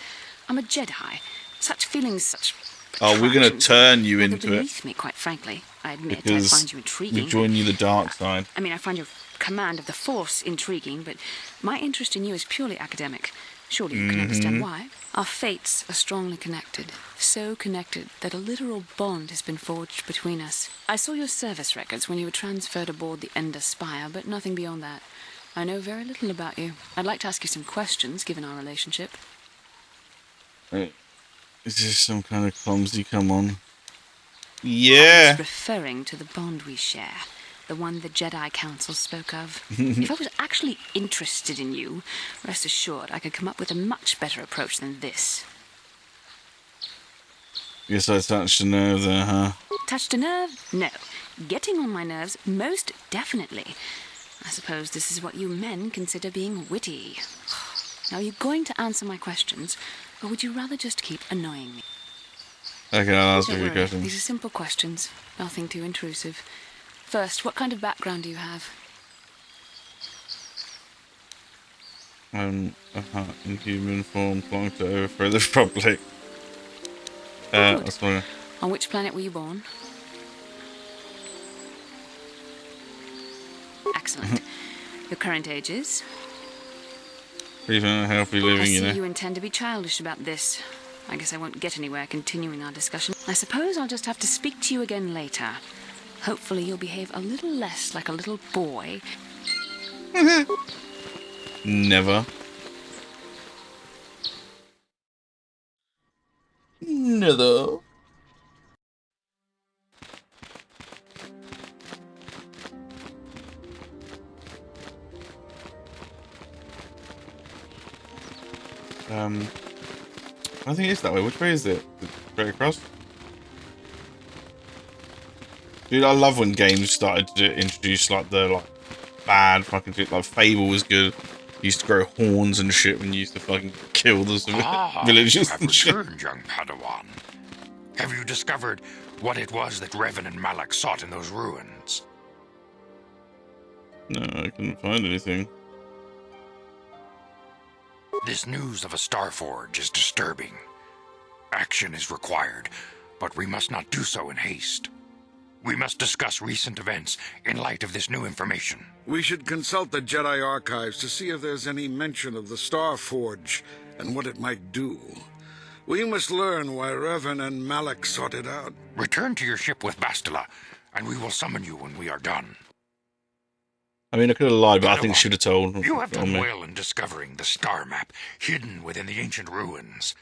[SPEAKER 14] I'm a Jedi. Such feelings, such...
[SPEAKER 1] Oh, we're going to turn you into it.
[SPEAKER 14] Beneath me, quite frankly. I admit,
[SPEAKER 1] Because
[SPEAKER 14] I find you intriguing.
[SPEAKER 1] we join you the dark side.
[SPEAKER 14] I mean, I find your command of the Force intriguing, but my interest in you is purely academic. Surely you can understand why. Our fates are strongly connected. So connected that a literal bond has been forged between us. I saw your service records when you were transferred aboard the Ender Spire, but nothing beyond that. I know very little about you. I'd like to ask you some questions, given our relationship.
[SPEAKER 1] Right. Is this some kind of clumsy come on? Yeah!
[SPEAKER 14] I was referring to the bond we share. The one the Jedi Council spoke of. If I was actually interested in you, rest assured I could come up with a much better approach than this.
[SPEAKER 1] Guess I touched a nerve there, huh?
[SPEAKER 14] Touched a nerve? No. Getting on my nerves, most definitely. I suppose this is what you men consider being witty. Now, are you going to answer my questions, or would you rather just keep annoying me?
[SPEAKER 1] Okay, I'll answer
[SPEAKER 14] Don't
[SPEAKER 1] your
[SPEAKER 14] worry,
[SPEAKER 1] questions.
[SPEAKER 14] these are simple questions, nothing too intrusive. First, what kind of background do you have?
[SPEAKER 1] In human form, belong to overthrow the Republic. That's one.
[SPEAKER 14] On which planet were you born? Excellent. Your current age is?
[SPEAKER 1] Pretty healthy living,
[SPEAKER 14] I see
[SPEAKER 1] you know.
[SPEAKER 14] you intend to be childish about this. I guess I won't get anywhere continuing our discussion. I suppose I'll just have to speak to you again later. Hopefully you'll behave a little less like a little boy.
[SPEAKER 1] Never. Never. I think it's that way. Which way is it? Straight across? Dude, I love when games started to introduce like the bad fucking shit. Like Fable was good. You used to grow horns and shit when you used to fucking kill the villagers
[SPEAKER 2] You have
[SPEAKER 1] and shit.
[SPEAKER 2] returned, young Padawan. Have you discovered what it was that Revan and Malak sought in those ruins?
[SPEAKER 1] No, I couldn't find anything.
[SPEAKER 2] This news of a Starforge is disturbing. Action is required, But we must not do so in haste. We must discuss recent events in light of this new information.
[SPEAKER 17] We should consult the Jedi archives to see if there's any mention of the Star Forge and what it might do. We must learn why Revan and Malak sought it out.
[SPEAKER 2] Return to your ship with Bastila, and we will summon you when we are done.
[SPEAKER 1] I mean, I could have lied, but I think I should have told.
[SPEAKER 2] You have done well in discovering the star map hidden within the ancient ruins.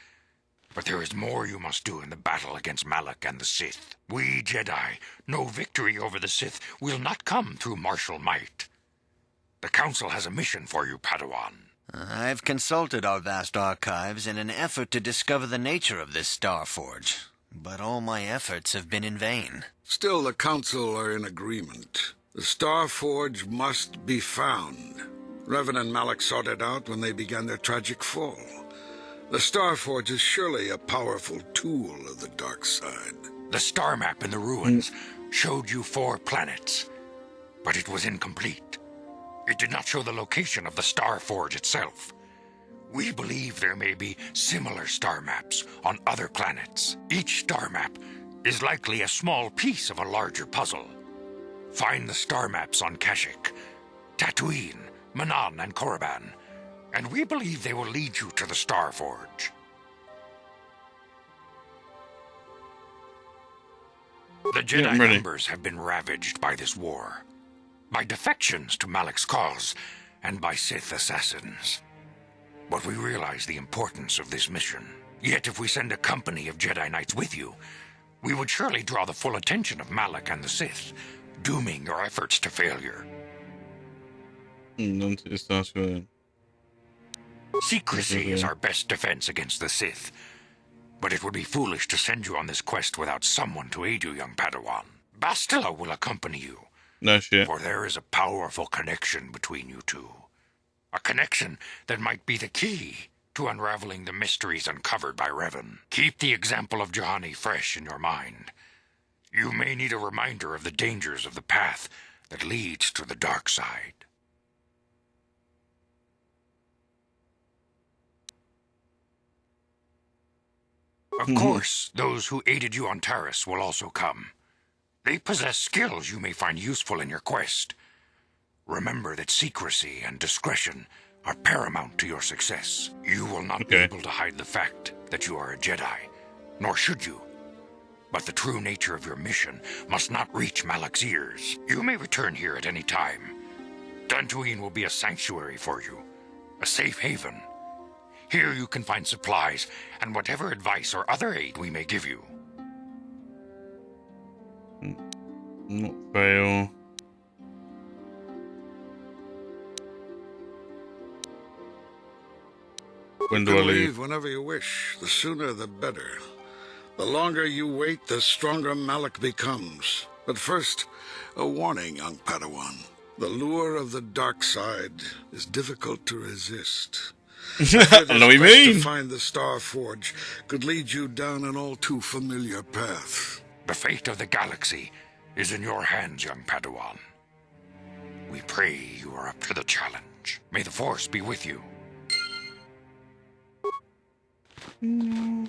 [SPEAKER 2] But there is more you must do in the battle against Malak and the Sith. We Jedi know victory over the Sith will not come through martial might. The Council has a mission for you, Padawan.
[SPEAKER 19] I've consulted our vast archives in an effort to discover the nature of this Star Forge, but all my efforts have been in vain.
[SPEAKER 17] Still, the Council are in agreement. The Star Forge must be found. Revan and Malak sought it out when they began their tragic fall. The Star Forge is surely a powerful tool of the dark side.
[SPEAKER 2] The star map in the ruins showed you 4 planets, but it was incomplete. It did not show the location of the Star Forge itself. We believe there may be similar star maps on other planets. Each star map is likely a small piece of a larger puzzle. Find the star maps on Kashyyyk, Tatooine, Manan, and Korriban, and we believe they will lead you to the Star Forge. The Jedi numbers have been ravaged by this war, by defections to Malak's cause, and by Sith assassins. But we realize the importance of this mission. Yet if we send a company of Jedi Knights with you, we would surely draw the full attention of Malak and the Sith, dooming your efforts to failure. Secrecy is our best defense against the Sith, but it would be foolish to send you on this quest without someone to aid you, young Padawan. Bastila will accompany you.
[SPEAKER 1] No shit.
[SPEAKER 2] For there is a powerful connection between you two. A connection that might be the key to unraveling the mysteries uncovered by Revan. Keep the example of Juhani fresh in your mind. You may need a reminder of the dangers of the path that leads to the dark side. Of course, those who aided you on Taris will also come. They possess skills you may find useful in your quest. Remember that secrecy and discretion are paramount to your success. You will not be able to hide the fact that you are a Jedi, nor should you. But the true nature of your mission must not reach Malak's ears. You may return here at any time. Dantooine will be a sanctuary for you, a safe haven. Here you can find supplies and whatever advice or other aid we may give you.
[SPEAKER 1] Not fail. When do I leave?
[SPEAKER 17] Whenever you wish. The sooner the better. The longer you wait, the stronger Malak becomes. But first, a warning, young Padawan. The lure of the dark side is difficult to resist.
[SPEAKER 1] I know what you mean.
[SPEAKER 17] To find the Star Forge could lead you down an all too familiar path.
[SPEAKER 2] The fate of the galaxy is in your hands, young Padawan. We pray you are up to the challenge. May the Force be with you.
[SPEAKER 1] No.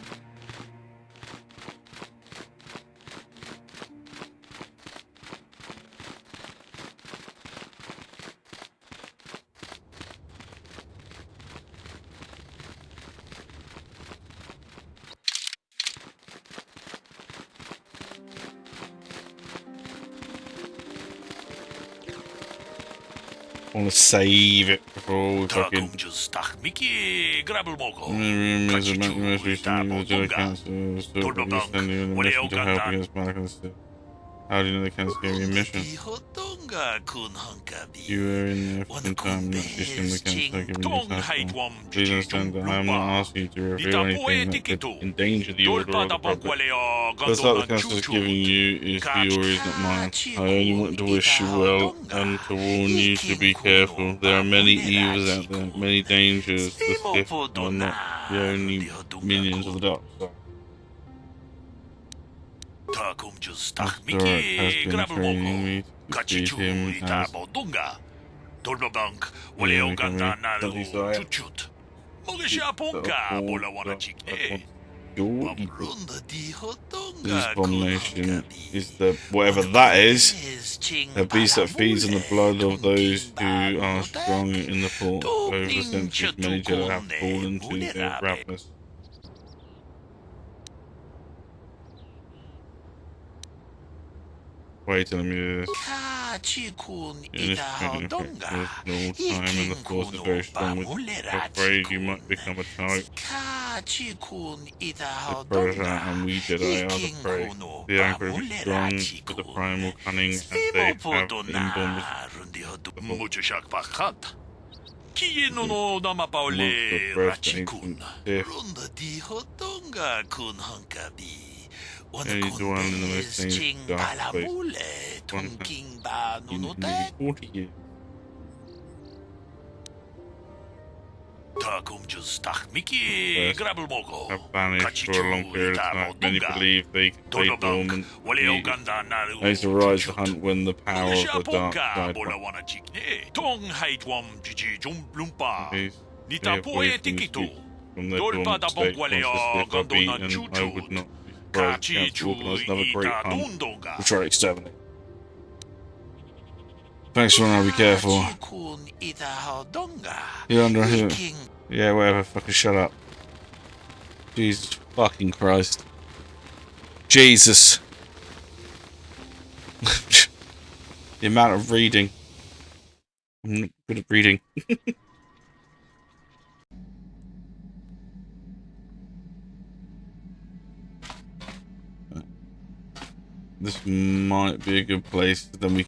[SPEAKER 1] I want to save it before we fucking... Remember the most recently the Jedi Council was still extending the mission to help against Malak and Sith. How do you know the Council gave you a mission? You were in there for some time, not just in the Council giving you a task. Please understand that I am not asking you to reveal anything that could endanger the Order or the Republic. That's what the Council is giving you is yours, not mine. I only want to wish you well and to warn you to be careful. There are many evils out there, many dangers. The Sith are not the only minions of the dark side. After has been training me to defeat him as your evil. This abomination is the whatever that is. A beast that feeds on the blood of those who are strong in the Force. Over the centuries, many Jedi have fallen to their ravenous. Why are you telling me this? In this training effect was all time and the Force is very strong with afraid you might become a target. The Predator and we Jedi are the prey. They are incredibly strong with the primal cunning and they have inborn Any dwell in the most dangerous dark place. One has been nearly 40 years. Have vanished for a long period of time. Many believe they lay dormant. They used to rise to hunt when the power of the dark side they have awakened from their dormant state. Consciously, if I've beaten, I would not be surprised the council organised another great hunt to try to exterminate. Thanks, Ron, I'll be careful. You're under here. Yeah, whatever, fucking shut up. Jesus fucking Christ. Jesus. The amount of reading. I'm not good at reading. This might be a good place, then we